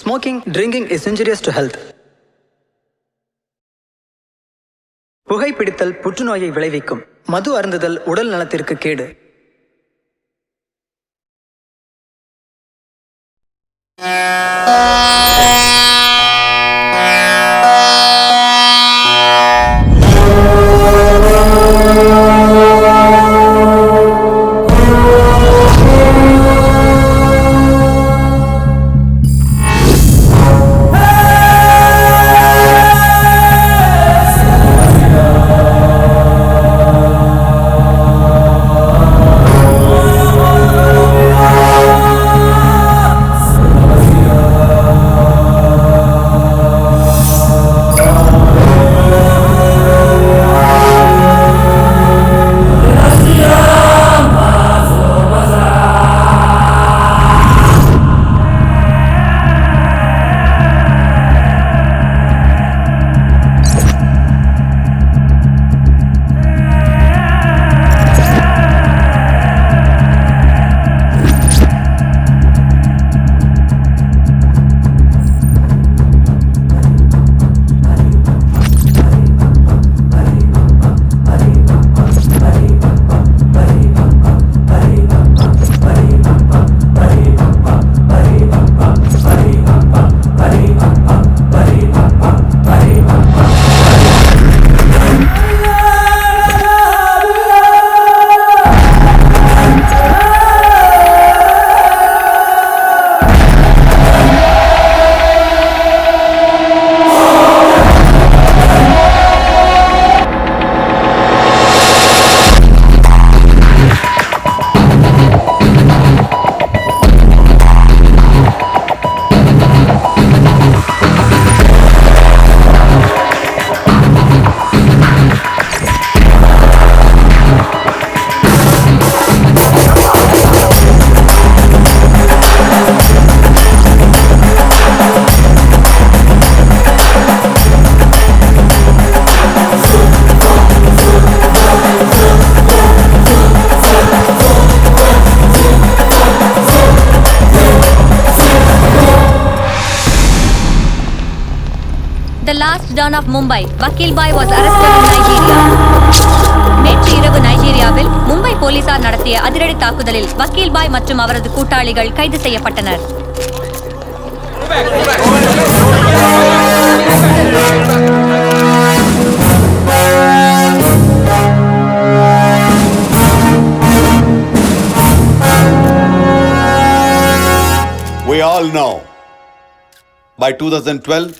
Smoking, drinking is injurious to health. புகைப்பிடித்தல் புற்றுநோயை விளைவிக்கும். மது அருந்துதல் உடல் நலத்திற்கு கேடு. The last Don of Mumbai, Vakil Bhai was arrested in Nigeria. நேற்று இரவு நைஜீரியாவில் மும்பை போலீசார் நடத்திய அதிரடி தாக்குதலில் வக்கீல் பாய் மற்றும் அவரது கூட்டாளிகள் கைது செய்யப்பட்டனர். We all know, by 2012,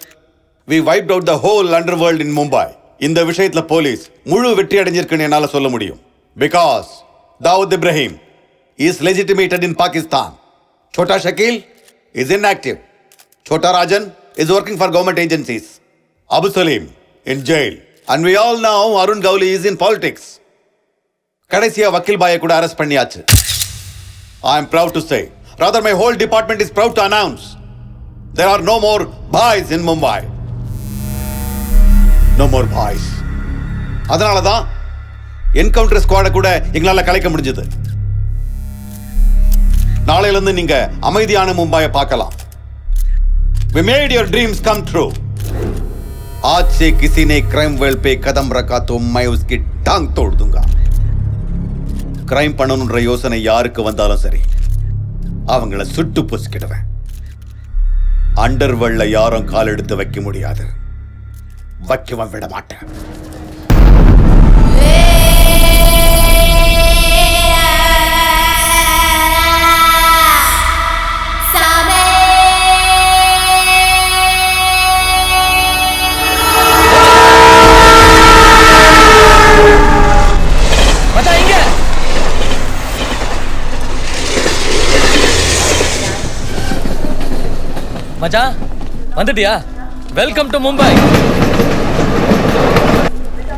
we wiped out the whole underworld in Mumbai. இந்த விஷயத்துல போலீஸ் முழு வெற்றி அடைஞ்சிருக்குன்னு என்னால சொல்ல முடியும். Because Dawood Ibrahim is legitimated in Pakistan. Chota Shakil is inactive. Chota Rajan is working for government agencies. Abu Salim in jail. And we all know Arun Gowli is in politics. கடைசியா வக்கீல் பாயை கூட arrest பண்ணியாச்சு. I am proud to say, rather my whole department is proud to announce, there are no more boys in Mumbai. No more boys. அதனால தான் encounter ஸ்குவாட கூட எங்களால கலைக்க முடிஞ்சது. நாளையில இருந்து நீங்க அமைதியான மும்பையை பார்க்கலாம். We made your dreams come true. आज से किसी ने क्राइम वेल पे कदम रखा तो मैं उसकी टांग तोड़ दूंगा. கிரைம் பண்ணணும்ன்ற யோசனை யாருக்கு வந்தாலும் சரி, அவங்கள சுட்டு பொசுக்கிடுவேன். அண்டர்வேல்ட்ல யாரும் கால் எடுத்து வைக்க முடியாது. வைக்கவும் விட மாட்டேன். மச்சான் வந்துட்டியா? Welcome to Mumbai.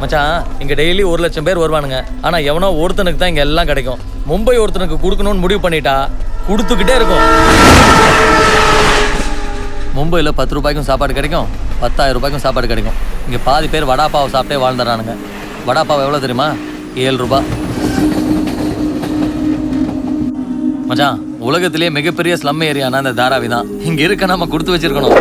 மச்சான், இங்க டெய்லி 1 லட்சம் பேர் வருவானுங்க. ஆனா எவனோ ஒருத்தனுக்கு தான் இங்க எல்லாம் கிடைக்கும். மும்பை ஒருத்தனுக்கு கொடுக்கணும்னு முடிவு பண்ணிட்டா கொடுத்துக்கிட்டே இருக்கும். மும்பையில் 10 ரூபாய்க்கும் சாப்பாடு கிடைக்கும், 10,000 ரூபாய்க்கும் சாப்பாடு கிடைக்கும். இங்கே பாதி பேர் வடாப்பாவை சாப்பிட்டே வாழ்ந்துடுறானுங்க. வடாப்பாவை எவ்வளோ தெரியுமா? 7 ரூபா. மச்சான், உலகத்திலேயே மிகப்பெரிய ஸ்லம் ஏரியானா அந்த தாராவி தான். இங்க இருக்க நம்ம கொடுத்து வச்சிருக்கணும்.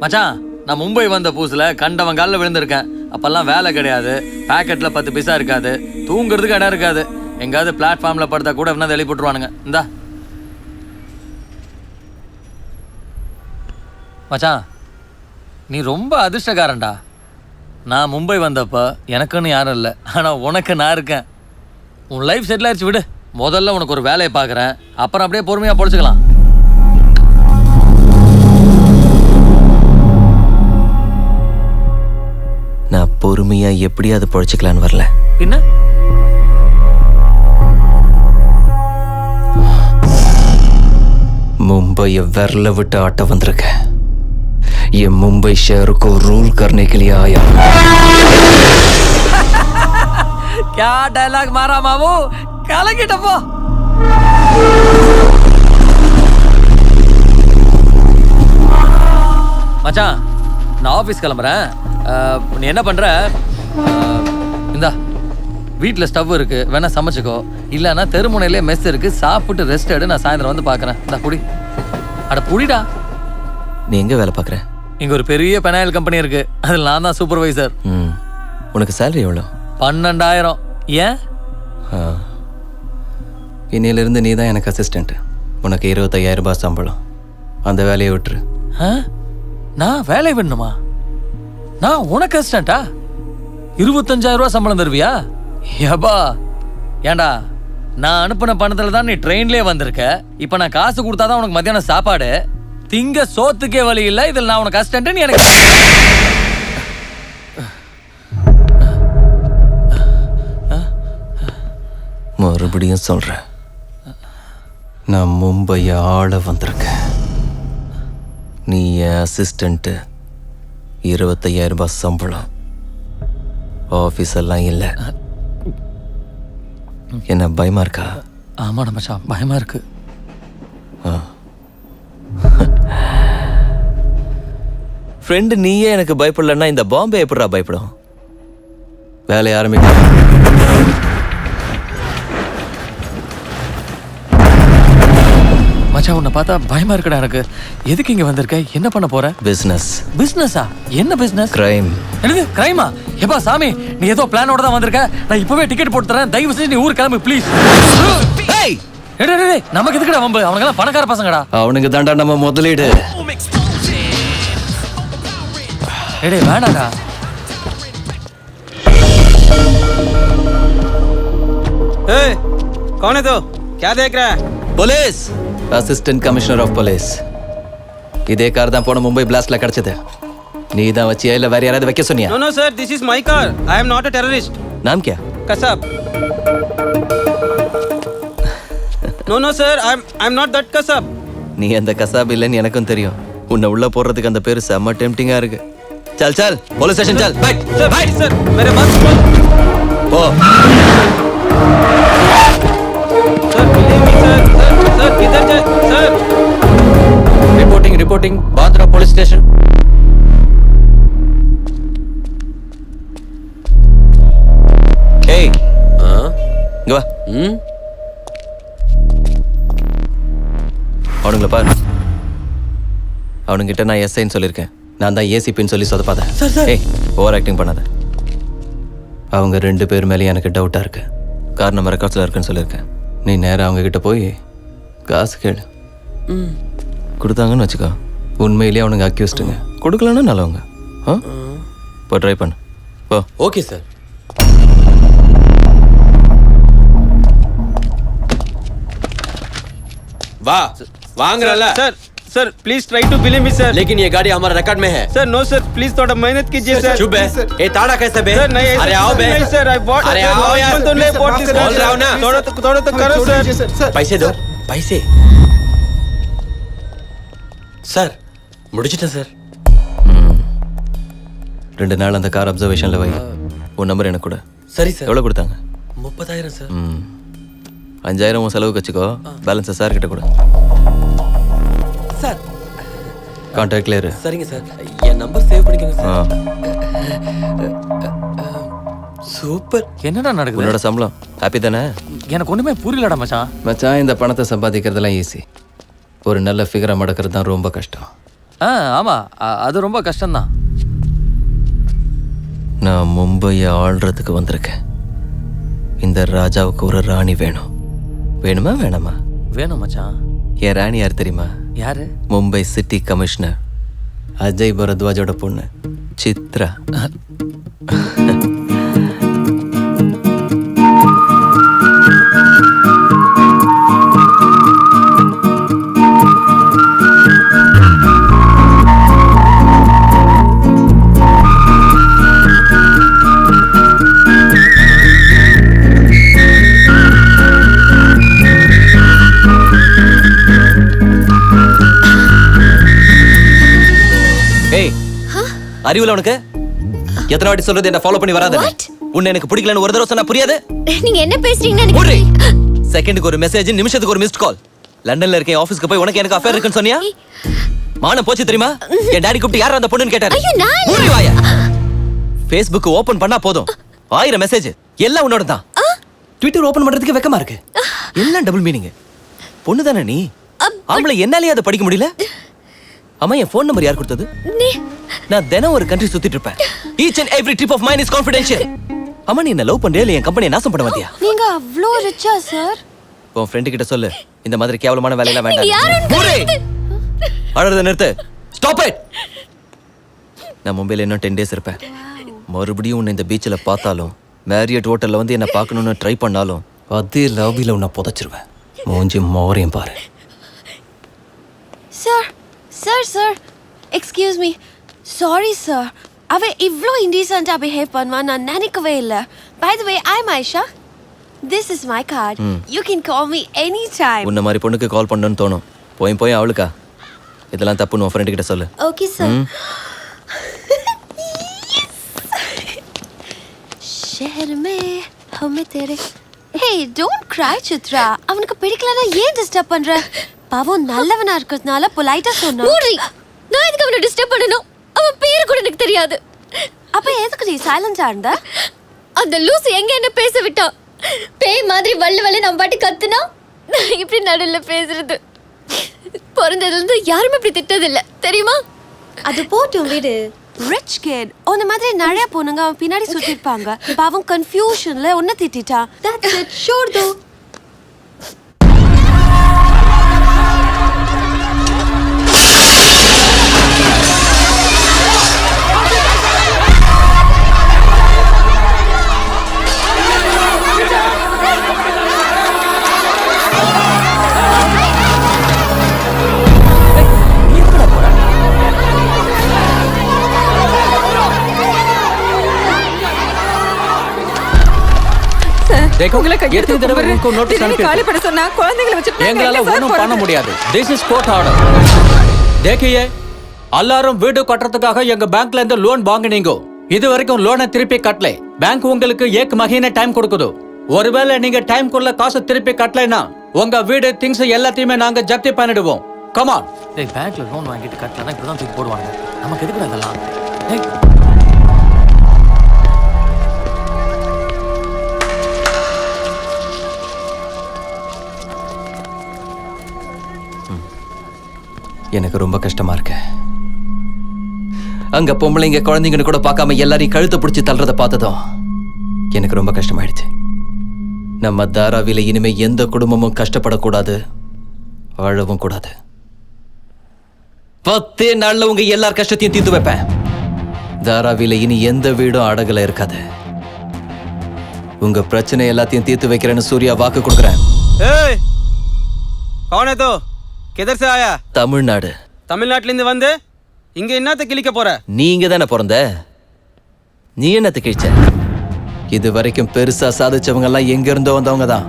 மச்சான், நான் மும்பை வந்த புதுசுல கண்டவன் காலில் விழுந்திருக்கேன். அப்பெல்லாம் வேலை கிடையாது, பேக்கெட்ல 10 பைசா இருக்காது, தூங்குறதுக்கு இடம் இருக்காது. எங்காவது பிளாட்ஃபார்ம்ல படுத்தா கூட என்ன வெளியே போட்டுருவானுங்க. இந்தா மச்சான், நீ ரொம்ப அதிர்ஷ்டக்காரன்டா. நான் மும்பை வந்தப்ப எனக்குன்னு யாரும் இல்லை, ஆனால் உனக்கு நான் இருக்கேன். உன் லைஃப் செட்டில் ஆயிடுச்சு, விடு. முதல்ல உனக்கு ஒரு வேலையை பார்க்குறேன், அப்புறம் அப்படியே பொறுமையாக பொழைச்சிக்கலாம். நான் பொறுமையா எப்படியாவது பொழைச்சிக்கலான்னு வரல. பின்ன मुंबई विरल विट आटा वंदरक है। ये मुंबई शहर को रूल करने के लिए आया। क्या डायलॉग मारा मामू, கலக்கிட்டப்போ. மச்சான், நான் ஆஃபீஸ் கிளம்புறேன். நீ என்ன பண்ற? இந்தா வீட்டில் ஸ்டவ் இருக்கு, வேணா சமைச்சுக்கோ. இல்லைன்னா தெருமுனையிலே மெஸ் இருக்கு, சாப்பிட்டு ரெஸ்ட் எடு. நான் சாயந்தரம் வந்து பார்க்குறேன். இந்த புடி. அட புடிடா. நீ எங்க வேலை பார்க்குற? இங்கே ஒரு பெரிய பெனாயில் கம்பெனி இருக்கு, அதில் நான் தான் சூப்பர்வைசர். உனக்கு சேலரி எவ்வளோ? 12,000. ஏன்? இன்னையிலிருந்து நீ தான் எனக்கு அசிஸ்டண்ட். உனக்கு 25,000 ரூபாய் சம்பளம். அந்த வேலையை விட்டுரு. நான் வேலையை விடணுமா? நான் உனக்கு அசிஸ்டண்டா? 25,000 ரூபாய் சம்பளம் தருவியா? ஏபா, ஏண்டா நான் அனுப்பின பணத்துல தான் நீ ட்ரெயின்லேயே வந்திருக்க. இப்போ நான் காசு கொடுத்தாதான் உனக்கு மத்தியானம் சாப்பாடு. திங்க சோத்துக்கே வழி இல்லை, இதில் நான் உனக்கு அசிஸ்டன்ட் எனக்கு. மறுபடியும் சொல்றேன், நான் மும்பையை ஆள வந்திருக்கேன். நீ என் அசிஸ்டண்ட்டு, 25,000 ரூபாய் சம்பளம், ஆஃபீஸ் எல்லாம் இல்லை. என்ன பயமா இருக்கா? ஆமாடா மச்சான், பயமா இருக்கு. ஃப்ரெண்டு நீயே எனக்கு பயப்படலன்னா இந்த பாம்பே எப்படா பயப்படும்? வேலையை ஆரம்பிக்க. மச்சான், உன்னை பார்த்தா பயமா இருக்குடா எனக்கு. எதுக்கு இங்க வந்திருக்க? என்ன பண்ண போற? பிசினஸ். பிசினஸா? என்ன பிசினஸ்? கிரைம். என்னது கிரைமா? எப்பா சாமி, நீ ஏதோ பிளானோட தான் வந்திருக்க. நான் இப்பவே டிக்கெட் போட்டு தரேன், தயவு செஞ்சு நீ ஊர் கிளம்பு ப்ளீஸ். நமக்கு எதுக்குடா வம்பு? அவனுங்கெல்லாம் பணக்கார பசங்கடா. அவனுக்கு தாண்டா நம்ம முதலீடு. ஏடே வேணாடா. ए, कौन है तो? क्या देख रहा है? Police. Assistant commissioner of police. இதே கார் தான் போன மும்பை பிளாஸ்ட்ல கிடைச்சது. நீ தான் வச்சியா இல்ல வேற யாராவது வைக்க சொன்னியா? No no sir, this is my car. I am not a terrorist. नाम क्या? Kasab. No no sir, I am not that Kasab. நீ அந்த கசாப் இல்லைன்னு எனக்கும் தெரியும். உன்னை உள்ள போடுறதுக்கு அந்த பேரு செம்ம டெம்ப்டிங்கா இருக்கு. चल चल पुलिस स्टेशन चल. बैठ Sir, बैठ sir. मेरे बात सुनो. ओ Sir, believe me sir. Sir, किधर जाए? Sir. Reporting Bandra police station. ஏய், இங்க வா. அவனுங்கள பாரு. அவனுங்கிட்ட நான் எஸ்ஐன்னு சொல்லியிருக்கேன். நான் தான் ஏசிபின்னு சொல்லி சொதப்பாத. ஏய், ஓவர் ஆக்டிங் பண்ணாத. அவங்க 2 பேர் மேலேயும் எனக்கு டவுட்டாக இருக்கு. கார் நம்ம ரெக்கார்ட்ஸில் இருக்குன்னு சொல்லியிருக்கேன். நீ நேராக அவங்க கிட்ட போய் காசு கேளு. கொடுத்தாங்கன்னு வச்சுக்கோ, உண்மையிலேயே அவனுங்க அக்யூஸ்டுங்க. கொடுக்கலன்னா நல்லவங்க. இப்போ ட்ரை பண்ணு. போ. Okay sir. वाह वांगरला Sir, sir, please try to believe me sir. लेकिन ये गाड़ी हमारा रिकॉर्ड में है. Sir, no sir, please थोड़ा मेहनत कीजिए sir. चुप है. ए ताड़ा कैसे बे? Sir, नहीं ऐसा अरे आओ बे. नहीं sir, I bought. अरे आओ यार. तो नहीं bought this. बोल रहा हूं ना. थोड़ा तो करो sir. पैसे दो. पैसे. சார் முடிச்சிட்டேன் சார். 2 நாள் அந்த கார் அப்சர்வேஷனில் வை. உன் நம்பர் எனக்கு கூட. சரி சார். எவ்வளோ கொடுத்தாங்க? 30,000 சார். 5,000 உன் செலவுக்கு வச்சுக்கோ. பேலன்ஸை சார் கிட்ட கூட. சார் கான்டாக்ட்ல இரு. சரிங்க சார். என் நம்பர் சேவ் பண்ணிக்கோங்க சார். சூப்பர். என்னடா நடக்குது? உன்னோட சம்பளம் ஹாப்பி தானே? எனக்கு ஒண்ணுமே புரியலடா மச்சான். மச்சான், இந்த பணத்தை சம்பாதிக்கிறதெல்லாம் ஈஸி. ஒரு நல்ல ஃபிகரை மடக்கிறது தான் ரொம்ப கஷ்டம். ஆமா, அது ரொம்ப கஷ்டம்தான். நான் மும்பையை ஆள்றதுக்கு வந்திருக்கேன். இந்த ராஜாவுக்கு ஒரு ராணி வேணும். வேணுமா வேணாமா? வேணும் மச்சான். என் ராணி யார் தெரியுமா? யாரு? மும்பை சிட்டி கமிஷனர் அஜய் பரத்வாஜோட பொண்ணு சித்ரா. அறிவுல உனக்கு எத்தனை வாட்டி சொல்றது என்ன ஃபாலோ பண்ணி வராத? உன்னை எனக்கு பிடிக்கலன்னு ஒரு தடவை சொன்னா புரியாது? நீங்க என்ன பேசுறீங்கன்னு செகண்டுக்கு ஒரு மெசேஜ், நிமிஷத்துக்கு ஒரு மிஸ்ட் கால். லண்டன்ல இருக்க ஆபீஸ்க்கு போய் உனக்கு எனக்கு அஃபேர் இருக்குன்னு சொன்னியா? மானம் போச்சு தெரியுமா? என் டாடி கூப்பிட்டு யார் அந்த பொண்ணுன்னு கேட்டாரு. மூடி வாயா. Facebook ஓபன் பண்ணா போதும் 1000 மெசேஜ், எல்லாம் உன்னோட தான். ட்விட்டர் ஓபன் பண்றதுக்கு வெக்கமா இருக்கு. எல்லாம் டபுள் மீனிங். பொண்ணு தானே நீ? ஆம்பளை என்னாலயே அதை படிக்க முடியல? அம்மா, என் ஃபோன் நம்பர் யார் கொடுத்தது? நான் தினம் ஒரு கண்ட்ரி சுத்திட்டு இருப்பேன். Each and every trip of mine is confidential. அம்மா, நீ என்ன லவ் பண்றியா இல்ல என் கம்பெனியை நாசம் பண்ண வந்தியா? நீங்க அவ்ளோ ரிச்சா சார்? உன் ஃப்ரெண்ட் கிட்ட சொல்லு, இந்த மாதிரி கேவலமான வேலையெல்லாம் வேண்டாம். அழறத நிறுத்து. Stop it. நான் மும்பைல இன்னும் 10 days இருப்பேன். மறுபடியும் உன்னை இந்த பீச்சில் பார்த்தாலும், மேரியட் ஹோட்டல்ல வந்து என்ன பார்க்கணும்னு ட்ரை பண்ணாலும், அதே லாபியில் உன்னை புதைச்சிருவேன். மூஞ்சி மோரையும் பாரு. Sir excuse me. Sorry sir, அவ இவ்ளோ இன்டீசென்ட்டா பிஹேவ் பண்ணுவா நான் நினைக்கவே இல்ல. By the way, I am Ayesha. This is my card. You can call me any time. உன்ன மாதிரி பொண்ணுக்கு கால் பண்ணணும்னு தோணும். போய் அவளுக்கா? இதெல்லாம் தப்புன்னு உன் ஃப்ரெண்ட் கிட்ட சொல்லு. Okay sir. ஷஹர் மே ஹமே தேரே. Hey, don't cry Chitra. அவனுக்கு பிடிக்கலனா ஏன் டிஸ்டர்ப் பண்ற? பாவம் நல்லவனா இருக்கிறதுனால பொலைட்டா சொன்னா. மூடி. நான் எதுக்கு அவனை டிஸ்டர்ப் பண்ணனும்? அவன் பேரு கூட எனக்கு தெரியாது. அப்ப எதுக்கு நீ சைலண்டா இருந்த? அந்த லூசு எங்க என்ன பேச விட்டா? பேய் மாதிரி வள்ள நம்ம பாட்டி கத்துனா நான் இப்படி நடுல பேசுறது. பிறந்ததுல இருந்து யாருமே இப்படி திட்டதில்ல, தெரியுமா? அது போட்டும் வீடு. ரிச் கிட் அந்த மாதிரி நிறைய பொண்ணுங்க அவன் பின்னாடி சுத்தி இருப்பாங்க. பாவம் கன்ஃபியூஷன்ல ஒன்ன திட்டிட்டா. That's it. ஷோர் தோ. எல்லாரும் வீடு கட்டுறதுக்காக எங்க பேங்க்ல இருந்து லோன் வாங்குனீங்க. இது வரைக்கும் லோனை திருப்பி கட்டல. பேங்க் உங்களுக்கு 1 மஹீனா டைம் கொடுக்குது. ஒருவேளை நீங்க டைம்க்குள்ள காசு திருப்பி கட்டலைன்னா உங்க வீடு திங்ஸ் எல்லாத்தையுமே நாங்க ஜப்தி பண்ணிடுவோம். Come on. டேய், பேங்க்ல லோன் வாங்கிட்டு கட்டலனா இப்படி தான் தூக்கி போடுவாங்க. நமக்கு எதுக்குடா இதெல்லாம்? டேய், எனக்கு ரொம்ப கஷ்டமா இருக்கு. அங்க பொம்பளைங்க குழந்தைங்கன்னு கூட பார்க்காம எல்லாரையும் கழுத்தை பிடிச்சி தள்ளுறத பார்த்ததும் எனக்கு ரொம்ப கஷ்டமாயிடுச்சு. நம்ம தாராவில இனிமே எந்த குடும்பமும் கஷ்டப்படக்கூடாது, வாழவும் கூடாது. 10 நாள்ல உங்க எல்லார் கஷ்டத்தையும் தீர்த்து வைப்பேன். தாராவில இனி எந்த வீடும் அடகுல இருக்காது. உங்க பிரச்சனை எல்லாத்தையும் தீர்த்து வைக்கிறேன்னு சூர்யா வாக்கு கொடுக்குறேன். ஏய், कौन है तो? किधर से आया? தமிழ்நாடு. தமிழ்நாட்டுல இருந்து வந்து இங்க என்னத்த கிழிக்க போற? நீங்க தானே பிறந்த, நீ என்னத்த கிழிச்ச? இது வரைக்கும் பெருசா சாதிச்சவங்க எல்லாம் எங்க இருந்தோ வந்தவங்க தான்.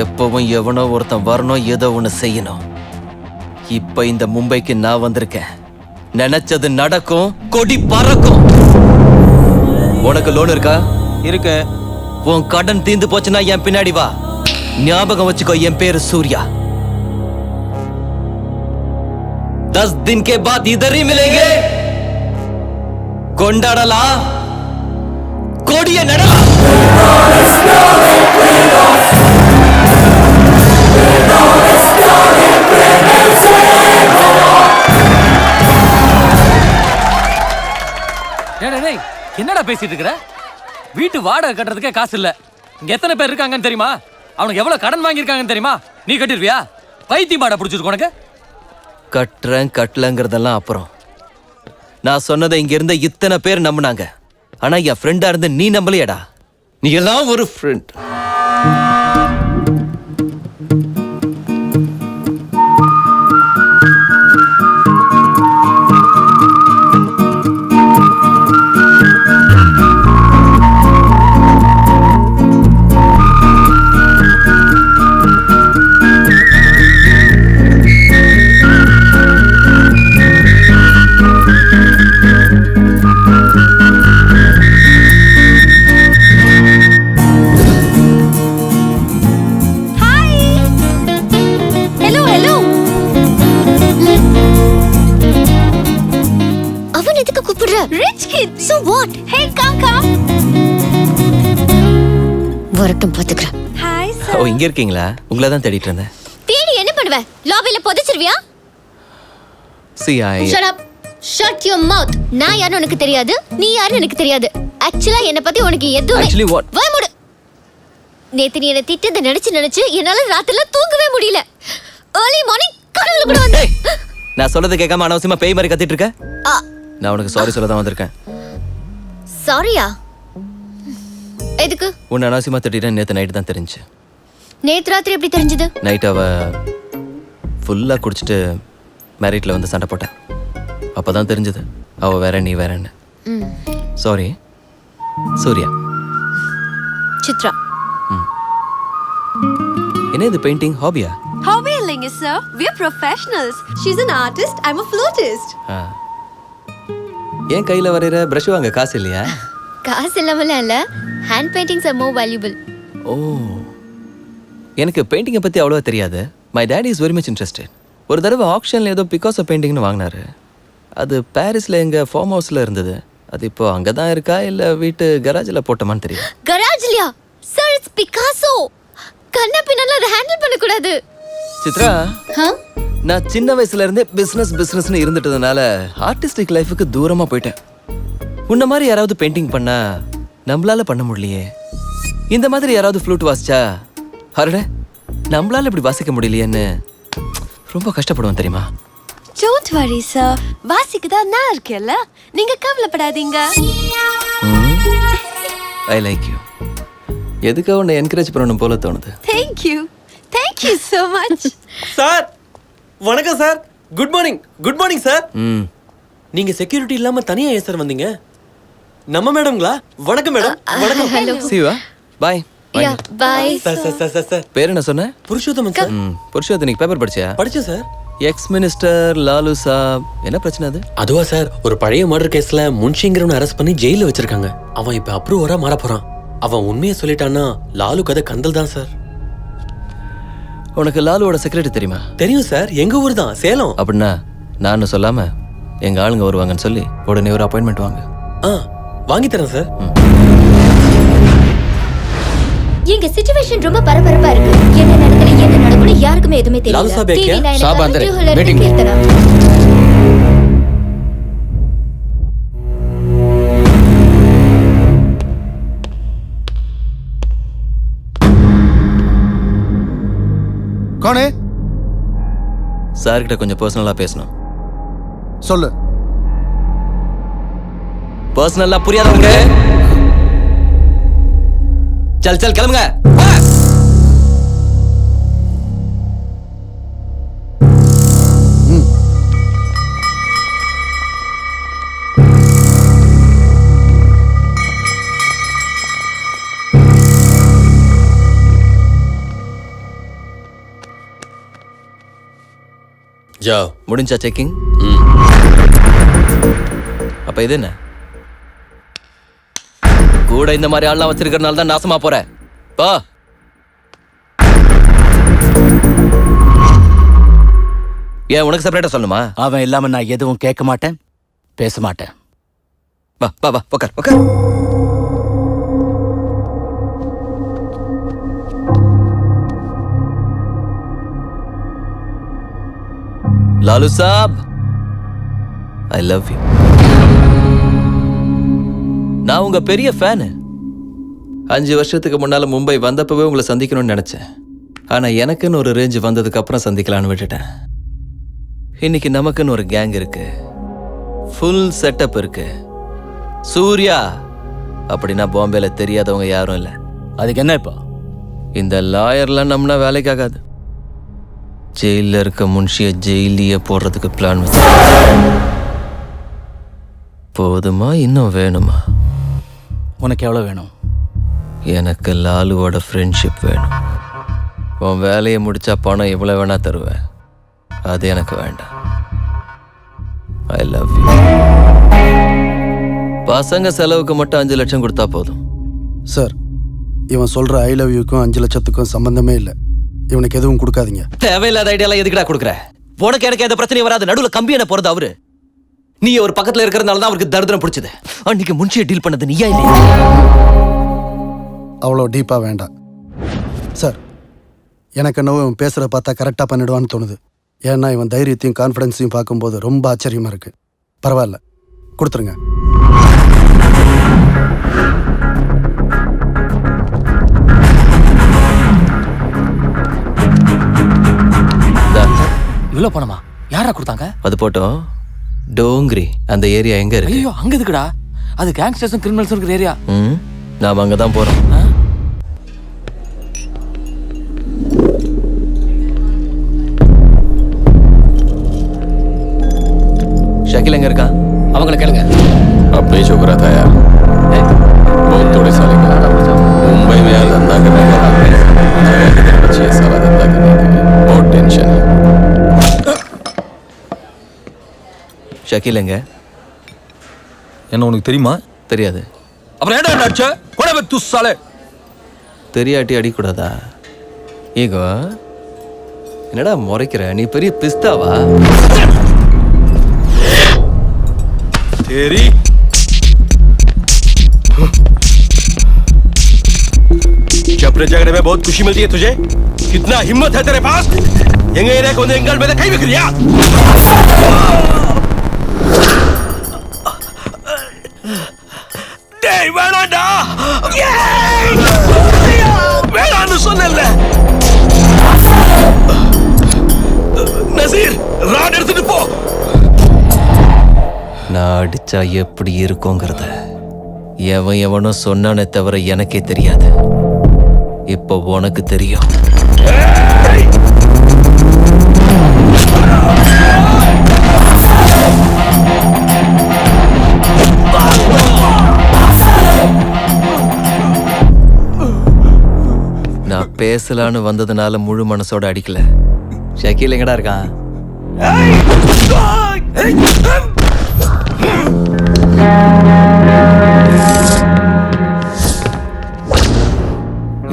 எப்பவும் எவனோ ஒருத்தன் வரணும், ஏதோ ஒண்ணு செய்யணும். இப்ப இந்த மும்பைக்கு நான் வந்திருக்கேன். நினைச்சது நடக்கும், கொடி பறக்கும். உனக்கு லோன் இருக்கா? இருக்கு. உன் கடன் தீந்து போச்சுன்னா என் பின்னாடி வா. ஞாபகம் வச்சுக்கோ, என் பேரு சூர்யா. 10 दिन के बाद इधर ही मिलेंगे. கொண்டாடலாம், கொடிய நடலாம். பேசிட்டு இருக்கிற? வீட்டு வாடகை கட்டுறதுக்கே காசு இல்ல. இங்க எத்தனை பேர் இருக்காங்கன்னு தெரியுமா? அவனுக்கு எவ்வளவு கடன் வாங்கியிருக்காங்கன்னு தெரியுமா? நீ கட்டிருவியா? பைத்தியமாடா பிடிச்சிருக்கு உனக்கு? கட்டுறேன் கட்டலங்கிறதெல்லாம் அப்புறம். நான் சொன்னதை இங்க இருந்த இத்தனை பேர் நம்பினாங்க. ஆனா என் ஃப்ரெண்டா இருந்து நீ நம்பலையடா. நீ எல்லாம் ஒரு ஃப்ரெண்ட். Hello, hello. அவன் எதுக்கு கூப்பிடுற? Rich kid. So what? Hey, come. வரட்டும் பாத்துக்கிறேன். Hi, sir. ஓ இங்க இருக்கீங்களா? உங்களை தான் தேடிட்டு இருந்தேன். தேடி என்ன பண்ணுவ? லாபில புதைச்சிருவியா? See, Shut up. Shut your mouth. நான் யாருன்னு உனக்கு தெரியாது. நீ யாருன்னு எனக்கு தெரியாது. Actually என்ன பத்தி உனக்கு எதுவுமே. Actually what? வாய் மூடு. நேத்து நீ என்ன திட்டத நினைச்சு என்னால ராத்திரில தூங்கவே முடியல. Early morning கனவுல கூட வந்து. நான் சொல்றதை கேட்காம அனாவசியமா பேய் மாதிரி கத்திட்டு இருக்க? ஆ, நான் உனக்கு சாரி சொல்ல தான் வந்திருக்கேன். சாரியா? எதுக்கு? உன்னை அனாவசியமா திட்டிட்டேன் நேற்று நைட்டு தான் தெரிஞ்சு. நேத்து ராத்திரி எப்படி தெரிஞ்சது? நைட் அவ ஃபுல்லாக குடிச்சிட்டு மேரிட்டில் வந்து சண்டை போட்டேன். அப்போ தான் தெரிஞ்சது அவ வேற நீ வேறன்னு. சாரி. சூர்யா. சித்ரா. என்ன இது பெயிண்டிங் ஹாபியா? Hobby இல்லைங்க sir. We are professionals. She's an artist. I'm a flautist. ஏன் கையில் வரைகிற ப்ரஷ் வாங்க காசு இல்லையா? காசு இல்லாமலாம் இல்ல. Hand paintings are more valuable. ஓ, எனக்கு பெயிண்டிங்கை பற்றி அவ்வளோவா தெரியாது. My daddy is very much interested. ஒரு தடவை ஆக்ஷனில் ஏதோ பிகாசோ பெயிண்டிங்னு வாங்கினாரு. அது பாரிஸில் எங்கள் ஃபார்ம் ஹவுஸில் இருந்தது. அது இப்போ அங்கே தான் இருக்கா இல்லை வீட்டு கராஜில் போட்டோமான்னு தெரியும். கராஜ்லியா? Sir it's Picasso. கண்ணா பின்னால அதை ஹேண்டில் பண்ண கூடாது. சித்ரா, நான் சின்ன வயசுல இருந்தே பிசினஸ்னு இருந்துட்டதுனால ஆர்டிஸ்டிக் லைஃபுக்கு தூரமா போயிட்டேன். உன்ன மாதிரி யாராவது பெயிண்டிங் பண்ணா நம்மளால பண்ண முடியலையே. இந்த மாதிரி யாராவது ஃப்ளூட் வாசிச்சா அரட நம்மளால இப்படி வாசிக்க முடியலையேன்னு ரொம்ப கஷ்டப்படுவேன் தெரியுமா? Don't worry sir. வாசிக்குதா நான் இருக்கேன்ல. நீங்க கவலைப்படாதீங்க. I like you. எதுக்காக உன்னை என்கரேஜ் பண்ணணும் போல தோணுது. Thank you. Thank you so much. Sir வணக்கம் சார். Good morning sir. நீங்க செக்யூரிட்டி இல்லாம தனியா ஏன் சார் வந்தீங்க? நம்ம மேடம்ங்களா? வணக்கம் மேடம். வணக்கம். Hello. சிவா பாய். Yeah, bye. சார் பேர் என்ன சொன்ன? புருஷோத்தமன் சார். புருஷோத்தம் பேப்பர் படிச்சியா? படிச்சேன் சார். எக்ஸ் மினிஸ்டர் லாலு சாப் என்ன பிரச்சனை அது? அதுவா சார், ஒரு பழைய மர்டர் கேஸ்ல முன்ஷிங்கிறவனை அரெஸ்ட் பண்ணி ஜெயில வச்சிருக்காங்க. அவன் இப்ப அப்ரூவரா மாற போறான். அவன் உண்மையை சொல்லிட்டான்னா லாலு கதை கந்தல் தான் சார். உனக்கு லாலுவோட செக்ரட்டரி தெரியுமா? தெரியும் சார், எங்க ஊர் தான், சேலம். அப்படின்னா நான் சொல்லாம எங்க ஆளுங்க வருவாங்கன்னு சொல்லி உடனே ஒரு அப்பாயின்மெண்ட் வாங்க. வாங்கி தரேன் சார். எங்க சிச்சுவேஷன் ரொம்ப பரபரப்பா இருக்கு. என்ன நடக்கும்னு யாருக்குமே எதுவுமே தெரியல. லாலு சாப் ஏக்கே? சாப் ஆந்தரே, meeting. கௌன்? சார் கிட்ட கொஞ்சம் பர்சனலா பேசணும். சொல்லு. பர்சனலா புரியாதவங்க சல் கிளம்புங்க. ஜாவ். முடிஞ்சா செக்கிங்? அப்ப இது என்ன? கூட இந்த மாதிரி ஆள்லாம் வச்சிருக்கிறனால தான் நாசமா போற. பா. ஏன் உனக்கு செப்பரேட்டா சொல்லணுமா? அவன் இல்லாம நான் எதுவும் கேட்க மாட்டேன், பேச மாட்டேன். வா வா வா உட்கார். लालू साहब, I love you. நான் உங்க பெரிய ஃபேனு. 5 வருஷத்துக்கு முன்னால மும்பை வந்தப்பவே உங்களை சந்திக்கணும்னு நினைச்சேன். ஆனா எனக்குன்னு ஒரு ரேஞ்ச் வந்ததுக்கு அப்புறம் சந்திக்கலான்னு விட்டுட்டேன். இன்னைக்கு நமக்குன்னு ஒரு கேங் இருக்கு, ஃபுல் செட்டப் இருக்கு. சூர்யா அப்படின்னா பாம்பேல தெரியாதவங்க யாரும் இல்லை. அதுக்கு என்ன இப்போ? இந்த லாயர்லாம் நம்மனா வேலைக்கு ஆகாது. ஜெயிலில் இருக்க முன்ஷிய ஜெயிலியே போடுறதுக்கு பிளான் வச்சு. போதுமா, இன்னும் வேணுமா? உனக்கு எவ்வளோ வேணும்? எனக்கு லாலுவோட ஃப்ரெண்ட்ஷிப் வேணும். உன் வேலையை முடிச்சா பணம் எவ்வளோ வேணா தருவேன். அது எனக்கு வேண்டாம். I love you. பசங்க செலவுக்கு மட்டும் 5 லட்சம் கொடுத்தா போதும். சார், இவன் சொல்ற ஐ லவ் யூக்கும் 5 லட்சத்துக்கும் சம்பந்தமே இல்லை. இவனுக்கு எதுவும் கொடுக்காதீங்க. தேவையில்லாத ஐடியாலாம் எதுக்குடா கொடுக்குற? உனக்கு எனக்கு எந்த பிரச்சனையும் வராது. நடுவில் கம்பி என்ன போறது அவரு. நீ ஒரு பக்கத்துல இருக்கிறதுனால தான் அவருக்கு தரித்திரம் பிடிச்சது. அன்னைக்கு முன்ஷியை டீல் பண்ணது நீயா இல்லையா? அவ்வளோ டீப்பாக வேண்டாம் சார். எனக்கு என்னவோ இவன் பேசுகிறத பார்த்தா கரெக்டாக பண்ணிடுவான்னு தோணுது. ஏன்னா இவன் தைரியத்தையும் கான்ஃபிடென்ஸையும் பார்க்கும்போது ரொம்ப ஆச்சரியமாக இருக்குது. பரவாயில்ல, கொடுத்துருங்க. இவ்வளோ பணமா? யாரா கொடுத்தாங்க? அது போட்டோம். டோங்கிரி அந்த ஏரியா எங்க இருக்கு? ஐயோ, அங்க இருக்குடா. அது கேங்ஸ்டர்ஸும் கிரிமினல்ஸும் இருக்கிற ஏரியா. நாம அங்கே தான் போகிறோம். ஷக்கில் எங்க இருக்கான்? அவங்கள கேளுங்க. अब नहीं छोक रहा था यार, बहुत थोड़े साल का मुंबई में यार धंधा करने का हाथ है, जगह कितनी अच्छी है सारा धंधा करने के लिए, बहुत टेंशन है. ஷக்கில் எங்க? என்ன உனக்கு தெரியுமா? தெரியாது. அப்புறம் ஏன்டா அடிச்ச? கொடவே துஸ்ஸாலே. தெரியாட்டி அடிக்கூடாதா? ஈகோ என்னடா முறைக்கிற? நீ பெரிய பிஸ்தாவா? तेरी चपरे जगड़े में बहुत खुशी मिलती है तुझे. कितना हिम्मत है तेरे पास? எங்க ஏரியாக்கு வந்து எங்கள் மேல கை வைக்கிறியா? டேய் வேணாண்டா, வேணான்னு சொன்னேன்ல. நசீர், ராட் எடுத்துட்டு போ. நான் அடிச்சா எப்படி இருக்குங்கிறத எவனும் சொன்னானே தவிர எனக்கே தெரியாது. இப்போ உனக்கு தெரியும். நான் பேசலான்னு வந்ததுனால முழு மனசோட அடிக்கல. ஷக்கீல் எங்கடா இருக்கான்?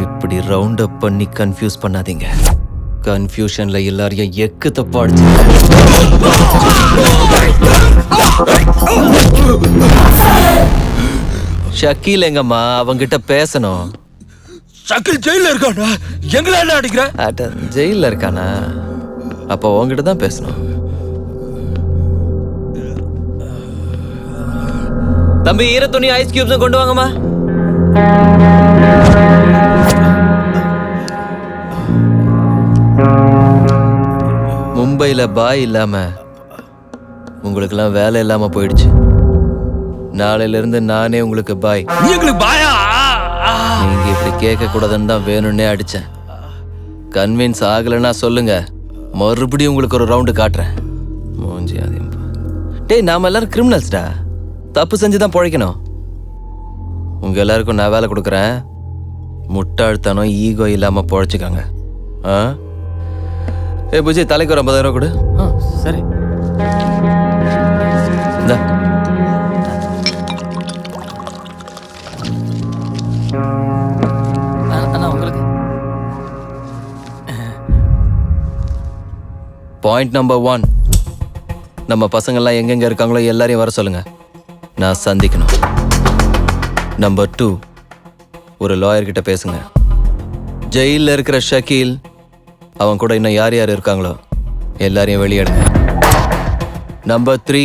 இப்படி ரவுண்ட் அப் பண்ணி கன்ஃபியூஸ் பண்ணாதீங்க. கன்ஃபியூஷன்ல எல்லாரையும் எக்கு தப்பா அடிச்சு. ஷக்கீல் எங்கம்மா? அவங்கிட்ட பேசணும். ஷக்கீல் ஜெயில இருக்கானா? எங்கள என்ன அடிக்கிற? ஜெயில இருக்கானா? அப்போ உங்ககிட்ட தான் பேசணும். தம்பி, ஈர துணி ஐஸ் கியூப்ஸ் கொண்டு வாங்கம்மா. மும்பைல பாய் இல்லாம உங்களுக்கெல்லாம் வேலை இல்லாம போயிடுச்சு. நாளையில இருந்து நானே உங்களுக்கு பாய். எங்களுக்கு பாயா? நீங்க இப்படி கேட்க கூடாதுன்னு தான் வேணும்னே அடிச்சேன். கன்வின்ஸ் ஆகலைன்னா சொல்லுங்க, மறுபடியும் உங்களுக்கு ஒரு ரவுண்டு காட்டுறேன். மூஞ்சி அதிகம். டேய், நாம எல்லாரும் கிரிமினல்ஸ்டா. தப்பு செஞ்சுதான் பிழைக்கணும். உங்க எல்லாருக்கும் நான் வேலை கொடுக்குறேன். முட்டாள்தனம் ஈகோ இல்லாம பிழைச்சிக்காங்க. ஏ புஜி, தலைக்கு ஒரு 50,000 கொடு. சரி. இந்தா. உங்களுக்கு பாயிண்ட் நம்பர் 1, நம்ம பசங்கள்லாம் எங்கெங்க இருக்காங்களோ எல்லாரையும் வர சொல்லுங்க. நான் சந்திக்கணும். நம்பர் 2, ஒரு லாயர்கிட்ட பேசுங்க. ஜெயிலில் இருக்கிற ஷக்கீல், அவன் கூட இன்னும் யார் யார் இருக்காங்களோ எல்லாரையும் வெளியேடுங்க. நம்பர் 3,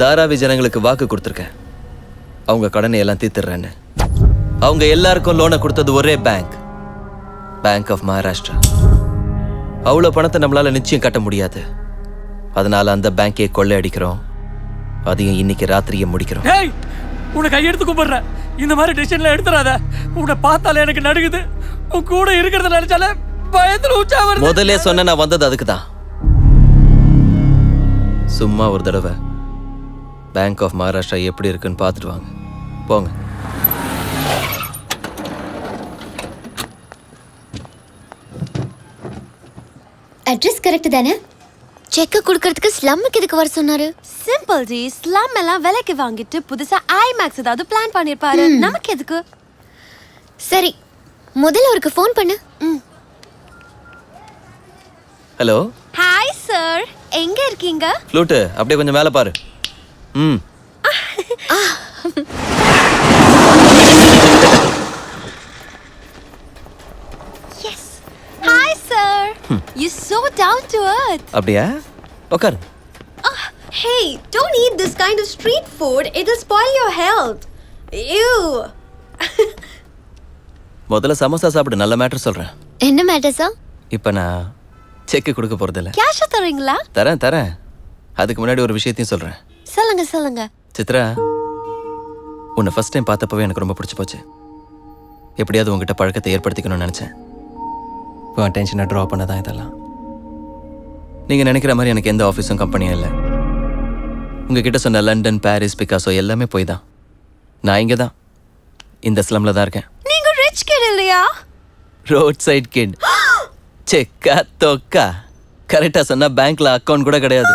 தாராவி ஜனங்களுக்கு வாக்கு கொடுத்துருக்கேன், அவங்க கடனை எல்லாம் தீர்த்துறேன்னு. அவங்க எல்லாருக்கும் லோனை கொடுத்தது ஒரே பேங்க், பேங்க் ஆஃப் மகாராஷ்டிரா. அவ்வளோ பணத்தை நம்மளால நிச்சயம் கட்ட முடியாது. அதனால அந்த பேங்கே கொள்ளை அடிக்கிறோம். அதையும் இன்னைக்கு ராத்திரியை முடிக்கிறோம். ஏய், உன்னை கையெடுத்து கும்பிடுறேன். இந்த மாதிரி டிசிஷன்ல எடுத்துறாத. உன்னை பார்த்தாலே எனக்கு நடுங்குது. உன் கூட இருக்கிறத நினைச்சாலே பயத்துல உச்சா வருது. முதல்ல சொன்ன நான் வந்தது அதுக்கு தான். சும்மா ஒரு தடவை பேங்க் ஆஃப் மகாராஷ்டிரா எப்படி இருக்குன்னு பார்த்துட்டு வாங்க. போங்க. அட்ரஸ் கரெக்ட் தானே? செக் கொடுக்கறதுக்கு ஸ்லம்முக்கு எதுக்கு வர சொன்னாரு? சிம்பிள் ஜி, ஸ்லம் எல்லாம் விலைக்கு வாங்கிட்டு புதுசா ஐமேக்ஸ் ஏதாவது பிளான் பண்ணிருப்பாரு. நமக்கு எதுக்கு? சரி, முதல்ல அவருக்கு ஃபோன் பண்ணு. ஹலோ. ஹாய் சார், எங்க இருக்கீங்க? ஃப்ளூட்டு அப்படியே கொஞ்சம் மேலே பாரு. Yes. Hi sir, you so down to earth. அப்படியா? உட்காரு. Hey, don't eat this kind of street food. It'll spoil your health. Ew. முதல்ல சமோசா சாப்பிடு, நல்ல மேட்டர் சொல்கிறேன். என்ன மேட்டர்ஸா? இப்போ நான் செக்கு கொடுக்க போகிறதில்ல. கேஷ் தரீங்களா? தரேன். அதுக்கு முன்னாடி ஒரு விஷயத்தையும் சொல்கிறேன். சொல்லுங்க. சித்ரா, உன்னை ஃபர்ஸ்ட் டைம் பார்த்தப்பவே எனக்கு ரொம்ப பிடிச்சி போச்சு. எப்படியாவது உங்ககிட்ட பழக்கத்தை ஏற்படுத்திக்கணும்னு நினச்சேன். இப்போ டென்ஷனை ட்ரா பண்ண தான் இதெல்லாம். நீங்கள் நினைக்கிற மாதிரி எனக்கு எந்த ஆஃபீஸும் கம்பெனியும் இல்லை. உங்ககிட்ட சொன்ன லண்டன், பாரிஸ், பிகாசோ எல்லாமே போய் தான். நான் இங்கே தான், இந்த ஸ்லம்ல தான் இருக்கேன். நீங்க ரிச் கிட் இல்லையா? Road side kid. செக்கா தொக்கா. கரெக்டாக சொன்னால் பேங்க்ல அக்கௌண்ட் கூட கிடையாது.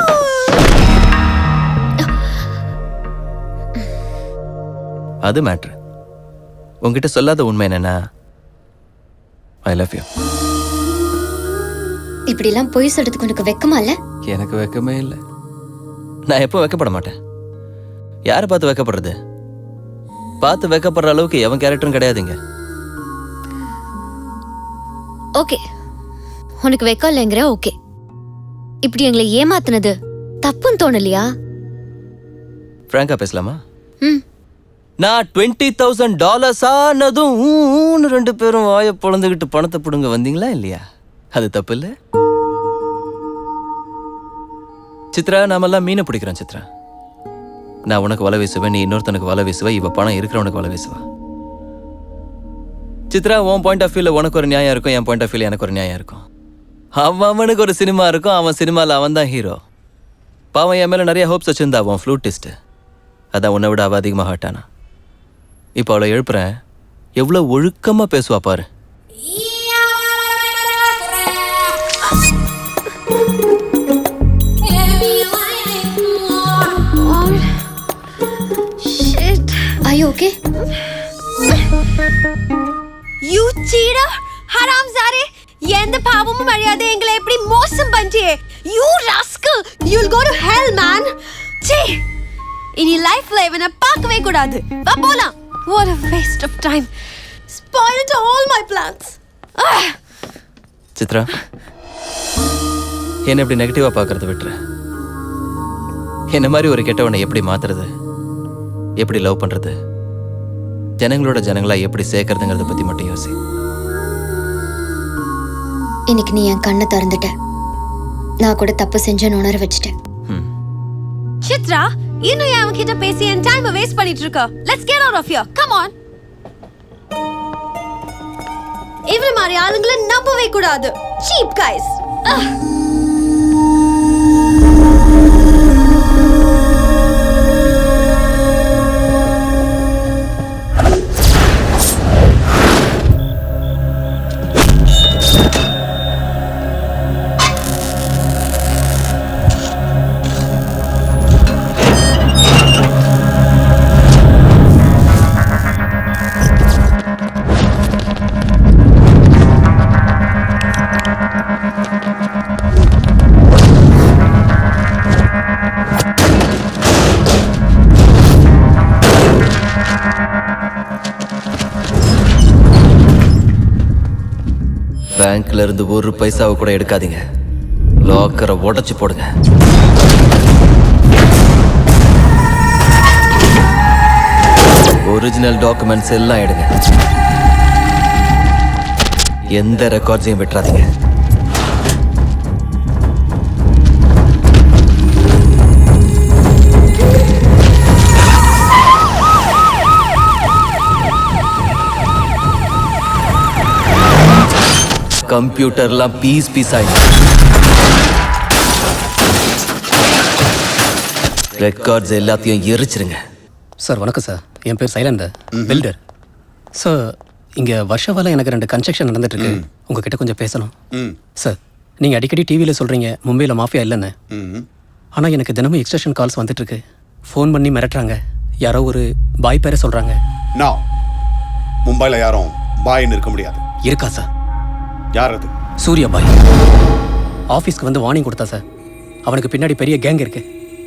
அது மேட்ரு. உங்ககிட்ட சொல்லாத உண்மை என்னன்னா, ஐ லவ் யூ. இப்படிலாம் பொய் சொல்றதுக்கு உனக்கு வெக்கமா இல்ல? எனக்கு வெக்கமே இல்லை. நான் எப்போ வெக்கப்பட மாட்டேன். யாரை பார்த்து வெக்கப்படுறது? பார்த்து வெக்கப்படுற அளவுக்கு எவன் கேரக்டரும் கிடையாதுங்க. ஓகே, உனக்கு வெக்கம் இல்லைங்கிற. ஓகே, இப்படி எங்களை ஏமாத்துனது தப்புன்னு தோணலையா? ஃப்ராங்கா பேசலாமா? ம். நான் $20,000 ஆனதும் ரெண்டு பேரும் வாயை பொழந்துக்கிட்டு பணத்தை பிடுங்க வந்தீங்களா இல்லையா? அது தப்பு இல்லை. சித்ரா, நாமெல்லாம் மீனை பிடிக்கிறோம். சித்ரா, நான் உனக்கு வலை வீசுவேன், நீ இன்னொருத்தனுக்கு வலை வீசுவ, இவ பணம் இருக்கிறவனுக்கு வலை வீசுவா. சித்ரா, உன் பாயிண்ட் ஆஃப் வியூல உனக்கு ஒரு நியாயம் இருக்கும், என் பாயிண்ட் ஆஃப் வியூல எனக்கு ஒரு நியாயம் இருக்கும். அவனுக்கு ஒரு சினிமா இருக்கும், அவன் சினிமாவில் அவன் தான் ஹீரோ. பாவன் என் மேலே நிறைய ஹோப்ஸ் வச்சிருந்தா அவன் ஃப்ளூட்டிஸ்ட்டு. அதான் உன்னை விட அவள் அதிகமாக ஹர்ட்டானா. இப்போ அவளை எழுப்புறேன், எவ்வளோ ஒழுக்கமாக பேசுவா பாரு. Shit. Are you okay? You cheater! ஹராம்சாரே! எந்த பாவமும் அறியாத எங்களை எப்படி மோசம் பண்ணியே? You rascal! You'll go to hell, man! சீ! இனி லைஃப்ல இவனை பார்க்கவே கூடாது. வா போலாம். What a waste of time. Spoiled all my plans. Chitra, என்ன இப்படி நெகட்டிவாக பார்க்கறத விட்டுற. என்ன மாதிரி ஒரு கெட்டவனை எப்படி மாத்துறது, எப்படி லவ் பண்ணுறது, ஜனங்களோட ஜனங்களா எப்படி சேர்க்கறதுங்கிறத பற்றி மட்டும் யோசி. இன்னைக்கு நீ என் கண்ணை திறந்துட்ட. நான் கூட தப்பு செஞ்சேன்னு உணர வச்சுட்டேன். சித்ரா, இன்னும் ஏன் அவன் கிட்ட பேசி என் டைமை வேஸ்ட் பண்ணிட்டு இருக்க? Let's get out of here. Come on. இவர மாதிரி ஆளுங்களை நம்பவே கூடாது. Cheap guys. பேங்க்ல இருந்து ஒரு பைசாவை கூட எடுக்காதீங்க. லாக்கரை உடைச்சு போடுங்க. ஒரிஜினல் டாக்குமெண்ட்ஸ் எல்லாம் எடுங்க. எந்த ரெக்கார்ட்ஸையும் விட்டுறாதீங்க. கம்ப்யூட்டர்லாம் பீஸ் பீஸ் ஆயிடுச்சு. ரெக்கார்ட்ஸ் எல்லாத்தையும் எரிச்சிருங்க. சார் வணக்கம் சார், என் பேர் சைலண்ட் பில்டர். சார் இங்கே வருஷவால எனக்கு 2 கன்ஸ்ட்ரக்ஷன் நடந்துட்டு இருக்கு. உங்ககிட்ட கொஞ்சம் பேசணும் சார். நீங்கள் அடிக்கடி டிவியில் சொல்கிறீங்க மும்பையில் மாஃபியா இல்லைன்னு. ஆனால் எனக்கு தினமும் எக்ஸ்டென்ஷன் கால்ஸ் வந்துட்டு இருக்கு. ஃபோன் பண்ணி மிரட்டுறாங்க. யாரோ ஒரு பாய் பேரை சொல்கிறாங்க. நான் மும்பையில் யாரும் பாயின்னு இருக்க முடியாது. இருக்கா சார்? யார் அது? சூர்யா பாய். ஆஃபீஸ்க்கு வந்து வார்னிங் கொடுத்தா சார். அவனுக்கு பின்னாடி பெரிய கேங் இருக்கு.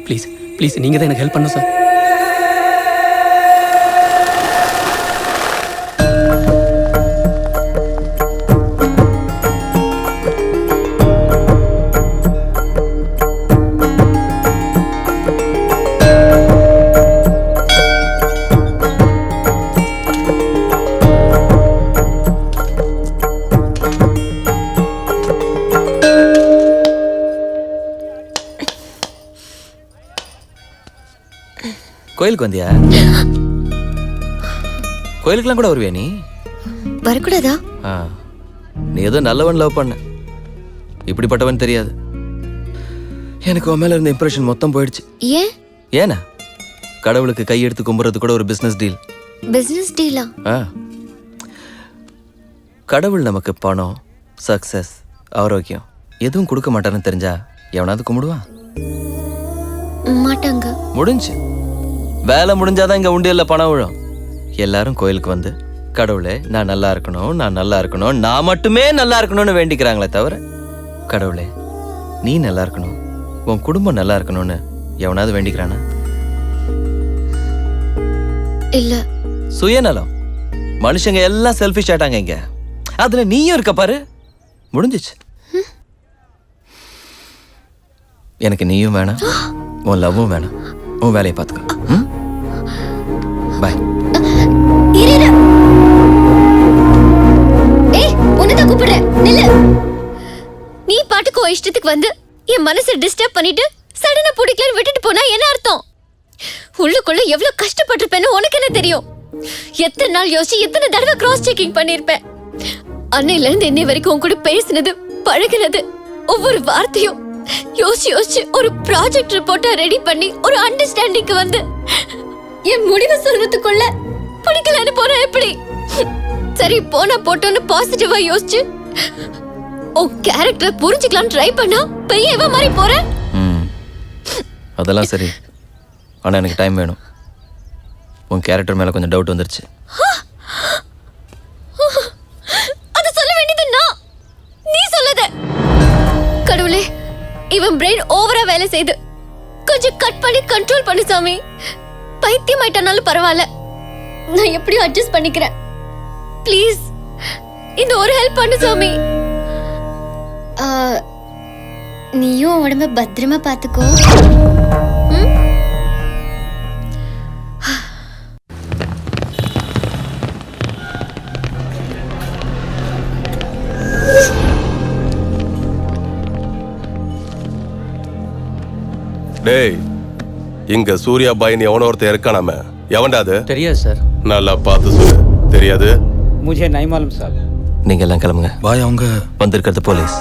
ப்ளீஸ் ப்ளீஸ் நீங்கள் தான் எனக்கு ஹெல்ப் பண்ணணும் சார். கோயிலுக்கு வந்தியா? கோயிலுக்குலாம் கூட வருவியா நீ? வரக்கூடாதா? நீ ஏதோ நல்லவன் லவ் பண்ண, இப்படிப்பட்டவன் தெரியாது. எனக்கு உன் மேல இருந்த இம்ப்ரெஷன் மொத்தம் போயிடுச்சு. ஏன்? ஏனா கடவுளுக்கு கையெடுத்து கும்புறது கூட ஒரு பிசினஸ் டீல். பிசினஸ் டீலா? கடவுள் நமக்கு பணம், சக்சஸ், ஆரோக்கியம் எதுவும் கொடுக்க மாட்டான்னு தெரிஞ்சா எவனாவது கும்பிடுவான்? மாட்டாங்க. முடிஞ்சு வேலை முடிஞ்சாதான் இங்க உண்டியல்ல பணம் விழும். எல்லாரும் கோயிலுக்கு வந்து கடவுளே நான் நல்லா இருக்கணும், நான் நல்லா இருக்கணும், நான் மட்டுமே நல்லா இருக்கணும்னு வேண்டிக்கிறாங்களே தவிர கடவுளே நீ நல்லா இருக்கணும், உன் குடும்பம் நல்லா இருக்கணும்னு எவனாவது வேண்டிக்கிறானா? இல்ல. சுயநலம். மனுஷங்க எல்லாம் செல்ஃபிஷ் ஆயிட்டாங்க இங்க. அதுல நீயும் இருக்க பாரு. முடிஞ்சிச்சு. எனக்கு நீயும் வேணாம், உன் லவ்வும் வேணாம். உன் வேலையை பார்த்துக்க. பாய். ஏய், உன்னதான் கூப்பிடுறேன். நில்லு. நீ பாட்டுக்கு உன் இஷ்டத்துக்கு வந்து என் மனசை டிஸ்டர்ப் பண்ணிட்டு சடனா பிடிக்கலன்னு விட்டுட்டு போனா என்ன அர்த்தம்? உள்ளுக்குள்ள எவ்வளவு கஷ்டப்பட்டிருப்பேன்னு உனக்கு என்ன தெரியும்? எத்தனை நாள் யோசிச்சு எத்தனை தடவை கிராஸ் செக்கிங் பண்ணிருப்பேன். அன்னையில இருந்து இன்னை வரைக்கும் உன் கூட பேசினது, பழகினது, ஒவ்வொரு வார்த்தையும் யோசிச்சு யோசிச்சு ஒரு ப்ராஜெக்ட் ரிப்போர்ட்டா ரெடி பண்ணி ஒரு அண்டர்ஸ்டாண்டிங்க்கு வந்து என் முடிவை சொல்றதுக்குள்ள பிடிக்கலன்னு போனா எப்படி? சரி போனா போட்டோன்னு பாசிட்டிவா யோசிச்சு உன் கேரக்டரை புரிஞ்சுக்கலாம் ட்ரை பண்ணா பெரிய எவ மாதிரி போற. அதெல்லாம் சரி, ஆனா எனக்கு டைம் வேணும். உன் கேரக்டர் மேல கொஞ்சம் டவுட் வந்துருச்சு. அது சொல்ல வேண்டியது நான், நீ சொல்லத. கடவுளே, இவன் பிரெயின் ஓவரா வேலை செய்து கொஞ்சம் கட் பண்ணி கண்ட்ரோல் பண்ணு சாமி. பைத்தியம் ஆயிட்டானாலும் பரவாயில்ல, நான் எப்படியும் அட்ஜஸ்ட் பண்ணிக்கிறேன். ப்ளீஸ் இந்த ஒரு ஹெல்ப் பண்ணு சாமி. நீயும் உடம்ப பத்திரமா பாத்துக்கோ. டேய், இங்க சூர்யா பாய்னு எவனோ ஒருத்தர் இருக்கானாம, எவன்டா அது? தெரியாது சார். நல்லா பார்த்து சொல்லு. தெரியாது? मुझे नहीं मालूम साहब. நீங்க எல்லாம் கிளம்புங்க. பாய், அவங்க வந்திருக்கிறது போலீஸ்.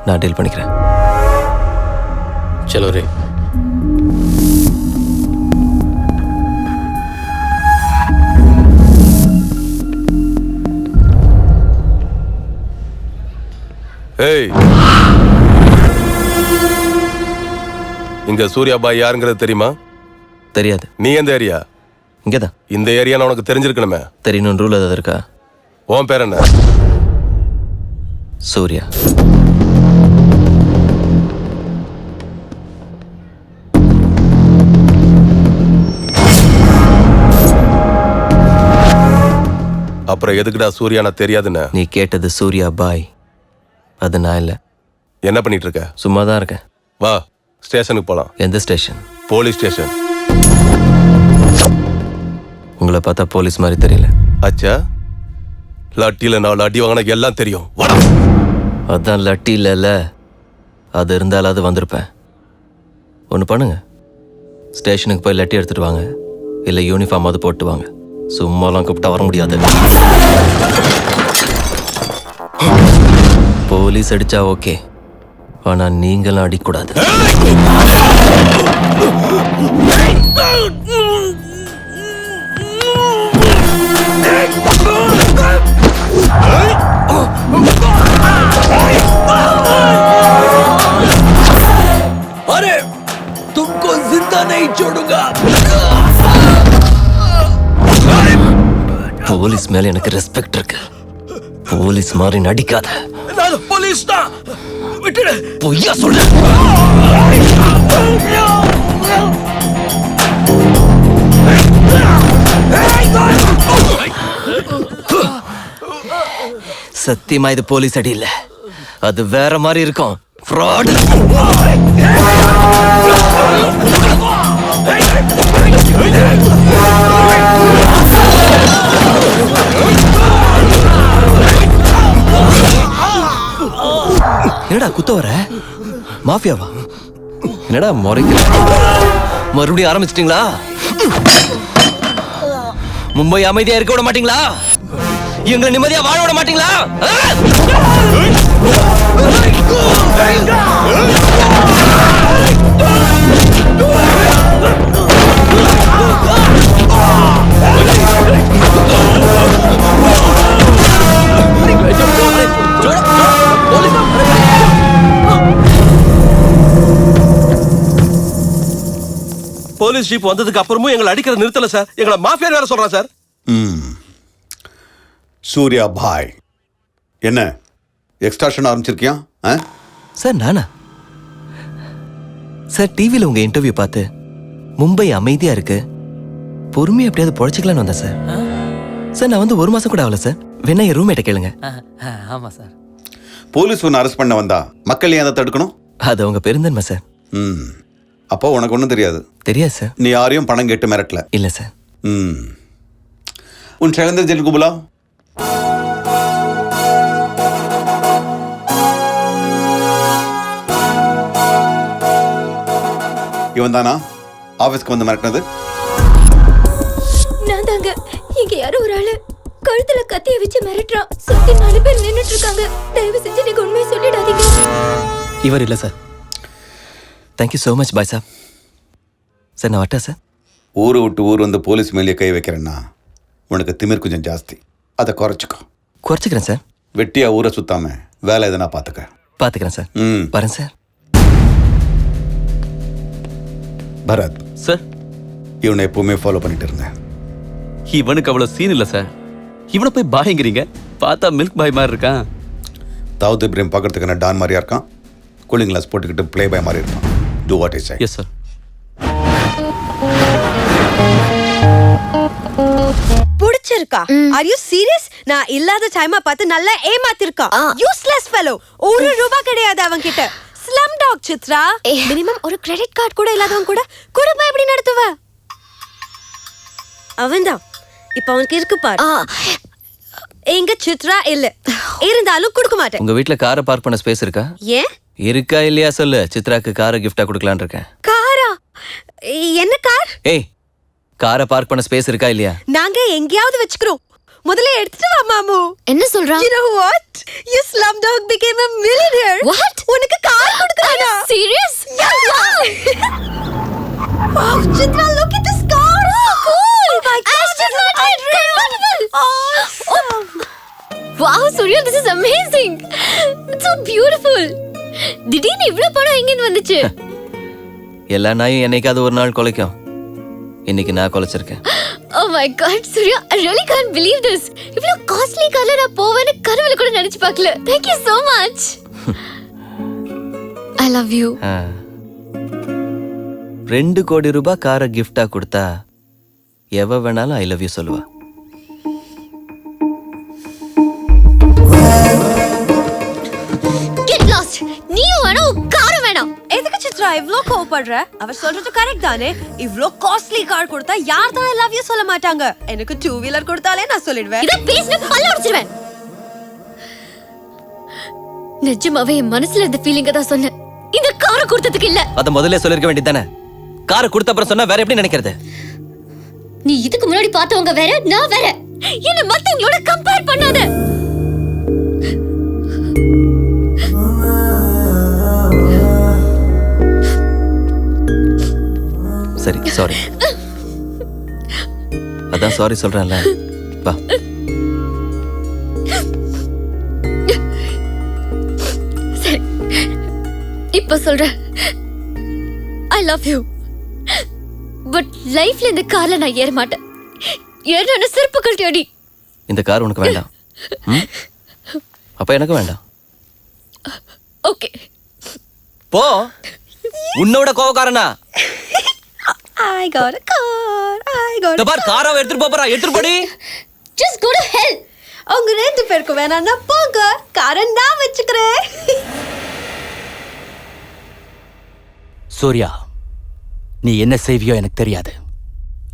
நான் டீல் பண்ணிக்கிறேன். चलो रे. ஏய், இங்க சூர்யா பாய் யாருங்கிறது தெரியுமா? தெரியாது. நீ எந்த ஏரியா? இங்கதான். இந்த ஏரியான்னு உனக்கு தெரிஞ்சிருக்கணுமே. தெரியணும் ரூல் ஏதாவது இருக்கா? உன் பேர் என்ன? சூர்யா. அப்புறம் எதுக்குடா சூர்யா நான் தெரியாதுன்னு? நீ கேட்டது சூர்யா பாய், அது நான் இல்ல. என்ன பண்ணிட்டு இருக்க? சும்மா தான் இருக்கேன். வா, ஸ்டேஷனுக்கு போலாம். எந்த ஸ்டேஷன்? Police station. உங்களை பார்த்தா போலீஸ் மாதிரி தெரியல. அச்சா, லட்டியில் 4 அடி வாங்கினா எல்லாம் தெரியும். வாடா. அதான் லட்டி இல்லைல்ல, அது இருந்தாலாவது வந்திருப்பேன். ஒன்று பண்ணுங்க, ஸ்டேஷனுக்கு போய் லட்டி எடுத்துட்டு வாங்க, இல்லை யூனிஃபார்மாவது போட்டு வாங்க. சும்மாலாம் கூப்பிட்டா வர முடியாது. போலீஸ் அடிச்சா ஓகே, ஆனா நீங்களும் அடிக்கூடாது. अरे तुमको जिंदा नहीं छोड़ूंगा. போலீஸ் மேல எனக்கு ரெஸ்பெக்ட் இருக்கு. போலீஸ் மாதிரி நடிக்காத. நான் போலீஸ் தான். விட்டுடு. பொய்யா சொல்ற. சத்தியமா இது போலீஸ் அடி இல்ல, அது வேற மாதிரி இருக்கும். ஃப்ராட். என்னடா குத்த வர? மாஃபியாவா? என்னடா முறைக்கிற? மறுபடியும் ஆரம்பிச்சிட்டீங்களா? மும்பை அமைதியா இருக்க விட மாட்டீங்களா? எங்களை நிம்மதியா வாழ விட மாட்டீங்களா? போலீஸ் ஜீப் வந்ததுக்கு அப்புறமும் எங்களை அடிக்கிற நிறுத்தல சார். எங்களை மாஃபியா வேற சொல்றான் சார். சூர்யா பாய், என்ன எக்ஸ்ட்ராஷன் ஆரம்பிச்சிருக்கியா? சார் நானா? சார் டிவியில் உங்க இன்டர்வியூ பார்த்து மும்பை அமைதியா இருக்கு, பொறுமையா எப்படியாவது பொழைச்சிக்கலான்னு வந்தேன் சார். சார் நான் வந்து 1 மாசம் கூட ஆகல சார். வேணா என் ரூம்மேட்டை கேளுங்க. ஆமா சார். போலீஸ் ஒன்று அரெஸ்ட் பண்ண வந்தா மக்கள் ஏன் அதை தடுக்கணும்? அது உங்க பெருந்தன்மை சார். அப்போ உனக்கு ஒன்றும் தெரியாது. தெரியாது சார். நீ யாரையும் பணம் கேட்டு மிரட்டல? இல்ல சார். உன் शैलेंद्र जेल को बुलाओ. இவன் தானா ஆபீஸ்க்கு வந்து மிரட்டினது? நான் தாங்க. இங்க யாரோ ஒரு ஆளு கழுத்துல கத்திய வச்சு மிரட்டுறான். சுத்தி 4 பேர் நின்னுட்டு இருக்காங்க. தயவு செஞ்சு நீங்க உண்மையை சொல்லிடாதீங்க. இவர் இல்ல sir. Thank you so much bye sir. Sir நான் வரட்டா சார்? ஊரை விட்டு ஊர் வந்து போலீஸ் மேலேயே கை வைக்கிறேன்னா உனக்கு திமிர் கொஞ்சம் ஜாஸ்தி. அதை குறைச்சிக்கோ. குறைச்சிக்கிறேன் சார். வெட்டியா ஊரை சுத்தாம வேலை எதனா பார்த்துக்கிறேன் சார். வரேன் சார். பரத் சார், இவனை எப்பவுமே ஃபாலோ பண்ணிட்டு இருங்க. இவனுக்கு அவ்வளவு சீன் இல்ல சார். இவனை போய் பாய்ங்கிறீங்க, பார்த்தா மில்க் பாய் மாதிரி இருக்கான். தாவூத் இப்ராஹிம் பார்க்கறதுக்கு என்ன டான் மாதிரியா இருக்கான்? கூலிங் கிளாஸ் போட்டுக்கிட்டு ப்ளே பாய் மாதிரி இருக்கான். Do what I say. Yes sir. புடிச்சிருக்கா? Are you serious? நான் இல்லாத டைமா பார்த்து நல்லா ஏமாத்திருக்கா. Useless fellow. ₹1 கிடையாது அவன் கிட்ட. Slum dog Chitra. மினிமம் ஒரு கிரெடிட் கார்டு கூட இல்லாதவன் கூட குடும்பம் எப்படி நடத்துவ? அவன்தான் இப்ப அவனுக்கு இருக்கு பாரு. எங்க சித்ரா இல்ல, இருந்தாலும் கொடுக்க மாட்டேன். உங்க வீட்ல காரை பார்க் பண்ண ஸ்பேஸ் இருக்கா? ஏன் இருக்கா இல்லையா சொல்லு. சித்ராக்கு காரை கிஃப்டா கொடுக்கலான்னு இருக்கேன். காரா? என்ன கார்? ஏய், காரை பார்க் பண்ண ஸ்பேஸ் இருக்கா இல்லையா? நாங்க எங்கயாவது வச்சுக்கிறோம். முதல்ல எடுத்துட்டு வா மாமு. என்ன சொல்றா? You know what? Your slumdog became a millionaire. What? உனக்கு car கொடுக்கறானா? Serious? Wow, Chitra, look at this car. So cool. Oh my God. Aston Martin convertible. Awesome. Wow, Surya, this is amazing. It's so beautiful. திடீர்னு இவ்ளோ பணம் எங்க இருந்து வந்துச்சு? எல்லா நாயும் என்னைக்காவது ஒரு நாள் குலைக்கும். இன்னைக்கு நான் குலைச்சிருக்கேன். Oh my God, Surya, I really can't believe this. இவ்ளோ காஸ்ட்லி கார்ல நான் போவேன்னு கனவுல கூட நினைச்சு பார்க்கல. Thank you so much. I love you. 2 கோடி ரூபாய் காரை கிஃப்டா கொடுத்தா எவ வேணாலும் ஐ லவ் யூ சொல்லுவா. Get lost. நீயும் வேணாம், காரும் வேணாம். எதுக்கு சித்ரா இவ்ளோ கோவப்படுற? அவர் சொல்றது கரெக்ட் தானே? இவ்ளோ காஸ்ட்லி கார் கொடுத்தா யார் தான் லவ் யூ சொல்ல மாட்டாங்க. எனக்கு 2 வீலர் கொடுத்தாலே நான் சொல்லிடுவேன். இத பேசினா பல்ல உடைச்சிடுவேன். நிஜமாவே என் மனசுல இருந்த ஃபீலிங்க தான் சொன்னேன். இந்த காரை கொடுத்ததுக்கு இல்ல. அத முதல்ல சொல்லிருக்க வேண்டியதானே. காரை கொடுத்த அப்புறம் சொன்னா வேற எப்படி நினைக்கிறது? நீ இதுக்கு முன்னாடி பார்த்தவங்க வேற, நான் வேற. என்ன மத்தவங்களோட கம்பேர் பண்ணாத. சரி, சாரி. அதான் சாரி சொல்றேன்ல. வா. சரி, இப்ப சொல்றேன். I love you. பட் லைஃப்ல இந்த கார்ல நான் ஏற மாட்டேன். ஏறன செருப்பு கழட்டி அடி. இந்த கார் உனக்கு வேண்டாம். அப்ப எனக்கு வேண்டாம். ஓகே. போ. உன்னோட கோவக்காரனா? I got a car. I got a பார் காராவை எடுத்துட்டு போறா. எடுத்துட்டு போடி. Just go to hell. அவங்க 2 பேருக்கு வேணாம்னா போங்க. காரை நான் வச்சுக்கிறேன். சூர்யா, நீ என்ன செய்வியோ எனக்கு தெரியாது.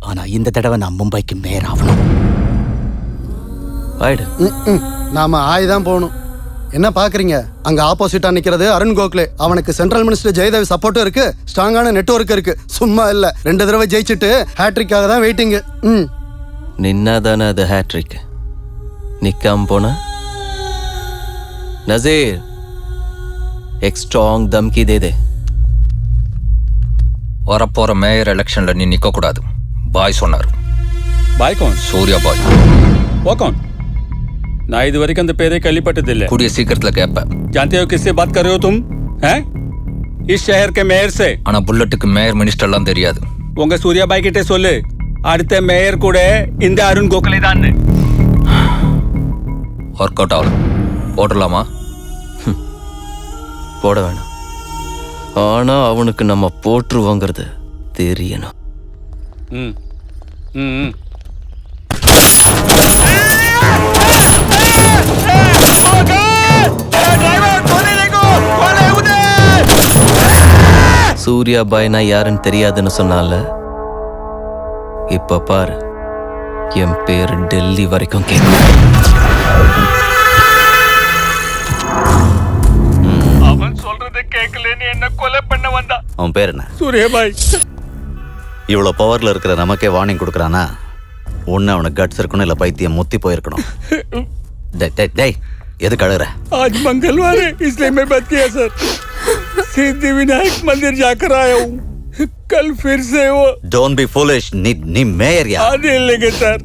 ஆனா இந்த தடவை நான் மும்பைக்கு மேயர் ஆகணும். ஆயிடு. நாம ஆய்தான் போகணும். என்ன பாக்குறீங்க? அங்க ஆப்போசிட்டா நிக்கிறது அருண் கோக்லே. அவனுக்கு சென்ட்ரல் மினிஸ்டர் ஜெயதேவ் சப்போர்ட்டும் இருக்கு, ஸ்ட்ராங்கான நெட்வொர்க் இருக்கு. சும்மா இல்ல, 2 தடவை ஜெயிச்சுட்டு ஹேட்ரிக்காக தான் வெயிட்டிங். நின்னாதானே அது ஹேட்ரிக். நிக்காம போன நசீர் एक स्ट्रांग धमकी दे दे. வரப்போற மேயர் எலெக்ஷன்ல நீ நிக்க கூடாது. பாய் சொன்னார். பாய் कौन? சூர்யா பாய். वो कौन? நான் இது வரைக்கும் அந்த பேரே கேள்விப்பட்டதில்லை. கூடிய சீக்கிரத்துல கேட்பேன். जानते हो किससे बात कर रहे हो तुम? हैं? इस शहर के मेयर से. ஆனா புல்லட்டுக்கு மேயர் மினிஸ்டர்லாம் தெரியாது. உங்க சூர்யா பாய் கிட்ட சொல்லு, அடுத்த மேயர் கூட இந்த அருண் கோகலே தான். ஒர்க் அவுட் ஆகல. போடலாமா? போட வேணாம். ஆனா அவனுக்கு நம்ம போட்டுருவோங்கிறது தெரியணும். ம் ம் ம். சூர்யா பாய்னா யாருன்னு தெரியாதுன்னு சொன்னால, இப்ப பாரு என் பேர் டெல்லி வரைக்கும் கேட்கும். அவன் சொல்றதை கேட்கலன்னு என்ன கொலை பண்ண வந்தா. அவன் பேர் என்ன? சூர்யா பாய். இவ்வளவு பவர்ல இருக்கிற நமக்கே வார்னிங் கொடுக்கறானா? ஒன்னு அவனுக்கு கட்ஸ் இருக்கணும், இல்ல பைத்தியம் முத்தி போயிருக்கணும். டேய் எதுக்கு அழுகுற? आज मंगलवार है इसलिए मैं बच गया सर. सिद्धि विनायक मंदिर जाकर आया हूँ. कल फिर से वो. Don't be foolish. நீ மேயர் யா? அது இல்லைங்க சார்.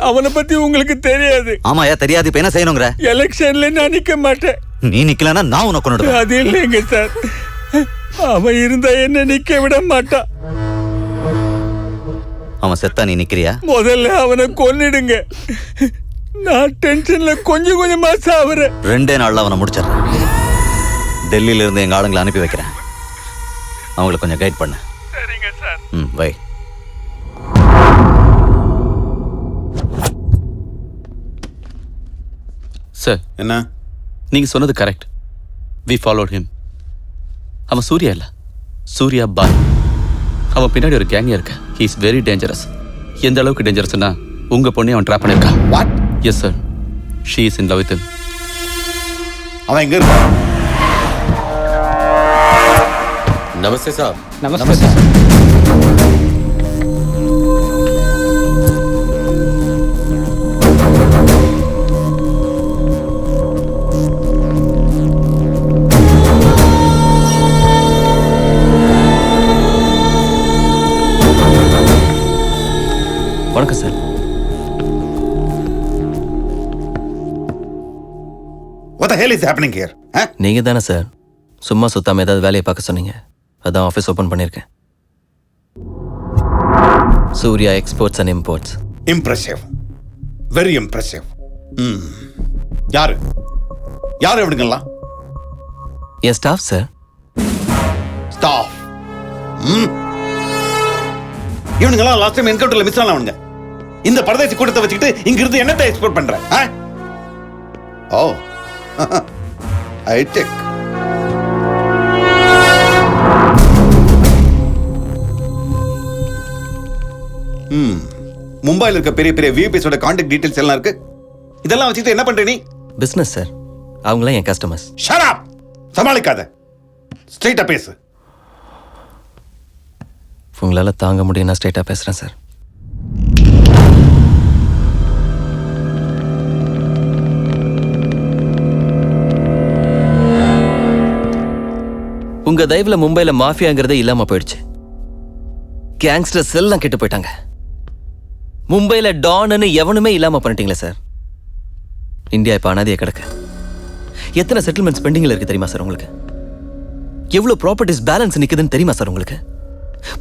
அவனை பத்தி உங்களுக்கு தெரியாது. ஆமாயா தெரியாது. இப்ப என்ன செய்யணுங்கிற? எலெக்ஷன்ல நான் நிக்க மாட்டேன். நீ நிக்கலனா நான் உனக்கு கொன்னுடுவேன். அது இல்லைங்க சார். அவன் இருந்தா என்ன நிக்க விட மாட்டான். அவன் செத்தா நீ நிக்கிறியா? முதல்ல அவனை கொன்னிடுங்க. நான் டென்ஷன்ல கொஞ்சம் கொஞ்சமா சாவறேன். 2 நாள்ல அவனை முடிச்சிடுறேன். டெல்லியில இருந்து எங்க ஆளுங்களை அனுப்பி வைக்கிறேன். அவங்களை கொஞ்சம் கைட் பண்ணு. சரிங்க சார். பை. சார் என்ன? நீங்க சொன்னது கரெக்ட். We followed him. அவன் சூர்யா இல்ல, சூர்யா பாய். அவன் பின்னாடி ஒரு கேங் இருக்கு. He is very dangerous. எந்த அளவுக்கு டேஞ்சரஸ்னா உங்க பொண்ணை அவன் ட்ராப் பண்ணிருக்கான். What? Yes sir. She is in love with him. அவன் எங்க இருக்கான்? நமஸ்தே சார். நமஸ்தே சார். வணக்கம் sir. What the hell is happening here? நீங்க தானே சார் சும்மா சுத்தாம ஏதாவது வேலையை பார்க்க சொன்னீங்க. அதான் ஆஃபீஸ் ஓப்பன் பண்ணியிருக்கேன். Surya exports and imports. Impressive, very impressive. யாரு யாரு இவனுங்கெல்லாம்? என் ஸ்டாஃப் சார். ஸ்டாஃப்? இவனுங்கெல்லாம் லாஸ்ட் டைம் என்கவுண்டர்ல மிஸ் ஆனவனுங்க. இந்த பரதேசி கூட்டத்தை வச்சுக்கிட்டு இங்க இருந்து என்னத்தை எக்ஸ்போர்ட் பண்ற? Oh hi-tech. மும்பைல இருக்க பெரிய பெரிய விஐபிஸோட கான்டாக்ட் டீடைல்ஸ் எல்லாம் இருக்கு. இதெல்லாம் வச்சுட்டு என்ன பண்ற நீ? பிஸ்னஸ் சார், அவங்களாம் என் கஸ்டமர்ஸ். Shut up! சமாளிக்காத, ஸ்ட்ரைட்டா பேசு. உங்களால் தாங்க முடியும், நான் ஸ்ட்ரைட்டாக பேசுகிறேன் சார். உங்க தயவுல மும்பைல மாஃபியாங்கிறதே இல்லாம போயிடுச்சு. கேங்ஸ்டர்ஸ் எல்லாம் கெட்டு போயிட்டாங்க. மும்பைல டான்னு எவனுமே இல்லாம பண்ணிட்டீங்களே சார். இந்தியா இப்ப அனாதையா கிடக்கு. எத்தனை செட்டில்மெண்ட்ஸ் பெண்டிங்ல இருக்கு தெரியுமா சார் உங்களுக்கு? எவ்வளவு ப்ராப்பர்ட்டிஸ் பேலன்ஸ் நிக்குதுன்னு தெரியுமா சார் உங்களுக்கு?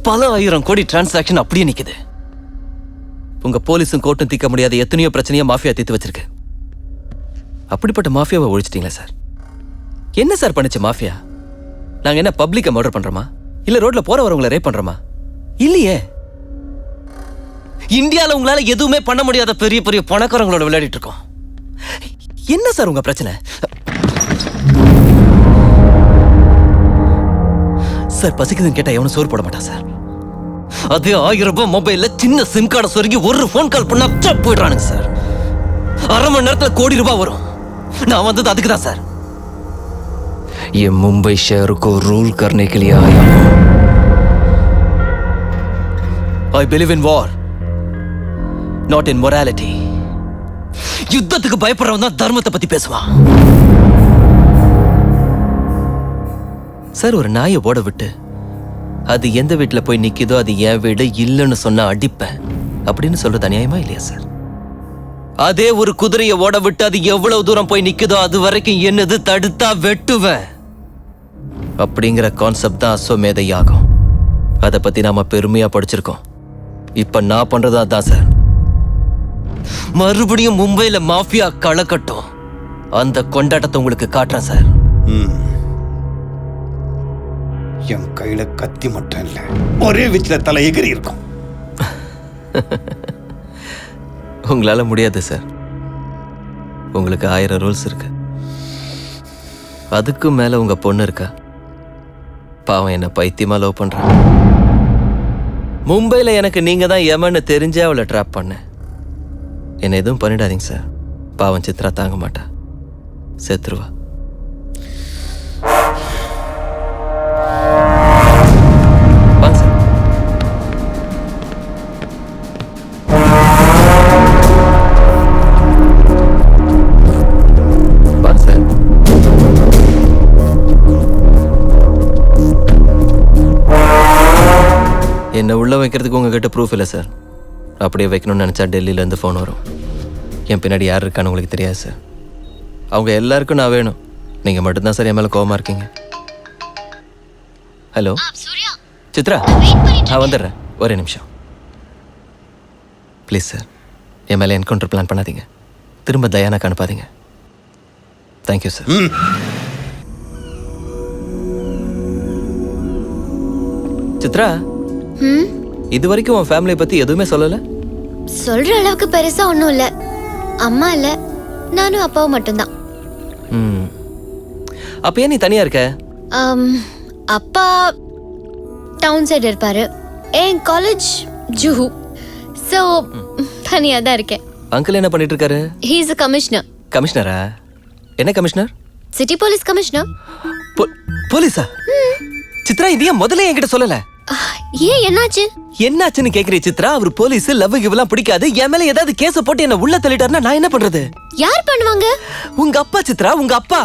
பல 1000 கோடி டிரான்சாக்ஷன் அப்படியே நிக்குது. உங்க போலீஸும் கோர்ட்டும் தீர்க்க முடியாத எத்தனையோ பிரச்சனையா மாஃபியா தீர்த்து வச்சிருக்கு. அப்படிப்பட்ட மாஃபியாவை ஒழிச்சிட்டீங்களா சார்? என்ன சார் பண்ணுச்சு மாஃபியா? நாங்க என்ன பப்ளிக்கை மர்டர் பண்றோமா? இல்ல ரோட்ல போற வரவங்களை ரேப் பண்றோமா? இல்லையே. இந்தியால உங்களால எதுவுமே பண்ண முடியாத பெரிய பெரிய பணக்காரங்களோட விளையாடிட்டு இருக்கோம். என்ன சார் உங்க பிரச்சனை? சார் பசிக்குதுன்னு கேட்டா எவனும் சோறு போட மாட்டான் சார். அதே 1000 ரூபாய் மொபைல்ல சின்ன சிம் கார்டை சொருகி ஒரு போன் கால் பண்ணா போயிடுறானுங்க சார். அரை மணி நேரத்துல கோடி ரூபாய் வரும். நான் வந்தது அதுக்கு தான் சார். ये मुंबई शहर को रूल करने के लिए आया हूं. I believe in war, not in morality. யுத்தத்துக்கு பயப்படுறவன் தான் தர்மத்தை பத்தி பேசுவான். சார், ஒரு நாயை ஓட விட்டு அது எந்த வீட்டுல போய் நிக்குதோ அது என் வீடு இல்லைன்னு சொன்னா அடிப்பேன் அப்படின்னு சொல்றது அநியாயமா இல்லையா சார்? அதே ஒரு குதிரையை ஓட விட்டு அது எவ்வளவு தூரம் போய் நிக்குதோ அது வரைக்கும் என்னது தடுத்தா வெட்டுவேன் அப்படிங்கிற கான்செப்ட் தான் அஸ்வமேத யாகம். அதை பத்தி நாம பெருமையா படிச்சிருக்கோம். இப்ப நான் பண்றதா தான் சார். மறுபடியும் மும்பைல மாஃபியா களக்கட்டும். அந்த கொண்டாட்டத்தை உங்களுக்கு காட்டுறேன் சார். என் கையில கத்தி மட்டும் இல்ல, ஒரே வீச்சுல தலை எகிரி இருக்கும். உங்களால முடியாது சார். உங்களுக்கு 1000 ரூல்ஸ் இருக்கு. அதுக்கு மேல உங்க பொண்ணு இருக்கா. பாவம் என்ன பைத்தியமா லவ் பண்றான். மும்பைல எனக்கு நீங்க தான் யமன்னு தெரிஞ்சே அவளை ட்ராப் பண்ண. என்ன எதுவும் பண்ணிடாதீங்க சார். பாவம் சித்ரா தாங்க மாட்டா, செத்துருவா. வாங்க சார். வாங்க சார். என்னை உள்ள வைக்கிறதுக்கு உங்ககிட்ட ப்ரூஃப் இல்லை சார். அப்படியே வைக்கணும்னு நினச்சா டெல்லியிலேருந்து ஃபோன் வரும். என் பின்னாடி யார் இருக்கான்னு உங்களுக்கு தெரியாது சார். அவங்க எல்லாருக்கும் நான் வேணும். நீங்கள் மட்டும்தான் சார் என் மேலே கோவமாக இருக்கீங்க. ஹலோ சித்ரா, நான் வந்துடுறேன், ஒரே நிமிஷம் ப்ளீஸ் சார். என் மேலே என்கவுண்டர் பிளான் பண்ணாதீங்க. திரும்ப தயானாக்கு அனுப்பாதீங்க. Thank you sir. சித்ரா, இது வரைக்கும் உன் ஃபேமிலியை பத்தி எதுவுமே சொல்லல. சொல்ற அளவுக்கு பெருசா ஒண்ணும் இல்ல. அம்மா இல்ல, நானும் அப்பாவும் மட்டும்தான். அப்ப ஏன் நீ தனியா இருக்க? அப்பா டவுன் சைடு இருப்பாரு. என் காலேஜ் ஜூஹு, சோ தனியா தான் இருக்கேன். அங்கிள் என்ன பண்ணிட்டு இருக்காரு? He is a commissioner. கமிஷனரா? என்ன கமிஷனர்? City police commissioner. போலீஸா? சித்ரா, இது ஏன் முதல்ல என்கிட்ட சொல்லல? ஏன் என்னாச்சு? என்னாச்சுன்னு கேக்குறீ சித்ரா? அவர் போலீஸ், லவ் கிவ்லாம் பிடிக்காது. என் மேல ஏதாவது கேஸ போட்டு என்ன உள்ள தள்ளிட்டாருன்னா நான் என்ன பண்றது? யார் பண்ணுவாங்க? உங்க அப்பா சித்ரா, உங்க அப்பா.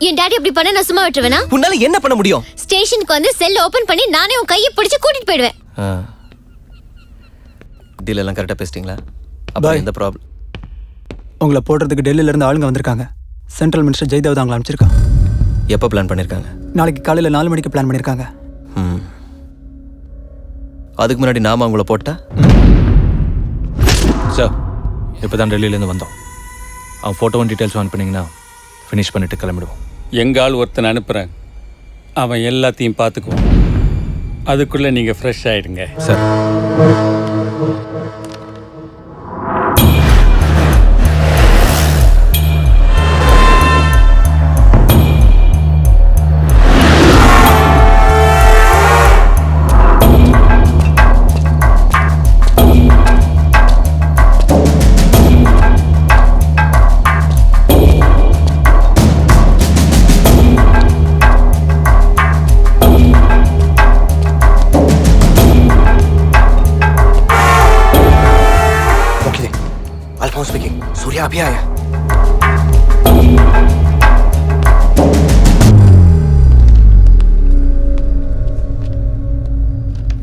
என் டாடி அப்படி பண்ண நான் சும்மா விட்டுருவேனா? உன்னால என்ன பண்ண முடியும்? ஸ்டேஷனுக்கு வந்து செல் ஓபன் பண்ணி நானே உன் கையை பிடிச்சு கூட்டிட்டு போயிடுவேன். டீல் எல்லாம் கரெக்டா பேசிட்டீங்களா? அப்ப எந்த ப்ராப்ளம்? உங்களை போடுறதுக்கு டெல்லியில இருந்து ஆளுங்க வந்திருக்காங்க. சென்ட்ரல் மினிஸ்டர் ஜெய்தேவ் அவங்களை அனுப்பிச்சிருக்காங்க. எப்போ பிளான் பண்ணிருக்காங்க? நாளைக்கு காலையில 4 மணிக்கு பிளான் பண்ணிருக்காங்க. அதுக்கு முன்னாடி நாம அவங்கள போட்டா? சார், இப்போ தான் டெல்லியிலேருந்து வந்தோம். அவன் ஃபோட்டோவும் டீட்டெயில்ஸும் அனுப்புனீங்கன்னா ஃபினிஷ் பண்ணிட்டு கிளம்பிடுவோம். எங்கள் ஆள் ஒருத்தனை அனுப்புகிறேன். அவன் எல்லாத்தையும் பார்த்துக்குவான். அதுக்குள்ளே நீங்கள் ஃப்ரெஷ் ஆகிடுங்க. சார். अभी आया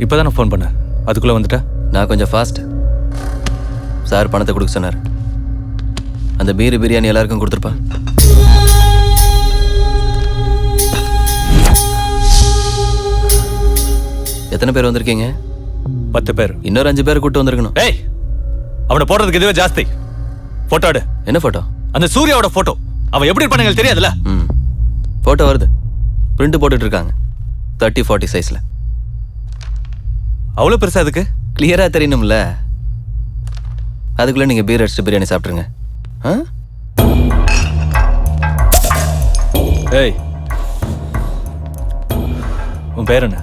இப்போதான் நான் ஃபோன் பண்ணேன், அதுக்குள்ள வந்துட்டா? நான் கொஞ்சம் ஃபாஸ்ட். சார் பணத்தை கொடுக்க சொன்னார். அந்த பீரு பிரியாணி எல்லாருக்கும் கொடுத்துருப்பா. எத்தனை பேர் வந்திருக்கீங்க? 10 பேர். இன்னொரு 5 பேர் கூட்டு வந்திருக்கணும். ஏய், அவனை போடுறதுக்கு இதுவே ஜாஸ்தி. போட்டோ எடு. என்ன போட்டோ? அந்த சூர்யாவோட போட்டோ. அவன் எப்படி இருப்பான்னு எங்களுக்கு தெரியாதுல்ல? போட்டோ வருது, பிரிண்ட் போட்டுட்டு இருக்காங்க. 30-40 சைஸ்ல. அவ்வளோ பெருசா அதுக்கு? கிளியரா தெரியணும்ல. அதுக்குள்ள நீங்க பீர் அடிச்சுட்டு பிரியாணி சாப்பிட்ருங்க. ஏய், உன் பேர் என்ன?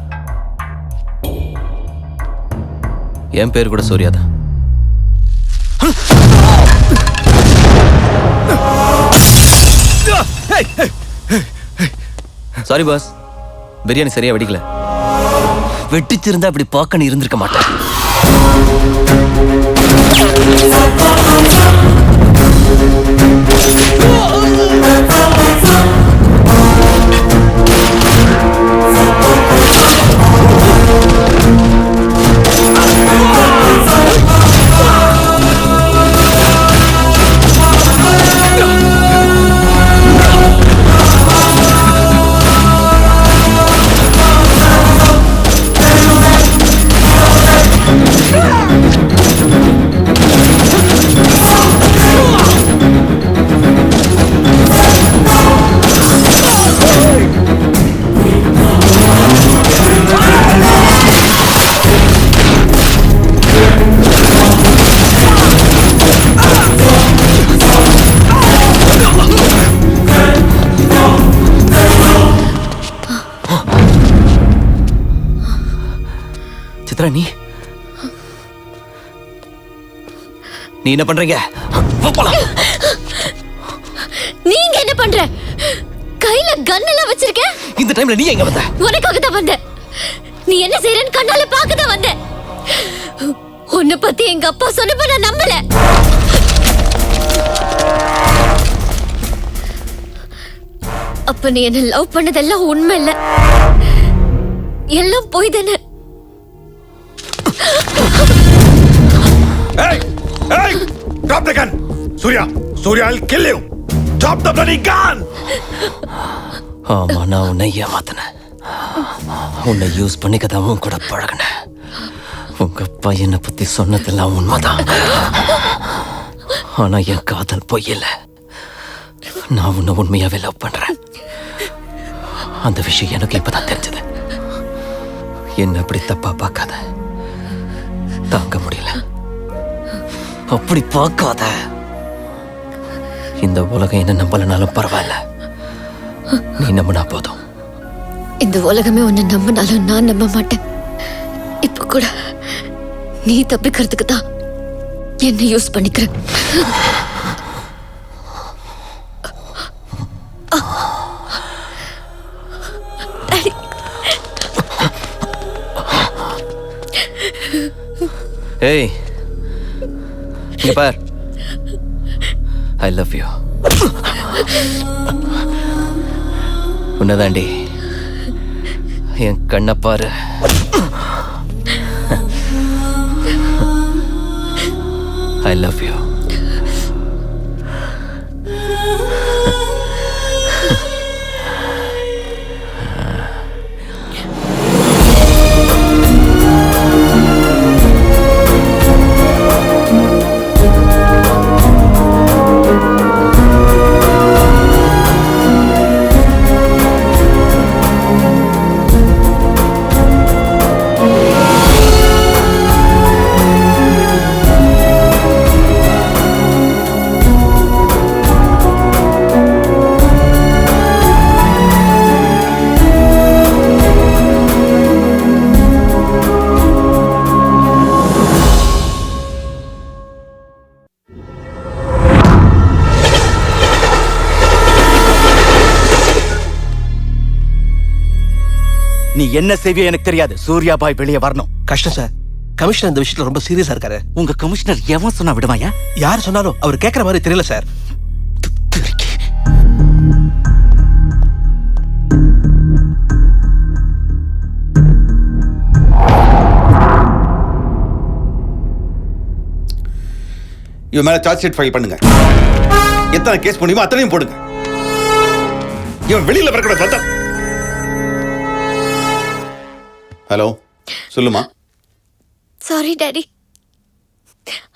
என் பேர் கூட சூர்யா தான். சாரி பாஸ், பிரியாணி சரியா வெடிக்கல. வெட்டிச்சிருந்தா அப்படி பார்க்க நீ இருந்திருக்க மாட்டேன். நீ என்ன பண்றீங்க? நீங்க என்ன பண்ற? கையில கன் எல்லாம் வச்சிருக்க. இந்த டைம்ல நீ எங்க வந்த? உனக்காக தான் வந்தேன். நீ என்ன செய்றன்னு கண்ணால பார்க்க தான் வந்தேன். உன்னை பத்தி எங்க அப்பா சொன்னப்ப நான் நம்பல. அப்ப நீ என்ன லவ் பண்ணதெல்லாம் உண்மை இல்ல, எல்லாம் போய் தானே. Hey! Hey! Drop the gun! Surya! Surya, I'll kill you! Drop the bloody gun! ஆமா, நான் உன்னை ஏமாத்தினேன். உன்னை யூஸ் பண்ணிக்கதான் உன் கூட பழகினேன். உங்க பையனை பத்தி சொன்னதெல்லாம் உண்மைதான். ஆனா என் காதல் பொய் இல்ல. நான் உன்னை உண்மையாவே லவ் பண்றேன். அந்த விஷயம் எனக்கு இப்பதான் தெரிஞ்சது. என்ன அப்படி தப்பா பார்க்காத. தாங்க முடியல. அப்படி பார்க்காத. இந்த உலகம் என்ன நம்பலனாலும் பரவாயில்ல, நீ நம்பினா போதும். இந்த உலகமே உன்னை நம்பினாலும் நான் நம்ப மாட்டேன். இப்ப கூட நீ தப்பிக்கிறதுக்கு தான் என்ன யூஸ் பண்ணிக்கிற. ஏய், இங்க பார். I love you. உன்னதாண்டி, என் கண்ணை பாரு. I love you. நீ என்ன செய்வியோ எனக்கு தெரியாது. சூர்யா பாய் வெளியே வரணும். கஷ்டம் சார். கமிஷனர் இந்த விஷயத்துல ரொம்ப சீரியஸா இருக்காரு. உங்க கமிஷனர் எவன் சொன்னா விடுவாயா? யார் சொன்னாலும் அவர் கேட்கற மாதிரி தெரியல சார். இவன் மேல சார்ஜ் ஷீட் ஃபைல் பண்ணுங்க. எத்தனை கேஸ் முடியுமோ அத்தனையும் போடுங்க. இவன் வெளியில வரக்கூடாது. ஹலோ, சொல்லுமா. சாரி டாடி,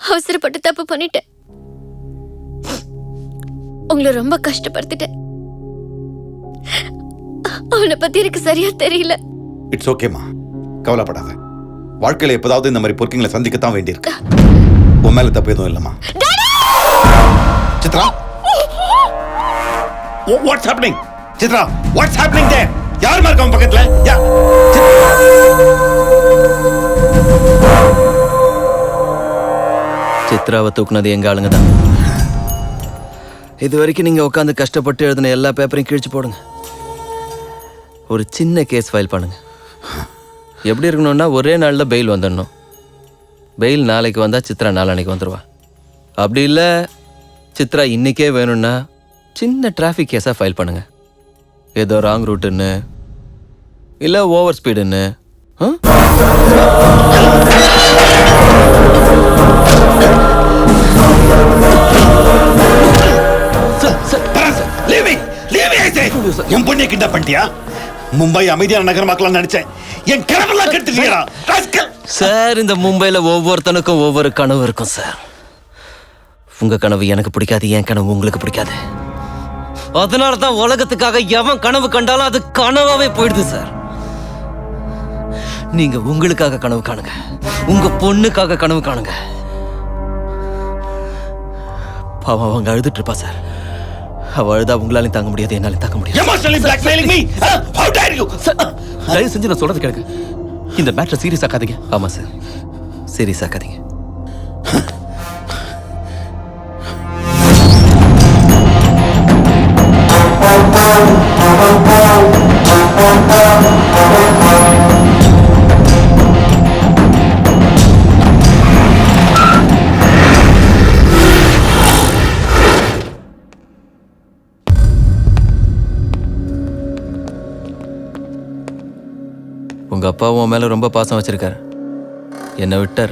அவசரப்பட்டு தப்பு பண்ணிட்டேன். உங்களை ரொம்ப கஷ்டப்படுத்திட்டேன். அவனை பத்தி எனக்கு சரியா தெரியல. இட்ஸ் ஓகேமா, கவலைப்படாத. வாழ்க்கையில எப்போதாவது இந்த மாதிரி பொறுக்கிங்களை சந்திக்கத்தான் வேண்டியிருக்கு. உன் மேல தப்பு எதுவும் இல்லம்மா. Chitra, what's happening? Chitra, what's happening there? யார் மார்க்க அவன் பக்கத்துல? சித்ராவை தூக்குனது எங்க ஆளுங்க தான். இது வரைக்கும் நீங்க உட்காந்து கஷ்டப்பட்டு எழுதின எல்லா பேப்பரையும் கிழிச்சு போடுங்க. ஒரு சின்ன கேஸ் ஃபைல் பண்ணுங்க. எப்படி இருக்கணும்னா ஒரே நாளில் பெயில் வந்துடணும். பெயில் நாளைக்கு வந்தால் சித்ரா நாளான்னைக்கு வந்துடுவா. அப்படி இல்லை சித்ரா இன்னைக்கே வேணும்னா சின்ன டிராஃபிக் கேஸாக ஃபைல் பண்ணுங்க. ஏதோ ராங் ரூட்டுன்னு இல்லை ஓவர் ஸ்பீடுன்னு. என் பொண்ணை கிண்டப் பண்ணிட்டியா? மும்பை அமைதியான நகரமாக்கலாம் நினைச்சேன். என் கனவெல்லாம் கெடுத்துட்டீங்களா? சார், இந்த மும்பையில் ஒவ்வொருத்தனுக்கும் ஒவ்வொரு கனவு இருக்கும் சார். உங்க கனவு எனக்கு பிடிக்காது, என் கனவு உங்களுக்கு பிடிக்காது. அதனால தான் உலகத்துக்காக எவன் கனவு கண்டாலும் அது கனவாவே போயிடுது சார். நீங்க உங்களுக்காக கனவு காணுங்க, உங்க பொண்ணுக்காக கனவு காணுங்க. பாவம் அவங்க அழுதுட்டு இருப்பா சார். அவ அழுதா உங்களாலையும் தாங்க முடியாது, என்னாலையும் தாங்க முடியாது. தயவு செஞ்சு நான் சொல்றது கேளுங்க. இந்த மேட்டரை சீரியஸ் ஆக்காதீங்க. ஆமா சார், சீரியஸ் ஆக்காதீங்க. உங்க அப்பாவும் உன் மேல ரொம்ப பாசம் வச்சிருக்காரு. என்ன விட்டார்.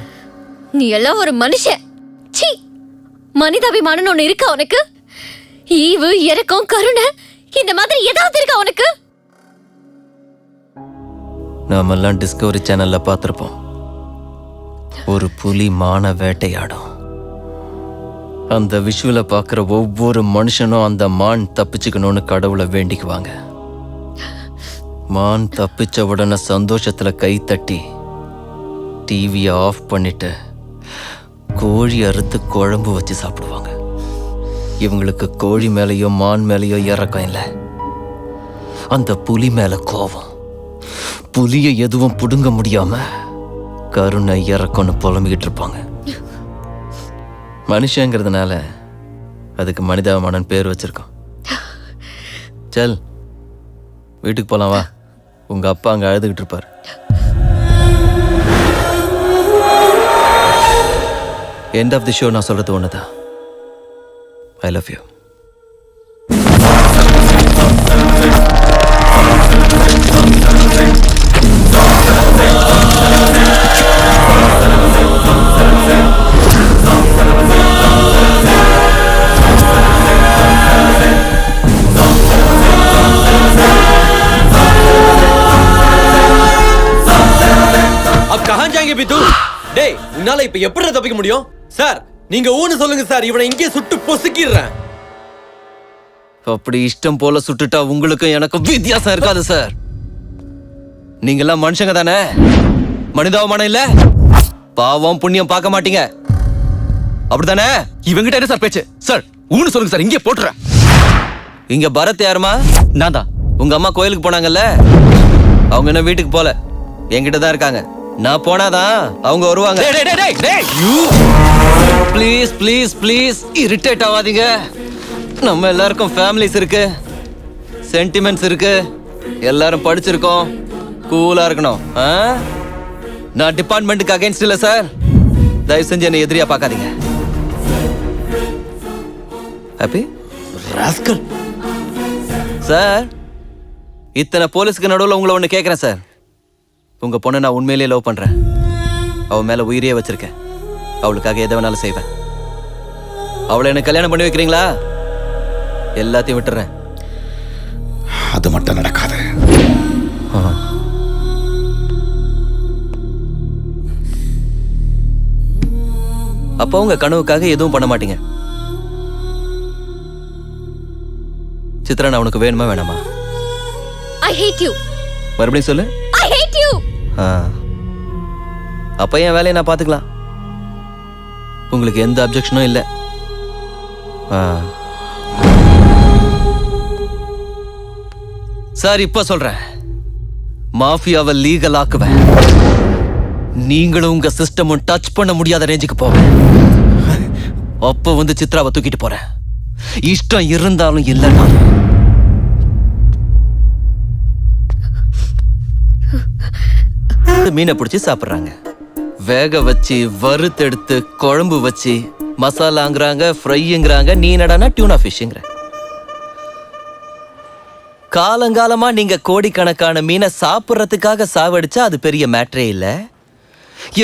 நீ எல்லாம் ஒரு மனுஷன். சீ, மனிதாபிமானம் ஒண்ணு இருக்கா உனக்கு? ஈவு, இரக்கம், கருணை இந்த மாதிரி ஏதாவது இருக்கா உனக்கு? நாமெல்லாம் டிஸ்கவரி சேனல்ல பார்த்திருப்போம். ஒரு புலி மான வேட்டையாடும். அந்த விஷுவல பார்க்குற ஒவ்வொரு மனுஷனும் அந்த மான் தப்பிச்சுக்கணும்னு கடவுளை வேண்டிக்குவாங்க. மான் தப்பிச்ச உடனே சந்தோஷத்துல கை தட்டி டிவியை ஆஃப் பண்ணிட்டு கோழி அறுத்து குழம்பு வச்சு சாப்பிடுவாங்க. இவங்களுக்கு கோழி மேலேயோ மான் மேலேயோ இறக்கம் இல்லை, அந்த புலி மேல கோபம். புலியை எதுவும் புடுங்க முடியாம கருணை இறக்கம்னு புலம்பிக்கிட்டு இருப்பாங்க. மனுஷங்கிறதுனால அதுக்கு மனிதாபிமானன் பேர் வச்சிருக்கோம். சல், வீட்டுக்கு போலாம் வா. உங்க அப்பா அங்க அழுதுகிட்டு இருப்பார். எண்ட் ஆஃப் தி ஷோ நான் சொல்றது ஒண்ணுதான். I love you. अब कहां जाएंगे बितू? டேய், உன்னால இப்ப எப்படி தப்பிக்க முடியும்? சார், நீங்க ஊன்னு சொல்லுங்க சார். இவனை இங்கே சுட்டு பொசுக்கிடுறேன். அப்படி இஷ்டம் போல சுட்டுட்டா உங்களுக்கும் எனக்கும் வித்தியாசம் இருக்காது சார். நீங்க எல்லாம் மனுஷங்க தானே, மனிதாபிமானம் இல்ல? பாவம் புண்ணியம் பார்க்க மாட்டீங்க, அப்படித்தானே? இவங்கிட்ட என்ன சார் பேச்சு? சார், ஊன்னு சொல்லுங்க சார், இங்கே போட்டுறேன். இங்க பரத் யாருமா? நான் தான். உங்க அம்மா கோயிலுக்கு போனாங்கல்ல, அவங்க என்ன வீட்டுக்கு போல, என்கிட்ட தான் இருக்காங்க. நான் போனாதான் அவங்க வருவாங்க. ப்ளீஸ் ப்ளீஸ் ப்ளீஸ் இரிட்டேட் ஆகாதீங்க. நம்ம எல்லாருக்கும் ஃபேமிலிஸ் இருக்கு, சென்டிமெண்ட்ஸ் இருக்கு, எல்லாரும் படிச்சிருக்கோம். கூலா இருக்கணும். நான் டிபார்ட்மெண்ட்டுக்கு அகைன்ஸ்ட் இல்ல சார். தயவு செஞ்சு என்னை எதிரியா பார்க்காதீங்க. Happy rascal. சார், இத்தனை போலீஸ்க்கு நடுவில் உங்களை ஒன்று கேட்குறேன் சார். உங்க பொண்ணை நான் உண்மையிலேயே லவ் பண்றேன். அவள் மேல உயிரியே வச்சிருக்கேன். அவளுக்காக எதை வேணாலும் செய்வேன். அவளை எனக்கு கல்யாணம் பண்ணி வைக்கிறீங்களா? எல்லாத்தையும் விட்டுறேன். அது மட்டும் நடக்காது. அப்போ உங்க கனவுக்காக எதுவும் பண்ண மாட்டீங்க. சித்ரா, நான் உனக்கு வேணுமா வேணாமா? I hate you. மறுபடியும் சொல்லு. I hate you. அப்ப என் வேலையை நான் பார்த்துக்கலாம். உங்களுக்கு எந்த அப்ஜெக்ஷனும் இல்லை. சார், இப்ப சொல்றேன், மாஃபியாவை லீகல் ஆக்குவேன். நீங்களும் உங்க சிஸ்டமும் டச் பண்ண முடியாத ரேஞ்சுக்கு போவேன். அப்ப வந்து சித்ராவை தூக்கிட்டு போறேன். இஷ்டம் இருந்தாலும் இல்லைனாலும். மீனை பிடிச்சி சாப்பிட்றாங்க. வேக வச்சு வறுத்தெடுத்து குழம்பு வச்சு மசாலாங்கிறாங்க, ஃப்ரைங்கிறாங்க. நீ என்னடானா டியூனா ஃபிஷ்ங்கிற. காலங்காலமா நீங்க கோடிக்கணக்கான மீனை சாப்பிட்றதுக்காக சாவடிச்சா அது பெரிய மேட்ரே இல்ல.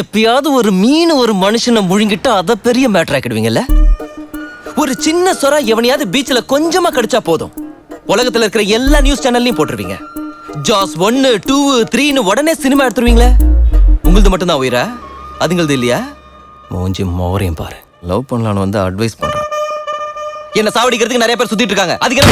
எப்பயாவது ஒரு மீன் ஒரு மனுஷனை முழுங்கிட்டா அதை பெரிய மேட்ரு ஆக்கிடுவீங்கல்ல. ஒரு சின்ன சொரா எவனையாவது பீச்சில் கொஞ்சமா கடிச்சா போதும், உலகத்துல இருக்கிற எல்லா நியூஸ் சேனல்லையும் போட்டுருவீங்க. ஜாஸ் 1, 2, 3 உடனே சினிமா எடுத்துருவீங்களே. உங்களது மட்டும்தான் உயிரா? அதுங்களது இல்லையா? மூஞ்சி மோரையும் பாரு. லவ் பண்ணலான்னு வந்து அட்வைஸ் பண்றான். என்ன சாவடிக்கிறதுக்கு நிறைய பேர் சுத்திட்டு இருக்காங்க. அதுக்கு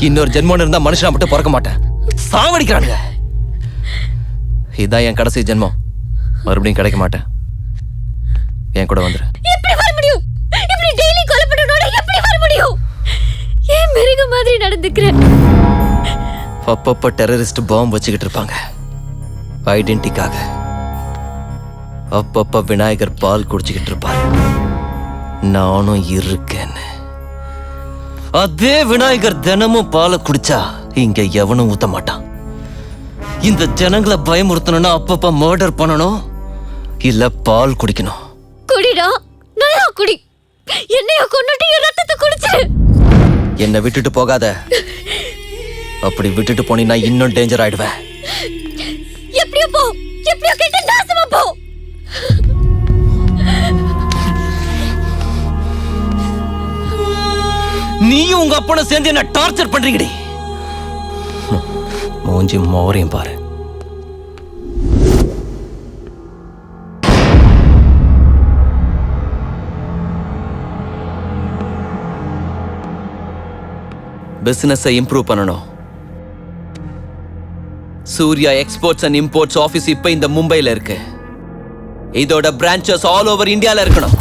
இன்னொரு ஜென்மம் இருந்தா மனுஷனா மட்டும் பிறக்க மாட்டேன். சாவடிக்கிறானுங்க. இதான் என் கடைசி ஜென்மம். மறுபடியும் கிடைக்க மாட்டேன். என் கூட வந்துரு. எப்படி வர முடியும்? இப்படி டெய்லி கொலை பண்ணனோட எப்படி வர முடியும்? ஏன் மிருக மாதிரி நடந்துக்கிற? அப்பப்ப டெரரிஸ்ட் பாம்பு வச்சுக்கிட்டு இருப்பாங்க ஐடென்டிக்காக. அப்பப்ப விநாயகர் பால் குடிச்சுக்கிட்டு இருப்பாரு. நானும் இருக்கேன்னு. அதே விநாயகர் தினமும் பாலை குடிச்சா இங்க எவனும் ஊத்த மாட்டான். இந்த ஜனங்களை பயமுறுத்தணும்னா அப்பப்ப மர்டர் பண்ணணும், இல்ல பால் குடிக்கணும். குடிடா, நல்லா குடி. என்னைய கொன்னுட்டு என் ரத்தத்தை குடிச்சிரு. என்னை விட்டுட்டு போகாத. அப்படி விட்டுட்டு போனீன்னா இன்னும் டேஞ்சர் ஆயிடுவேன். எப்படியோ போ, எப்படியோ கெட்ட நாசமா போ. நீயும் உங்க அப்பனை சேர்ந்து என்ன டார்ச்சர் பண்றீங்கடி. மூஞ்சி மோரையும் பாரு. பிசினஸை இம்ப்ரூவ் பண்ணணும். Surya exports and imports office இப்ப இந்த மும்பைல இருக்கு. இதோட பிரான்ச்சஸ் ஆல் ஓவர் இந்தியால இருக்கணும்.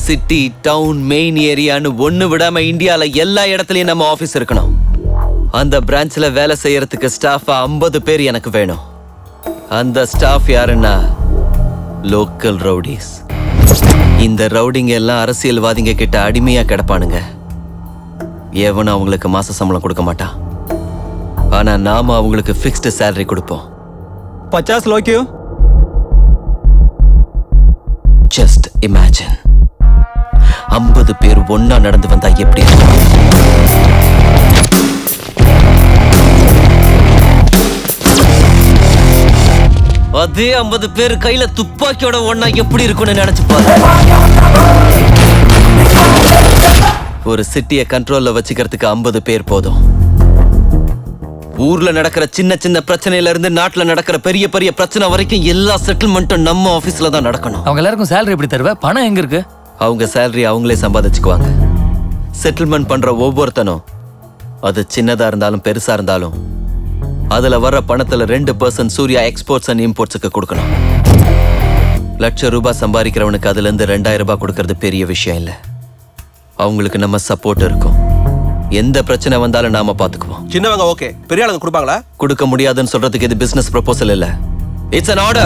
சிட்டி, டவுன், மெயின் ஏரியான்னு ஒண்ணு விடாம இந்தியால எல்லா இடத்துலயும் நம்ம ஆபீஸ் இருக்கணும். அந்த பிரான்ச்ல வேலை செய்யறதுக்கு ஸ்டாஃபா 50 பேர் எனக்கு வேணும். அந்த ஸ்டாஃப் யாருன்னா லோக்கல் ரவுடிஸ். இந்த ரவுடிங்க எல்லாம் அரசியல்வாதிங்க கிட்ட அடிமையா கிடப்பானுங்க. எவனும் அவங்களுக்கு மாச சம்பளம் கொடுக்க மாட்டான். ஆனா நாம அவங்களுக்கு ஃபிக்ஸ்டு சேலரி கொடுப்போம். 50 லோக்கியோ. ஜஸ்ட் இமேஜின் 50 பேர் ஒன்னா நடந்து வந்தா எப்படி இருக்கும்? அதே 50 பேர் கையில துப்பாக்கியோட ஒன்னா எப்படி இருக்கும்னு நினைச்சு பாரு. ஒரு சிட்டியை கண்ட்ரோல்ல வச்சுக்கிறதுக்கு 50 பேர் போதும். ஊர்ல நடக்கிற சின்ன சின்ன பிரச்சனையில இருந்து நாட்டுல நடக்கிற பெரிய பெரிய பிரச்சனை வரைக்கும் எல்லா செட்டில்மெண்ட்டும் நம்ம ஆபீஸ்ல தான் நடக்கணும். அவங்க எல்லாருக்கும் சேலரி எப்படி தருவ? பணம் எங்க இருக்கு? அவங்க சேலரி அவங்களே சம்பாதிச்சுக்குவாங்க. செட்டில்மெண்ட் பண்ற ஒவ்வொருத்தனும், அது சின்னதா இருந்தாலும் பெருசா இருந்தாலும், அதுல வர்ற பணத்துல 2% சூர்யா எக்ஸ்போர்ட்ஸ் அண்ட் இம்போர்ட்ஸுக்கு கொடுக்கணும். ₹1,00,000 சம்பாதிக்கிறவனுக்கு அதுல இருந்து ₹2,000 கொடுக்கறது பெரிய விஷயம் இல்ல. அவங்களுக்கு நம்ம சப்போர்ட் இருக்கும். எந்த பிரச்சனை வந்தாலும் நாம பாத்துக்குவோம். சின்னவங்க ஓகே, பெரிய ஆளுங்க கொடுப்பாங்களா? கொடுக்க முடியாதுன்னு சொல்றதுக்கு இது பிசினஸ் ப்ரொபோசல் இல்ல. It's an order.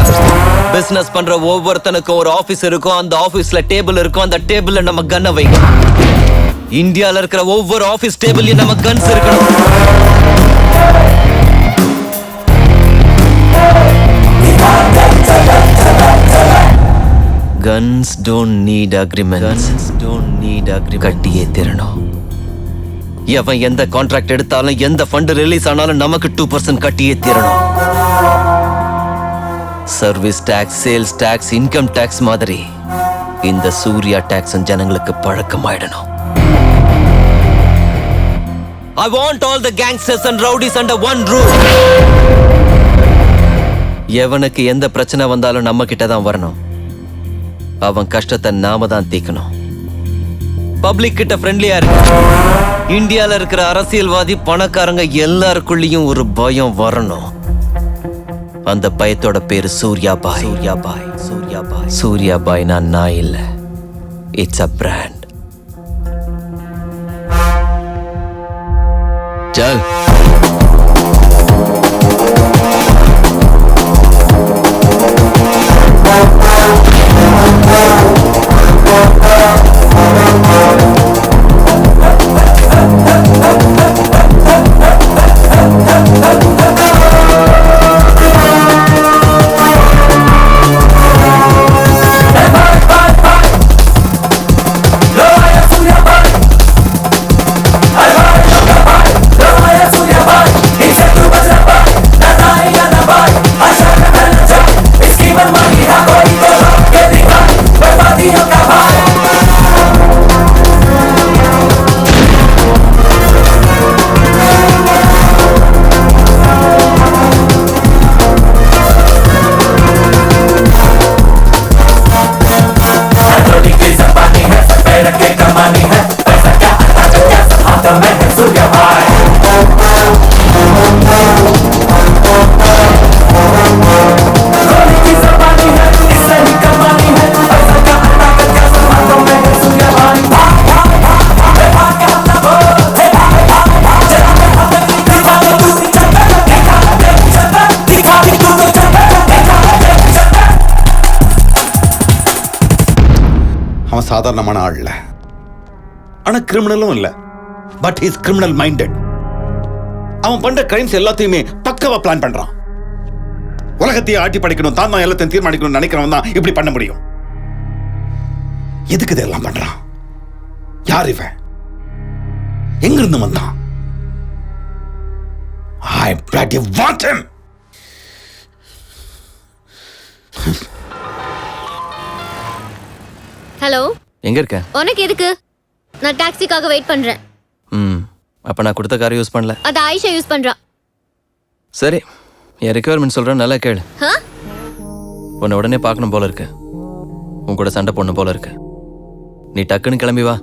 பிசினஸ் பண்ற ஒவ்வொருத்தனுக்கும் ஒரு ஆபீஸ் இருக்கும். அந்த ஆபீஸ்ல டேபிள் இருக்கும். அந்த டேபிள்ல நம்ம கன்னை வைங்க. இந்தியால இருக்கிற ஒவ்வொரு ஆபீஸ் டேபிள்லயும் நம்ம கன்ஸ் இருக்கணும். Guns don't need agreements. Guns don't need agreements. கட்டியே தீரணும். எவன் எந்த கான்ட்ராக்ட் எடுத்தாலும், எந்த ஃபண்ட் ரிலீஸ் ஆனாலும் நமக்கு 2% கட்டியே தீரணும். Service tax, sales tax, income tax மாதிரி இந்த சூர்யா டாக்ஸ் ஜனங்களுக்கு பழக்கமாயிடணும். I want all the gangsters and rowdies under one roof. எவனுக்கு எந்த பிரச்சனை வந்தாலும் நம்ம கிட்ட தான் வரணும். அவன் கஷ்டத்தை நாம தான் தீக்கணும். பப்ளிக் கிட்ட ஃப்ரெண்ட்லியா இருக்கு. இந்தியால இருக்கிற அரசியல்வாதி, பணக்காரங்க எல்லாருக்குள்ளேயும் ஒரு பயம் வரணும். அந்த பயத்தோட பேரு சூர்யாபாய். சூர்யாபாய், சூர்யாபாய், சூர்யாபாய் நான் இல்ல. It's a brand. चल அவன் சாதாரணமான ஆள் இல்ல, ஆனா கிரிமினலும் இல்ல. But he is criminal minded. அவன் பண்ற கிரைம்ஸ் எல்லாத்தையுமே பக்கவா பிளான் பண்றான். உலகத்தையே ஆட்டி படைக்கணும், தான் தான் எல்லாத்தையும் தீர்மானிக்கணும்னு நினைக்கிறவன் தான் இப்படி பண்ண முடியும். எதுக்கு இதெல்லாம் பண்றான்? யார் இவன்? எங்க இருந்து வந்தான்? I bloody want him. Hello, எங்க இருக்க? உனக்கு எதுக்கு? நான் டாக்ஸிக்காக வெயிட் பண்றேன். அப்ப நான் கொடுத்த காரை யூஸ் பண்ணல. அது ஆயிஷா யூஸ் பண்றா. சரி, என் ரெக்யர்மெண்ட் சொல்றேன், நல்லா கேளு. உன்னை உடனே பார்க்கணும் போல இருக்கு. உன் கூட சண்டை போடணும் போல இருக்கு. நீ டக்குன்னு கிளம்பி வா.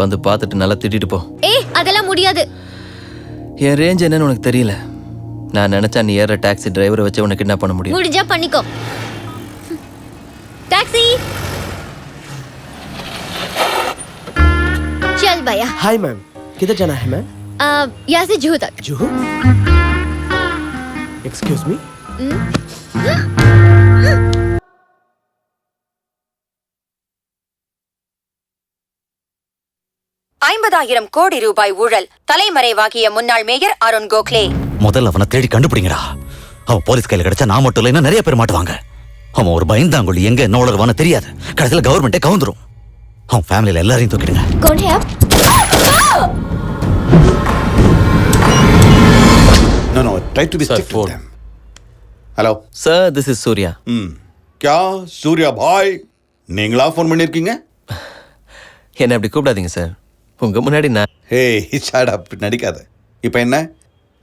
வந்து பார்த்துட்டு நல்லா திட்டிட்டு போ. அதெல்லாம் முடியாது. என் ரேஞ்ச் என்னன்னு உனக்கு தெரியல. நான் நினைச்சா நீ ஏற டாக்ஸி டிரைவரை வச்சு உனக்கு என்ன பண்ண முடியும்? முடிஞ்சா பண்ணிக்கோ. டாக்ஸி चल भैया. हाय मैम, किधर जाना है मैम? यहाँ से जुहू तक. जुहू? Excuse me. ₹50,000 கோடி ஊழல். தலைமறைவாகிய முன்னாள் மேயர் அருண் கோக்லே. முதல்ல அவனை தேடி கண்டுபிடிங்கடா. அவன் போலீஸ் கையில கிடைச்சா நான் மட்டும் இல்லைன்னா நிறைய பேர் மாட்டுவாங்க. அவன் ஒரு பயந்தாங்குழி, எங்க என்ன உளருவான்னு தெரியாது. கடைசியில் கவர்மெண்டே கவுந்துரும். அவன் ஃபேமிலியில எல்லாரையும் தூக்கிடுங்க. कौन है आप? No, try to be strict with them. Hello. Sir, this is Surya. क्या சூர்யா பாய், நீங்களா ஃபோன் பண்ணிருக்கீங்க? என்ன அப்படி கூப்பிடாதீங்க சார். உங்க முன்னாடி நான் ஹே ஷட் அப், நடிக்காத. இப்போ என்ன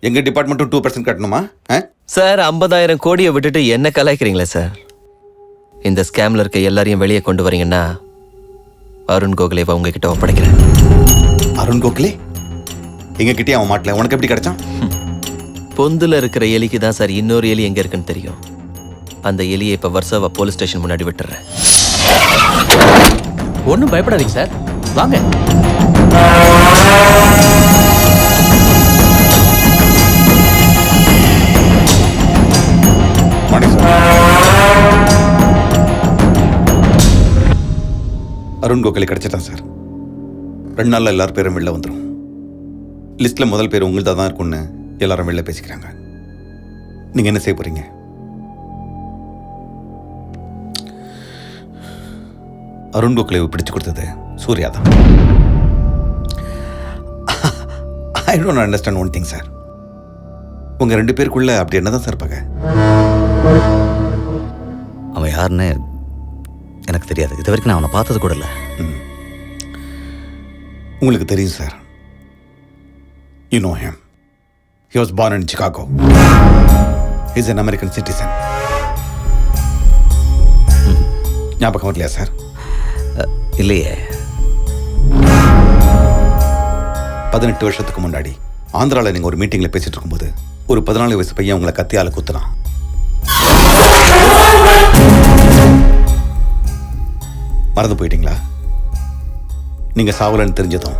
எங்கள் டிபார்ட்மெண்ட்டும் 2% கட்டணுமா? சார் 50,000 கோடியை விட்டுட்டு என்ன கலாய்க்கிறீங்களா சார்? இந்த ஸ்கேம்ல இருக்க எல்லாரையும் வெளியே கொண்டு வரீங்கன்னா அருண் கோகலேவை உங்ககிட்ட ஒப்படைக்கிறேன். அருண் கோகலே எங்ககிட்டயே அவன் மாட்டல, உனக்கு எப்படி கிடைச்சான்? பொந்துல இருக்கிற எலிக்கு தான் சார் இன்னொரு எலி எங்க இருக்குன்னு தெரியும். அந்த எலியை இப்ப வர்சாவா போலீஸ் ஸ்டேஷன் முன்னாடி விட்டுறேன். ஒன்றும் பயப்படாதீங்க சார், வாங்க. அருண் கோகலே கிடைச்சிட்டான் சார். 2 நாளில் எல்லாரும் பேரும் வெளில வந்துடும். லிஸ்ட்ல முதல் பேர் உங்கள்தான் தான் இருக்கும்னு எல்லாரும் வெளில பேசிக்கிறாங்க. நீங்க என்ன செய்ய போறீங்க? அருண் கோகலேவை பிடிச்சு கொடுத்தது சூர்யா தான். I don't understand one thing sir. உங்க 2 பேருக்குள்ள அப்படி என்னதான் சார் பகை? அவன் யாருன்னு எனக்கு தெரியாது. இது வரைக்கும் நான் அவனை பார்த்தது கூட இல்லை. உங்களுக்கு தெரியும் sir. You know him. He was born in Chicago. He's an American citizen. ஞாபகம் வரலையா சார்? இல்லையே. 18 வருஷத்துக்கு முன்னாடி ஆந்திராவில் நீங்கள் ஒரு மீட்டிங்கில் பேசிட்டு இருக்கும்போது ஒரு 14 வயசு பையன் உங்களை கத்தியால் குத்துனான். மறந்து போயிட்டீங்களா? நீங்கள் சாவலன்னு தெரிஞ்சதும்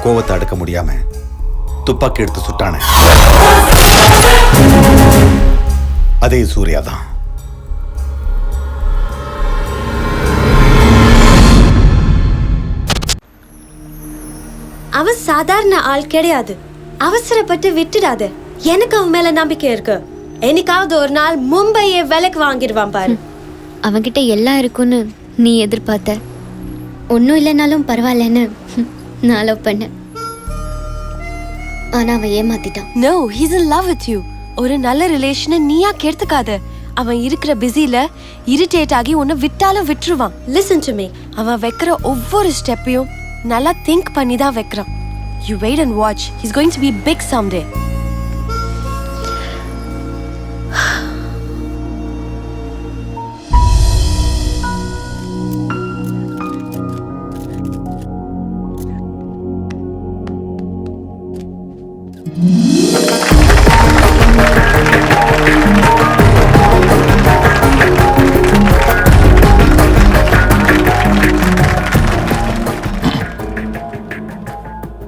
கோவத்தை அடக்க முடியாம துப்பாக்கி எடுத்து சுட்டானே, அதே சூர்யா தான். அவன் சாதாரண ஆள் கிடையாது. அவசரப்பட்டு விட்டுடாத. எனக்கு அவன் மேல நம்பிக்கை இருக்கு. என்னைக்காவது ஒரு நாள் மும்பையை விலைக்கு வாங்கிடுவான் பாரு. அவன்கிட்ட எல்லாம் இருக்குன்னு நீ எதிர்பார்த்த. ஒன்றும் இல்லைனாலும் பரவாயில்லன்னு நான் லவ் பண்ணேன். ஆனா அவன் ஏமாத்திட்டான். No, he's in love with you. ஒரு நல்ல ரிலேஷனை நீயா கெடுத்துக்காத. அவன் இருக்கிற பிஸில இரிட்டேட் ஆகி உன்னை விட்டாலும் விட்டுருவான். Listen to me. அவன் வைக்கிற ஒவ்வொரு ஸ்டெப்பையும் நல்லா திங்க் பண்ணி தான் வைக்கிறான். You wait and watch. He's going to be big someday.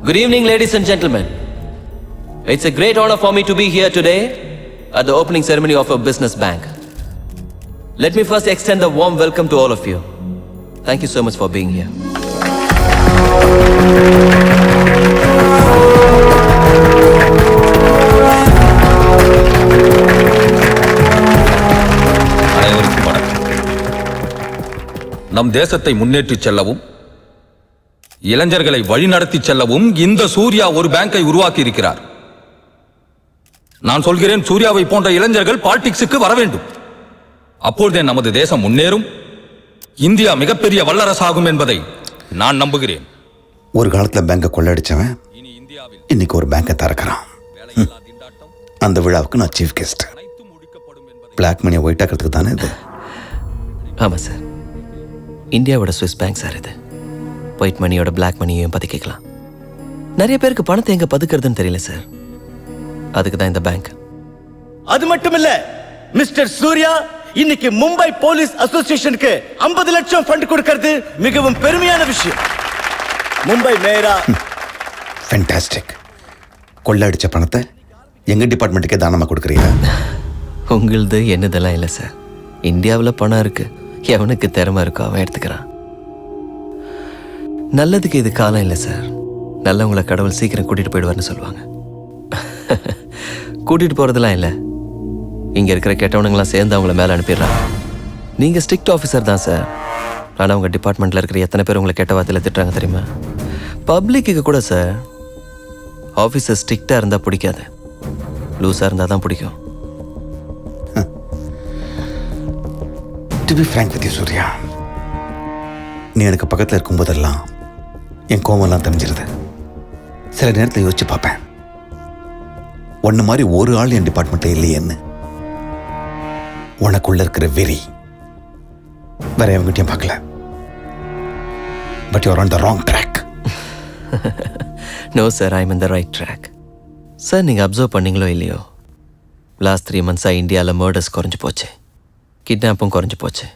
Good evening, ladies and gentlemen. It's a great honor for me to be here today at the opening ceremony of a business bank. Let me first extend a warm welcome to all of you. Thank you so much for being here. அனைவருக்கும் வணக்கம். நம் தேசத்தை முன்னேற்றி செல்லவும் இளைஞர்களை வழிநடத்தி செல்லவும் இந்த சூர்யா ஒரு பேங்கை உருவாக்கி இருக்கிறார். நான் சொல்கிறேன், சூர்யாவை போன்ற இளைஞர்கள் பாலிடிக்ஸுக்கு வர வேண்டும். அப்பொழுதே நமது தேசம் முன்னேறும், இந்தியா மிகப்பெரிய வல்லரசாகும் என்பதை நான் நம்புகிறேன். ஒரு காலத்துல பேங்கை கொள்ளடிச்சவன் இன்னைக்கு ஒரு பேங்கை திறக்கிறான். அந்த விழாவுக்கு நான் சீஃப் கெஸ்ட். பிளாக் மணியை ஒயிட் ஆக்கிறதுக்கு தானே இது? ஆமா சார், இந்தியாவோட ஸ்விஸ் பேங்க் சார் இது. ஒயிட் மணியோட பிளாக் மணியையும் பதுக்கிக்கலாம். நிறைய பேருக்கு பணத்தை எங்க பதுக்கிறதுன்னு தெரியல சார். அதுக்கு தான் இந்த பேங்க். அது மட்டும் இல்ல மிஸ்டர் சூர்யா, இன்னைக்கு மும்பை போலீஸ் அசோசியேஷனுக்கு 50 லட்சம் ஃபண்ட் கொடுக்கிறது மிகவும் பெருமையான விஷயம். மும்பை மேயரா ஃபேண்டாஸ்டிக். கொள்ளடிச்ச பணத்தை எங்க டிபார்ட்மெண்ட்டுக்கே தானமா கொடுக்குறீங்க. உங்களது என்னதெல்லாம் இல்லை சார். இந்தியாவில் பணம் இருக்கு, எவனுக்கு திறமை இருக்கோ அவன் எடுத்துக்கிறான். நல்லதுக்கு இது காலம் இல்லை சார். நல்லவங்களை கடவுள் சீக்கிரம் கூட்டிட்டு போயிடுவார்னு சொல்லுவாங்க. கூட்டிட்டு போறதெல்லாம் இல்லை, இங்க இருக்கிற கெட்டவனுங்களாம் சேர்ந்து அவங்கள மேலே அனுப்பிடுறாங்க. நீங்க ஸ்ட்ரிக்ட் ஆஃபீஸர் தான் சார். ஆனால் உங்க டிபார்ட்மெண்ட்ல இருக்கிற எத்தனை பேர் உங்களை கெட்ட வார்த்தையில திட்டுறாங்க தெரியுமா? பப்ளிக்கு கூட சார். ஆஃபீஸர் ஸ்ட்ரிக்டா இருந்தா பிடிக்காது, லூஸா இருந்தா தான் பிடிக்கும். To be frank with you, Surya, நீ எனக்கு பக்கத்தில் இருக்கும்போதெல்லாம் என் கோவம்லாம் தெரிஞ்சிருது. சில நேரத்தில் யோசிச்சு பார்ப்பேன், ஒன்னு மாதிரி ஒரு ஆள் என் டிபார்ட்மெண்ட்ல இல்லையேன்னு. உனக்குள்ள இருக்கிற வெறி வேற எவங்கிட்டையும் பார்க்கல. But you're on the wrong track. No sir, I am in the right track. Sir, நீங்கள் அப்சர்வ் பண்ணீங்களோ இல்லையோ, லாஸ்ட் 3 monthஸாக இந்தியாவில் மர்டர்ஸ் குறைஞ்சி போச்சு, கிட்னாப்பும் குறைஞ்சி போச்சு,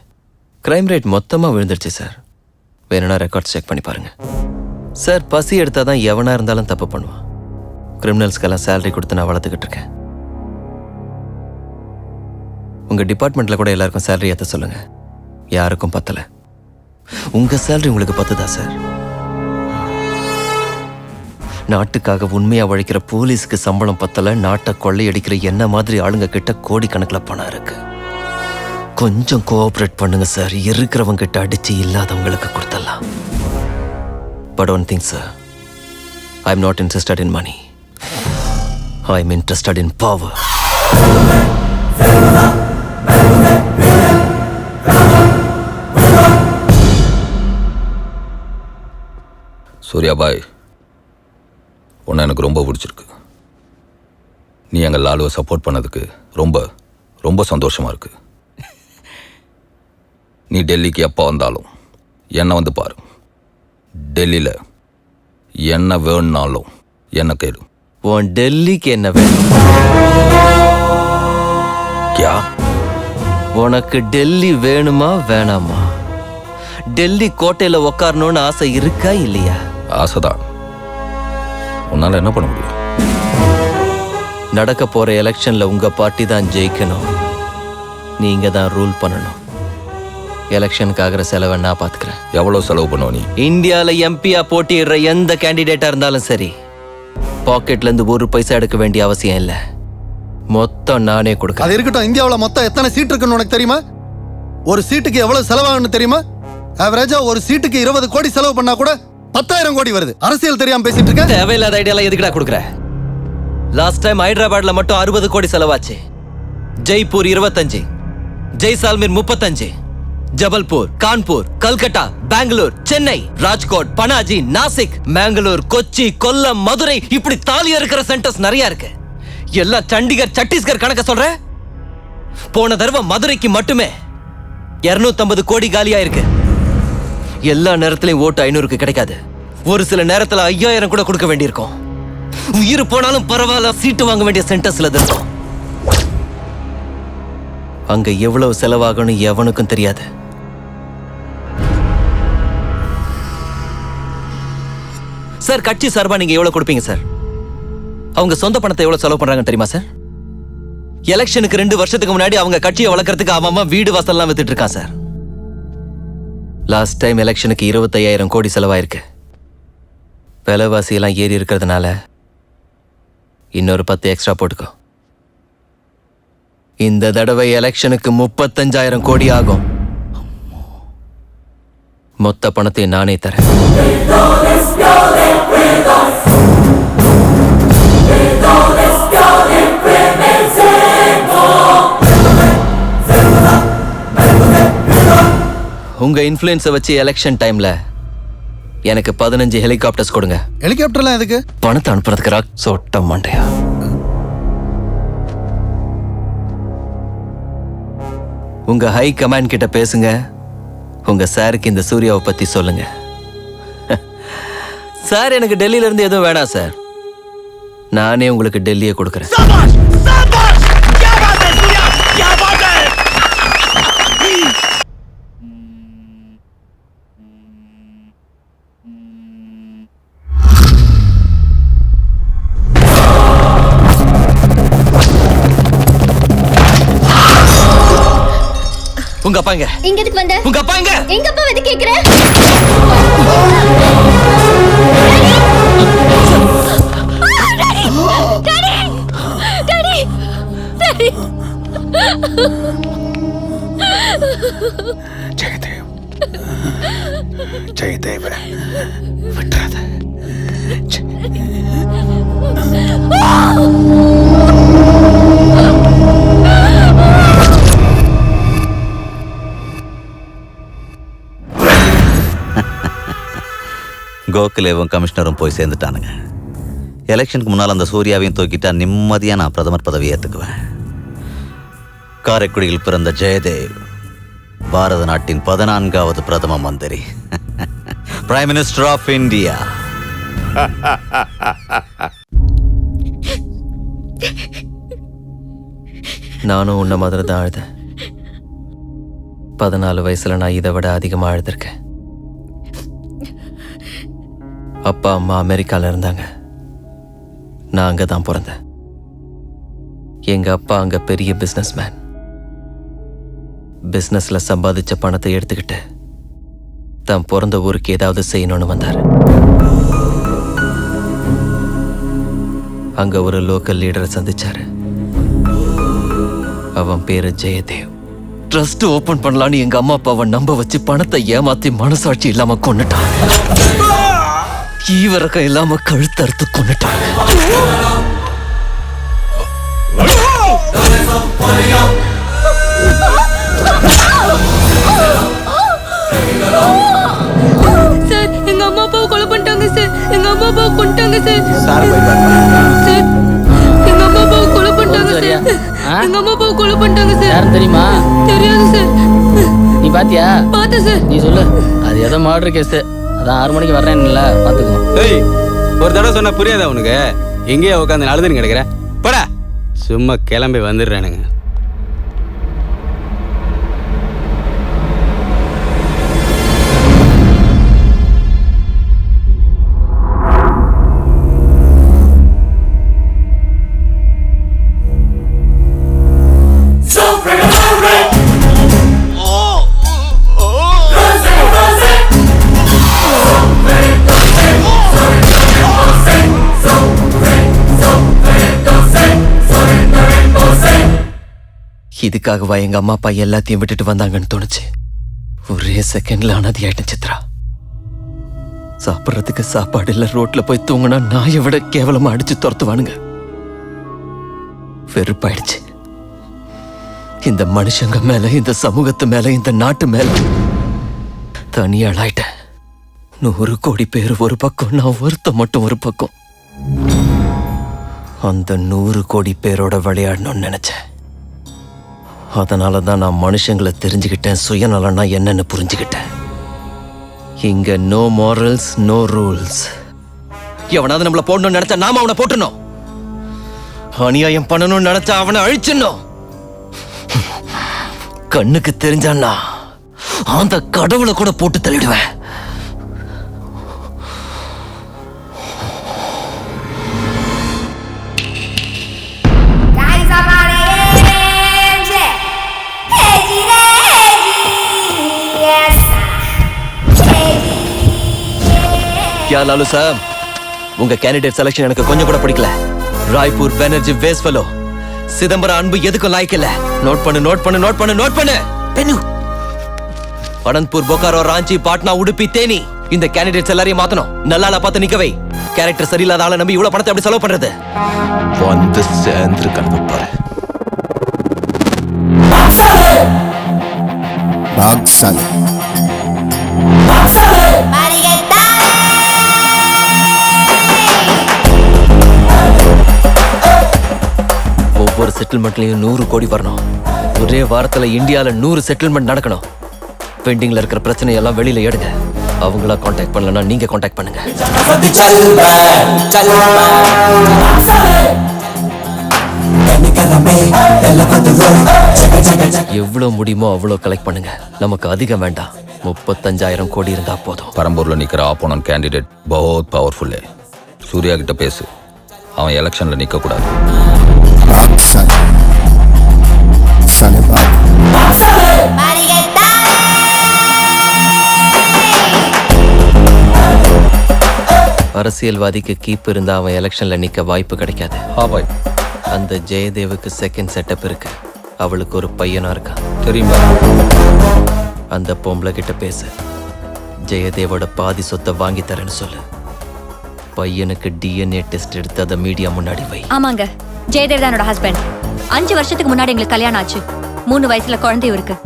க்ரைம் ரேட் மொத்தமாக விழுந்துருச்சு சார். வேணும்னா ரெக்கார்ட்ஸ் செக் பண்ணி பாருங்கள் சார். பசி எடுத்தால் தான் எவனாக இருந்தாலும் தப்பு பண்ணுவான். கிரிமினல்ஸ்க்கெல்லாம் சேலரி கொடுத்து நான் வளர்த்துக்கிட்டு இருக்கேன். உங்கள் டிபார்ட்மெண்ட்டில் கூட எல்லாருக்கும் சேலரி ஏற்ற சொல்லுங்கள். யாருக்கும் பத்தலை. உங்கள் சேலரி உங்களுக்கு பத்துதா சார்? நாட்டுக்காக உண்மையாக உழைக்கிற போலீஸுக்கு சம்பளம் பத்தலை. நாட்டை கொள்ளையடிக்கிற என்ன மாதிரி ஆளுங்க கிட்ட கோடிக்கணக்கில் பணம் இருக்கு. கொஞ்சம் கோஆப்ரேட் பண்ணுங்க சார். இருக்கிறவங்க கிட்ட அடிச்சு இல்லாதவங்களுக்கு கொடுத்துடலாம். But one thing sir, I am not interested in money. I am interested in power. சூர்யாபாய், உன்னை எனக்கு ரொம்ப பிடிச்சிருக்கு. நீ எங்கள் லாலுவை சப்போர்ட் பண்ணதுக்கு ரொம்ப ரொம்ப சந்தோஷமாக இருக்கு. நீ டெல்லிக்கு எப்போ வந்தாலும் என்னை வந்து பாரு. டெல்லியில் என்ன வேணும்னாலும் என்ன கேளு. உன் டெல்லிக்கு என்ன வேணும்? கியா? உனக்கு டெல்லி வேணுமா வேணாமா? டெல்லி கோட்டையில் உக்காரணும்னு ஆசை இருக்கா இல்லையா? ஆசைதான். உன்னால் என்ன பண்ண முடியும்? நடக்க போற எலெக்ஷன்ல உங்க பார்ட்டி தான் ஜெயிக்கணும். நீங்க தான் ரூல் பண்ணணும். எலெக்ஷனுக்கு ஆகிற செலவை நான் பார்த்துக்கிறேன். எவ்வளோ செலவு பண்ணுவ நீ? இந்தியாவில் எம்பியா போட்டியிடுற எந்த கேண்டிடேட்டா இருந்தாலும் சரி, பாக்கெட்ல இருந்து 1 பைசா எடுக்க வேண்டிய அவசியம் இல்லை. மொத்தம் நானே கொடுக்க. அது இருக்கட்டும். இந்தியாவில் மொத்தம் எத்தனை சீட் இருக்குன்னு உனக்கு தெரியுமா? ஒரு சீட்டுக்கு எவ்வளவு செலவாகுன்னு தெரியுமா? ஆவரேஜா ஒரு சீட்டுக்கு 20 கோடி செலவு பண்ணா கூட 10,000 கோடி வருது. அரசியல் தெரியாம பேசிட்டு இருக்க. தேவையில்லாத ஐடியாலாம் எதுக்குடா கொடுக்குற? லாஸ்ட் டைம் ஹைதராபாத்ல மட்டும் 60 கோடி செலவாச்சு. ஜெய்ப்பூர் 25, ஜெய்சால்மீர் 35, ஜபல்பூர், கான்பூர், கல்கட்டா, பெங்களூர், சென்னை, ராஜ்கோட், பனாஜி, நாசிக், மேங்களூர், கொச்சி, கொல்லம், மதுரை, இப்படி தாலியா இருக்கிற சென்டர்ஸ் நிறைய இருக்கு. எல்லாம் சண்டிகர், சத்தீஸ்கர் கணக்க சொல்ற. போன தடவை மதுரைக்கு மட்டுமே 250 கோடி காலியா இருக்கு. எல்லா நேரத்திலையும் ஓட்டு 500க்கு கிடைக்காது. ஒரு சில நேரத்துல 5000 கூட கொடுக்க வேண்டியிருக்கும். உயிர் போனாலும் பரவாயில்ல, சீட்டு வாங்க வேண்டிய சென்டர்ஸ்ல இருக்கும். அங்க எவ்வளவு செலவாகணும் எவனுக்கும் தெரியாது. சார், கட்சி சார்பா நீங்க எவ்வளவு கொடுப்பீங்க சார்? அவங்க சொந்த பணத்தை எவ்வளவு செலவு பண்றாங்க தெரியுமா சார்? எலெக்ஷனுக்கு 2 வருஷத்துக்கு முன்னாடி அவங்க கட்சியை வளர்க்கறதுக்கு அவன் வீடு வாசல்லாம் வித்துட்டு இருக்கான் சார். லாஸ்ட் டைம் எலெக்ஷனுக்கு 25,000 கோடி செலவாயிருக்கு. விலைவாசி எல்லாம் ஏறி இருக்கிறதுனால இன்னொரு 10 எக்ஸ்ட்ரா போட்டுக்கோ. இந்த தடவை எலெக்ஷனுக்கு 35,000 கோடி ஆகும். மொத்த பணத்தை நானே தரேன். உங்க இன்ஃப்ளூயன்ஸை வச்சு எலெக்ஷன் டைம்ல எனக்கு 15 ஹெலிகாப்டர்ஸ் கொடுங்க. ஹெலிகாப்டர்லாம் எதுக்கு? பணத்தை அனுப்புறதுக்கு ராக் சொட்ட மாண்டையா. உங்க ஹை கமாண்ட் கிட்ட பேசுங்க. உங்க சாருக்கு இந்த சூர்யாவை பத்தி சொல்லுங்க. சார், எனக்கு டெல்லியில இருந்து எதுவும் வேணாம் சார். நானே உங்களுக்கு டெல்லியை கொடுக்குறேன். உங்க அப்பா எங்க? இங்க எதுக்கு வந்த? உங்க அப்பா எங்க? எங்க அப்பா வந்து கேக்குற? ஜெயதேவ், ஜெயதேவ விட்டுறாத. கோகுலேவும் கமிஷனரும் போய் சேர்ந்துட்டானுங்க. எலெக்ஷனுக்கு முன்னால் அந்த சூர்யாவையும் தூக்கிட்டா நிம்மதியாக நான் பிரதமர் பதவியை ஏற்றுக்குவேன். காரைக்குடியில் பிறந்த ஜெயதேவ் பாரத நாட்டின் 14வது பிரதம மந்திரி, பிரைம் மினிஸ்டர் ஆஃப் இந்தியா. நானும் உன்ன மாதிரி தான் அழுதேன். 14 வயசுல நான் இதை விட அதிகமாக அழுதுருக்கேன். அப்பா அம்மா அமெரிக்காவில் இருந்தாங்க. நான் அங்கே தான் பிறந்தேன். எங்கள் அப்பா அங்கே பெரிய பிஸ்னஸ்மேன். பிஸ்னஸில் சம்பாதிச்ச பணத்தை எடுத்துக்கிட்டு தான் பிறந்த ஊருக்கு ஏதாவது செய்யணும்னு வந்தார். அங்கே ஒரு லோக்கல் லீடரை சந்திச்சாரு. அவன் பேரு ஜெயதேவ். ட்ரஸ்ட் ஓபன் பண்ணலான்னு எங்க அம்மா அப்பாவை நம்ப வச்சு பணத்தை ஏமாத்தி மனசாட்சி இல்லாம கொன்னுட்டான். ஈவரக்கம் இல்லாம கழுத்தறுத்து கொன்னுட்டாங்க. சார், எங்க அம்மா அப்பாவை கொலை பண்ணிட்டாங்க சார். எங்க அம்மா அப்பாவை கொன்னுட்டாங்க சார். சார் போய் பாருங்க சார், எங்க அம்மா அப்பாவை கொலை பண்ணிட்டாங்க சார். எங்க அம்மா அப்பாவை கொலை பண்ணிட்டாங்க சார். யாரும் தெரியுமா? தெரியாது சார். நீ பாத்தியா? பார்த்தேன் சார். நீ சொல்லு. அது ஏதோ மர்டர் கேஸ். அதான் 6 மணிக்கு வர்றேன்ல, பாத்துக்கோ. ஏய், ஒரு தடவை சொன்னா புரியாதா உனக்கு? எங்கேயா உட்காந்து அழுதுன்னு கிடக்குற? போடா, சும்மா கிளம்பி வந்துடுறானுங்க. இதுக்காகவா எங்க அம்மா அப்பா எல்லாத்தையும் விட்டுட்டு வந்தாங்கன்னு தோணுச்சு. ஒரே செகண்ட்ல அனாதி ஆயிட்டேன் சித்ரா. சாப்பிட்றதுக்கு சாப்பாடு இல்ல, ரோட்ல போய் தூங்கினா நாயை விட கேவலமா அடிச்சு துரத்துவானுங்க. வெறுப்பாயிடுச்சு. இந்த மனுஷங்க மேல, இந்த சமூகத்து மேல, இந்த நாட்டு மேல தனியாளாயிட்டேன். 100 கோடி பேர் ஒரு பக்கம், நான் ஒருத்த மட்டும் ஒரு பக்கம். அந்த 100 கோடி பேரோட விளையாடணும்னு நினைச்சேன். அதனால தான் நான் மனுஷங்களை தெரிஞ்சுக்கிட்டேன், சுயநலன்னா என்னன்னு புரிஞ்சுக்கிட்டேன். இங்க நோ மாரல்ஸ், நோ ரூல்ஸ். எவனாவது நம்மள போடணும்னு நினைச்சா நாம அவனை போட்டணும். அநியாயம் பண்ணணும்னு நினைச்சா அவனை அழிச்சிடணும். கண்ணுக்கு தெரிஞ்சான்னா அந்த கடவுளை கூட போட்டு தள்ளிடுவேன். क्या लालू साहब, உங்க கேண்டிடேட் செலக்ஷன் எனக்கு கொஞ்சம் கூட பிடிக்கல. ராய்ப்பூர் பேனர்ஜி வேஸ் ஃபெலோ, சிதம்பரம் அன்பு எதுக்கும் லாய்க்கு இல்ல. நோட் பண்ணு, நோட் பண்ணு, நோட் பண்ணு, நோட் பண்ணு. பெண்ணு அனந்த்பூர், பொக்காரோ, ராஞ்சி, பாட்னா, உடுப்பி, தேனி, இந்த கேண்டிடேட்ஸ் எல்லாரையும் மாத்தணும். நல்லா பார்த்து நிக்க வை. கேரக்டர் சரியில்லாத ஆளை நம்பி இவ்வளவு பணத்தை எப்படி செலவு பண்றது? வந்து சேர்ந்து கணக்கு பாரு. ஒவ்வொரு செட்டில்மெண்ட்லயும் 100 கோடி வரணும். ஒரே வாரத்துல இந்தியால 100 செட்டில்மெண்ட் நடக்கணும். பெண்டிங்ல இருக்கிற பிரச்சனை எல்லாம் வெளியில எடுங்க. அவங்களா காண்டாக்ட் பண்ணலன்னா நீங்க காண்டாக்ட் பண்ணுங்க. எவ்வளவு முடியுமோ அவ்வளவு கலெக்ட் பண்ணுங்க. நமக்கு அதிகம் வேண்டாம். 35,000 கோடி இருந்தா போதும். பரம்பூர்ல நிக்கிற ஆப்போனன்ட் கேண்டிடேட் பஹுத் பவர்ஃபுல். சூர்யா கிட்ட பேசு. அவன் எலெக்ஷன்ல நிக்க கூடாது. அரசியல்வாதிக்கு கீப் இருந்தா அவன் எலெக்ஷன்ல நிக்க வாய்ப்பு கிடைக்காது. அந்த ஜெயதேவுக்கு செகண்ட் செட்டப் இருக்கு. அவளுக்கு ஒரு பையனா இருக்கான் தெரியுமா? அந்த பொம்பளை கிட்ட பேசு. ஜெயதேவோட பாதி சொத்தை வாங்கி தரேன்னு சொல்லு. பையனுக்கு டிஎன்ஏ டெஸ்ட் எடுத்து அதை மீடியா முன்னாடி வை. ஆமாங்க, ஜெயதேவ் தான் என்னோட ஹஸ்பண்ட். 5 வருஷத்துக்கு முன்னாடி எங்களுக்கு கல்யாணம் ஆச்சு. 3 வயசுல குழந்தையும் இருக்கு.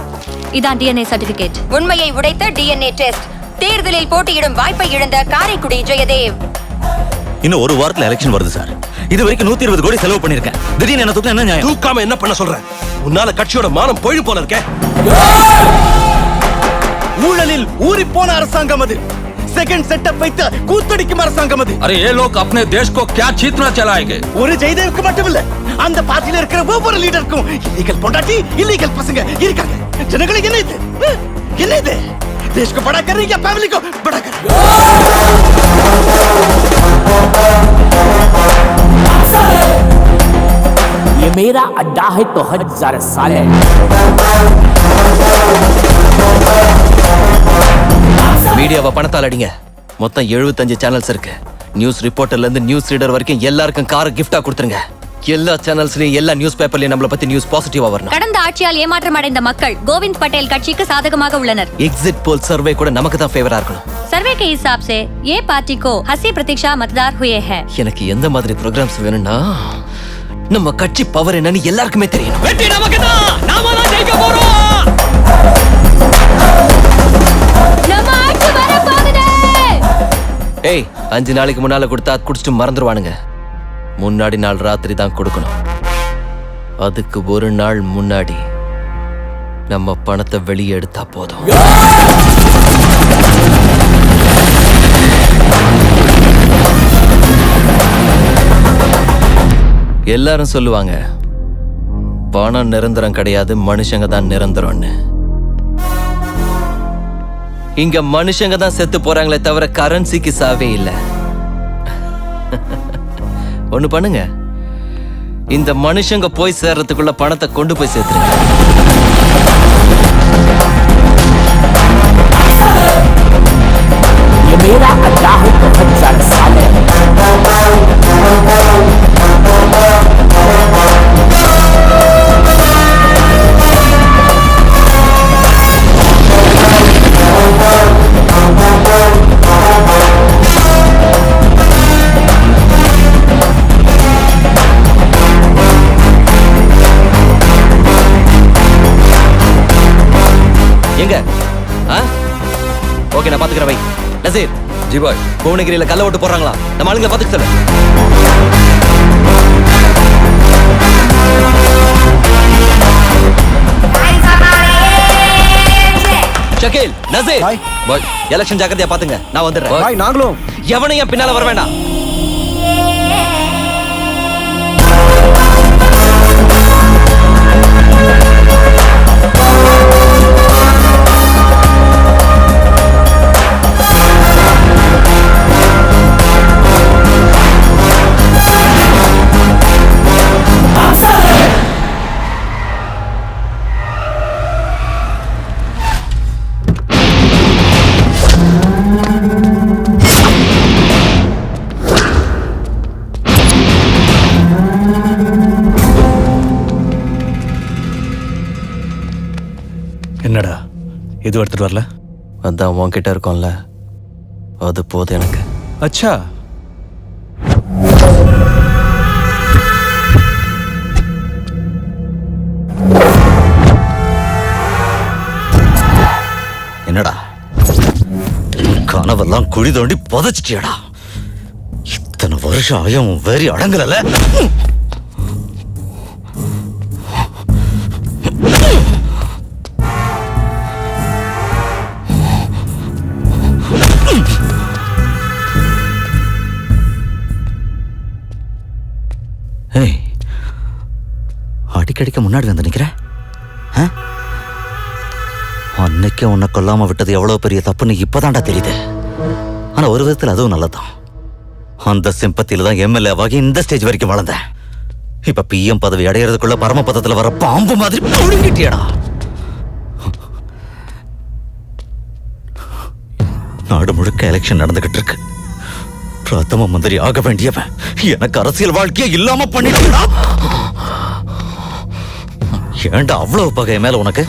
இதான் டிஎன்ஏ சர்டிபிகேட். உண்மையை உடைத்த டிஎன்ஏ டெஸ்ட். தேர்தலில் போட்டியிடும் வாய்ப்பை இழந்த காரைக்குடி ஜெயதேவ். இன்னும் ஒரு வாரத்துல எலெக்ஷன் வருது சார். இது வரைக்கும் 120 கோடி செலவு பண்ணிருக்கேன். திடீர்னு என்ன தூக்கம் என்ன நியாயம்? தூக்காம என்ன பண்ண சொல்ற? உன்னால கட்சியோட மானம் போயிடு போல இருக்க. ஊழலில் ஊறி போன அரசாங்கம் அது. செகண்ட் செட்டப் வைத்து கூத்தடிக்கும் அரசாங்கம் அது. अरे ये लोग अपने देश को क्या चीतना चलाएंगे? ஒரு ஜெயதேவுக்கு மட்டும் இல்ல, அந்த பார்ட்டில இருக்கிற ஒவ்வொரு லீடருக்கும் இல்லீகல் பொண்டாட்டி, இல்லீகல் பசங்க இருக்காங்க. ஜனங்களுக்கு என்ன இது? என்ன இது? देश को बड़ा कर रही है, फैमिली को बड़ा कर रही है। ये मेरा अड्डा है तो 1000 साल है। மீடியாவை பணத்தால் அடிங்க. மொத்தம் 75 சேனல்ஸ் இருக்கு. நியூஸ் ரிப்போர்ட்டர்ல இருந்து நியூஸ் ரீடர் வரைக்கும் எல்லாருக்கும் காரை கிஃப்டா கொடுத்துருங்க. எல்லா சேனல்ஸ்லயும் எல்லா நியூஸ் பேப்பர்லயும் நம்மள பத்தி நியூஸ் பாசிட்டிவா வரணும். கடந்த ஆட்சியால் ஏமாற்றம் அடைந்த மக்கள் கோவிந்த் பட்டேல் கட்சிக்கு சாதகமாக உள்ளனர். எக்ஸிட் போல் சர்வே கூட நமக்கு தான் ஃபேவரா இருக்கணும். सर्वे के हिसाब से ये पार्टी को 80 प्रतीक्षा मतदार हुए हैं। எனக்கு எந்த மாதிரி ப்ரோகிராம்ஸ் வேணும்னா நம்ம கட்சி பவர் என்னன்னு எல்லாருக்குமே தெரியணும். வெற்றி நமக்கு தான், நாம தான் ஜெயிக்க போறோம். நம்ம ஆட்சி வர போகுது. ஏய் 5 நாளைக்கு முன்னால கொடுத்தா குடிச்சிட்டு மறந்துடுவானுங்க. முன்னாடி நாள் ராத்திரி தான் கொடுக்கணும். அதுக்கு ஒரு நாள் முன்னாடி நம்ம பணத்தை வெளியே எடுத்தா போதும். எல்லாரும் சொல்லுவாங்க பணம் நிரந்தரம் கிடையாது, மனுஷங்க தான் நிரந்தரம்னு. இங்க மனுஷங்க தான் செத்து போறாங்களே தவிர கரன்சிக்கு சாவே இல்ல. ஒண்ணு பண்ணுங்க, இந்த மனுஷங்க போய் சேர்றதுக்குள்ள பணத்தை கொண்டு போய் சேர்த்துருங்க. ये मेरा अड्डा है तो 1000 साल है। எங்க ஓகே நான் பாத்துக்கிறேன். வை நசீர். जी भाई. புவனகிரியில கல்ல ஓட்டு போடுறாங்களா? நம்ம ஆளுங்களை பாத்துக்க சொல்லு. ஷக்கீல், நசீர், பாய். எலெக்ஷன் ஜாக்கிரதையா பாத்துங்க. நான் வந்துடுறேன். பாய் நாங்களும். எவனையும் பின்னால வர வேண்டாம். என்னடா எதுவும் எடுத்துட்டு வரல? அதான் உன்கிட்ட இருக்கோம்ல, அது போதும் எனக்கு. அச்சா, என்னடா கனவெல்லாம் குழி தோண்டி புதைச்சிட்டியடா. இத்தனை வருஷம் ஆயும் வெறி அடங்கல. அடிக்கடிக்க முன்னாடி வந்து நிக்கிற. அன்னைக்கு உன்னை கொல்லாம விட்டது எவ்வளவு பெரிய தப்புன்னு இப்பதான்டா தெரியுது. ஆனா ஒரு விதத்தில் அதுவும் நல்லதான். அந்த சிம்பத்தியில தான் எம்எல்ஏவாகி இந்த ஸ்டேஜ் வரைக்கும் வளர்ந்தேன். இப்ப பிஎம் பதவி அடையிறதுக்குள்ள பரமபதத்துல வர பாம்பு மாதிரி புழுங்கிட்டியடா. நாடு முழுக்க எலெக்ஷன் நடந்துகிட்டு இருக்கு. பிரதம மந்திரி ஆக வேண்டியவன் எனக்கு அரசியல் வாழ்க்கையே இல்லாம பண்ணிட்டா. ஏண்டா அவ்வளவு பகை மேல உனக்கு?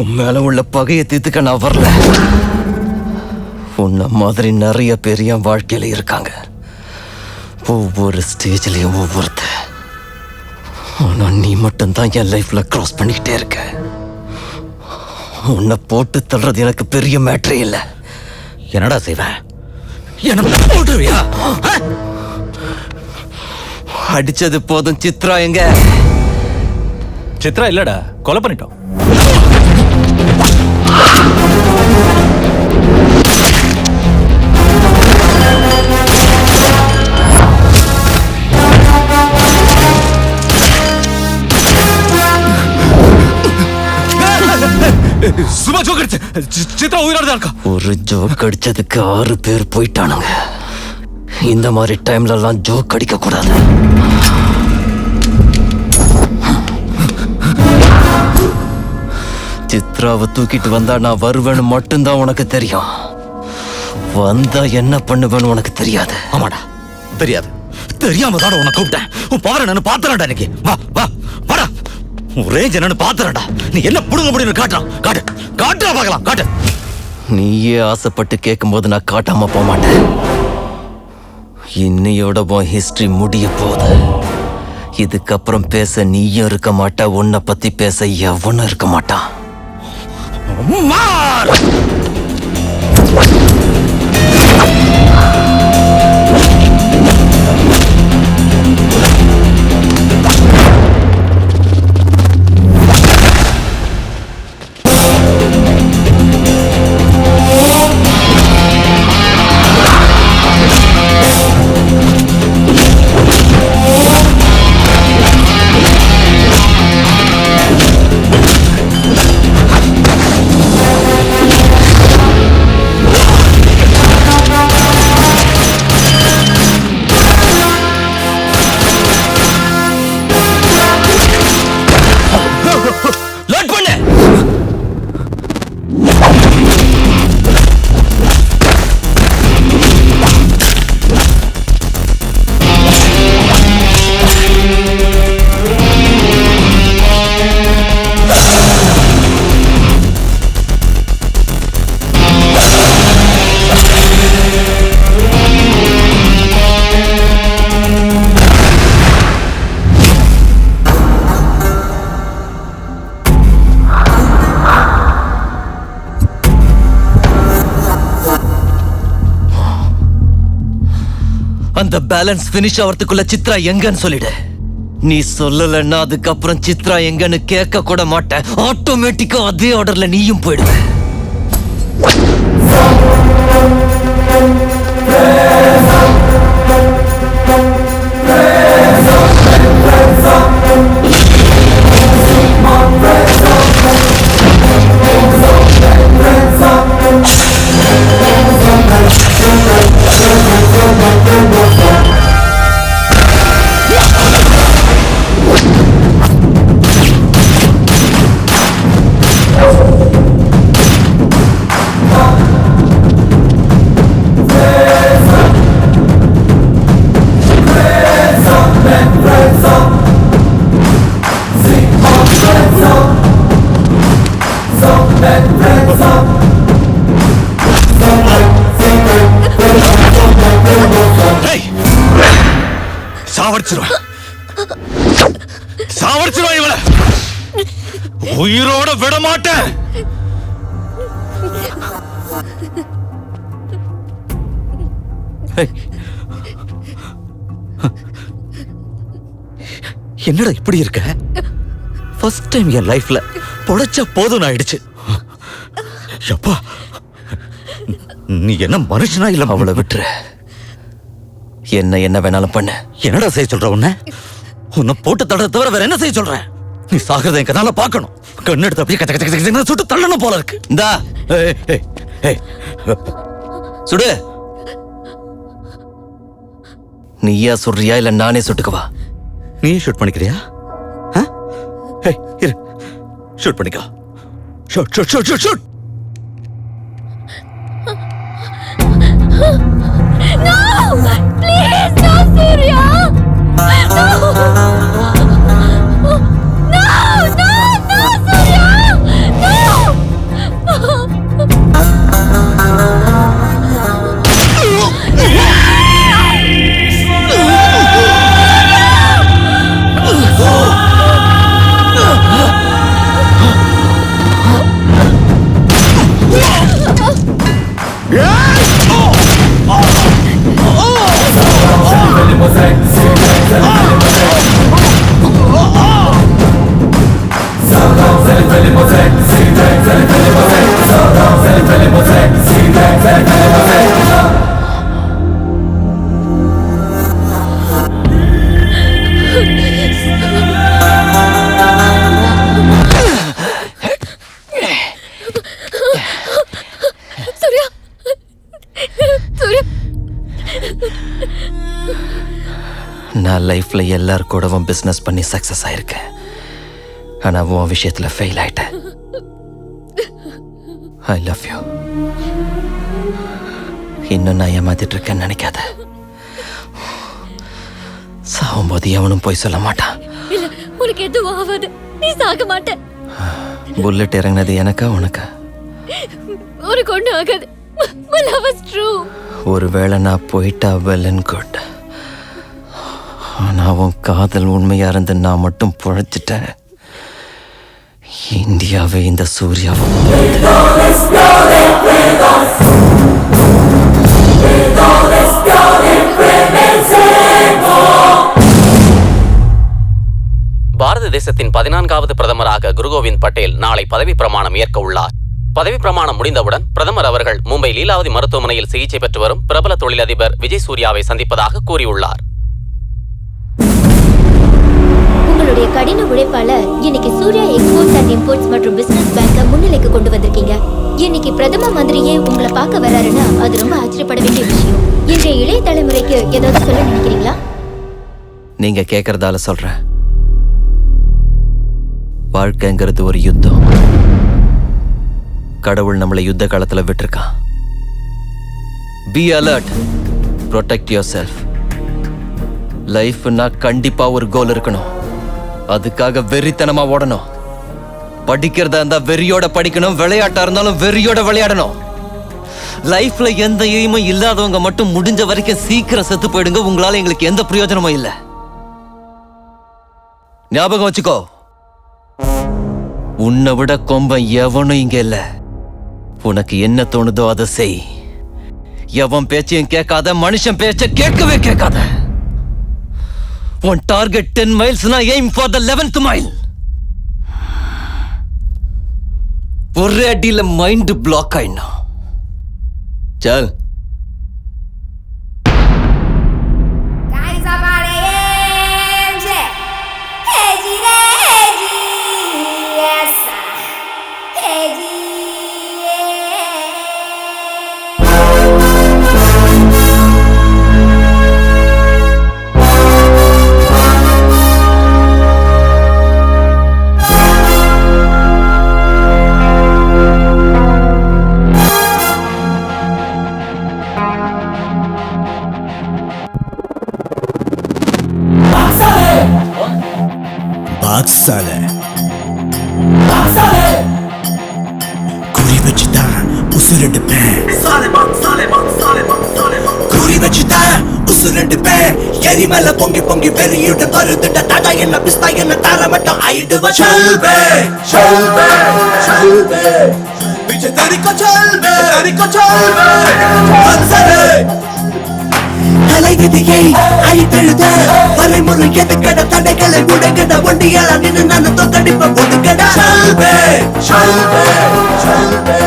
உன் மேல உள்ள பகையை தீர்த்துக்க நான் வரல. உன்ன மாதிரி நிறைய பேர் என் வாழ்க்கையில இருக்காங்க. ஒவ்வொரு ஸ்டேஜ்லயும் ஒவ்வொருத்த. ஆனா நீ மட்டும்தான் என் லைஃப்ல கிராஸ் பண்ணிக்கிட்டே இருக்க. உன்னை போட்டு தள்ளுறது எனக்கு பெரிய மேட்டரே இல்லை. என்னடா செய்வ? என்ன போட்டுருவியா? அடிச்சது போதும். சித்ரா எங்க? சித்ரா இல்லடா, கொலை பண்ணிட்டோம். சும்மா ஜோக் அடிச்சு. சித்ரா உயிரோட தான் இருக்கா. ஒரு ஜோக் அடிச்சதுக்கு 6 பேர் போயிட்டானுங்க. இந்த மாதிரி டைம்ல எல்லாம் ஜோக் அடிக்க கூடாது. சித்ராவை தூக்கிட்டு வந்தா நான் வருவேன்னு மட்டும்தான் உனக்கு தெரியும். வந்தா என்ன பண்ணுவேன்னு உனக்கு தெரியாது. ஆமாடா, தெரியாது. தெரியாம தான் உன்னை கூப்பிட்டேன். உன் பவர் என்னன்னு பாத்துறேன்டா இன்னைக்கு. வா வா வாடா. உன் ரேஞ்ச் என்னன்னு பாத்துறேன்டா. நீ என்ன புடுங்க முடியும்னு காட்டுறான். காட்டு காட்டுறா பார்க்கலாம். காட்டு. நீயே ஆசைப்பட்டு கேட்கும்போது நான் காட்டாம போக மாட்டேன். இன்னையோட உன் ஹிஸ்டரி முடிய போகுது. இதுக்கப்புறம் பேச நீயும் இருக்க மாட்டா. உன்னை பத்தி பேச எவனும் இருக்க மாட்டான். அந்த பேலன்ஸ் ஃபினிஷ் ஆகிறதுக்குள்ள சித்ரா எங்கன்னு சொல்லிடு. நீ சொல்லலன்னா அதுக்கப்புறம் சித்ரா எங்கன்னு கேட்க கூட மாட்டேன். ஆட்டோமேட்டிக்கா அதே ஆர்டர்ல நீயும் போயிடுவ. சாவடிச்சிருவேன் இவளை. உயிரோட விட மாட்டேன். என்னடா இப்படி இருக்க? ஃபர்ஸ்ட் டைம் என் லைஃப்ல பொழைச்சா போதும் ஆயிடுச்சு. அப்பா, நீ என்ன மனுஷனா இல்ல? அவளை விட்டுரு. என்ன வேணாலும் பண்ண. என்னடா செய்ய சொல்ற? உன்னை போட்டு தடுற தவிர வேற என்ன செய்ய சொல்ற? நீ சாகிறத என் கண்ணால பார்க்கணும். கண்ணு எடுத்து அப்படியே கச்ச கச்ச கச்ச சுட்டு தள்ளணும் போல இருக்கு. இந்தா சுடு. நீயா சுடுறியா இல்ல நானே சுட்டுக்கவா? நீ ஷூட் பண்ணிக்கிறியா? இரு, ஷூட் பண்ணிக்கோ. Shoot shoot shoot shoot shoot. No! Please, no, Surya! No! No, Surya! No! நான் லைஃப்ல எல்லார் கூடவும் பிசினஸ் பண்ணி சக்சஸ் ஆயிருக்கேன். ஆனா உன் விஷயத்துல ஃபெயில் ஆயிட்டேன். I love you. இன்னும் நான் ஏமாத்திட்டு இருக்கேன்னு நினைக்காத. சாகும்போது எவனும் போய் சொல்ல மாட்டான். இல்ல, உனக்கு எதுவும் ஆகாது. நீ சாக மாட்ட. புல்லட் இறங்கினது எனக்கா உனக்கா? உனக்கு ஒண்ணும் ஆகாது. My love is true. ஒருவேளை நான் போயிட்டா வெல் அண்ட் குட். ஆனா உன் காதல் உண்மையா இருந்து நான் மட்டும் பொழைச்சிட்டேன். இந்தியாவை இந்த சூர்யாவை பாரத தேசத்தின் 14வது பிரதமராக குரு கோவிந்த் பட்டேல் நாளை பதவி பிரமாணம் ஏற்க உள்ளார். பதவி பிரமாணம் முடிந்தவுடன் பிரதமர் அவர்கள் மும்பை லீலாவதி மருத்துவமனையில் சிகிச்சை பெற்று வரும் பிரபல தொழிலதிபர் விஜய் சூர்யாவை சந்திப்பதாக கூறியுள்ளார். உங்களுடைய கடின உழைப்பால இன்னைக்கு சூர்யா எக்ஸ்போர்ட்ஸ் அண்ட் இம்போர்ட்ஸ் மற்றும் பிசினஸ் பேங்க முன்னிலைக்கு கொண்டு வந்திருக்கீங்க. இன்னைக்கு பிரதம மந்திரியே உங்களை பார்க்க வராருன்னா அது ரொம்ப ஆச்சரியப்பட வேண்டிய விஷயம். இன்றைய இளைய தலைமுறைக்கு ஏதாவது சொல்ல நினைக்கிறீங்களா? நீங்க கேட்கறதால சொல்றேன். வாழ்க்கைங்கிறது ஒரு யுத்தம். கடவுள் நம்மளை யுத்த காலத்துல விட்டுருக்கான். Be alert, protect yourself. லைஃப்னா கண்டிப்பா ஒரு கோல் இருக்கணும். அதுக்காக வெறித்தனமா ஓடணும். படிக்கிறதா இருந்தா வெறியோட படிக்கணும். விளையாட்டா இருந்தாலும் வெறியோட விளையாடணும். லைஃப்ல எந்த எய்மும் இல்லாதவங்க மட்டும் முடிஞ்ச வரைக்கும் சீக்கிரம் செத்து போயிடுங்க. உங்களால எங்களுக்கு எந்த பிரயோஜனமும் இல்லை. ஞாபகம் வச்சுக்கோ, உன்னை விட கொம்பன் எவனும் இங்க இல்ல. உனக்கு என்ன தோணுதோ அதை செய். எவன் பேச்சையும் கேட்காத, மனுஷன் பேச்ச கேட்கவே கேட்காத. உன் டார்கெட் 10 மைல்ஸ்னா aim for the 11th mile. ஒரே அடியில மைண்ட் பிளாக் ஆயிடும். चल குறி வச்சுதான் உசுரெடுப்பேன். குறி வச்சுதான் உசுரெடுப்பேன். எரிமலை பொங்கி பொங்கி வெறியுடன் வருதுட்ட தடா என்ன பிஸ்தா என்ன தர மட்டும் ஆயிடுவ. சொல்வே சொல்வே சொல்வே பிச்சை தரிக்கோ சொல்வே தரிக்கோ சொல்வே வன்சரே தலைவிதியை அழித்தெழுத வரைமுறை எதுக்கட தடைகளை உடைக்கட ஒண்டியால நின்று நான் தொக்கடிப்ப ஒதுக்கட. சொல்வே சொல்வே சொல்வே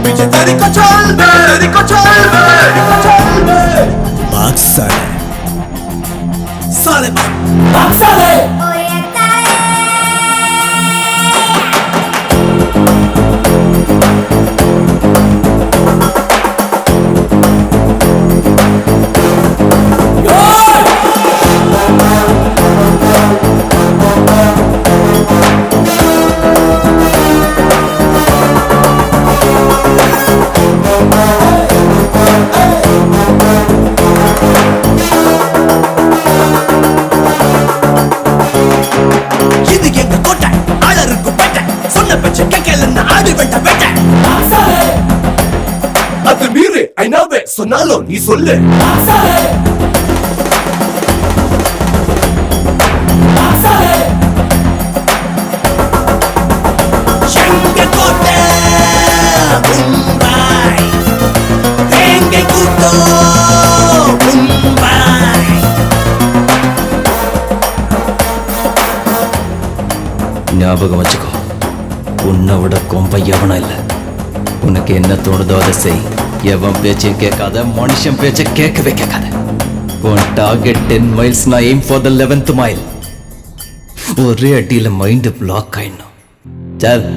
பிச்சை தரிக்கோ சொல்வே தரிக்கோ சொல்வே சொல்வே பாக்ஸாலே சாலே பாக்ஸாலே அது மீறி ஐநாவே சொன்னாலும் நீ சொல்லு. கோட்டை மும்பை எங்கே கூட்டோ மும்பை. ஞாபகம் வச்சுக்கோ, உன்னை விட கொம்ப எவனும் இல்லை. உனக்கு என்ன தோணுதோ அதை செய். எவன் பேச்சையும் கேட்காத, மனுஷன் பேச்சை கேட்கவே கேட்காத. உன் டார்கெட் 10 மைல்ஸ்னா aim for the 11th mile. ஒரே அடியில மைண்ட் பிளாக் ஆயிடணும். சல்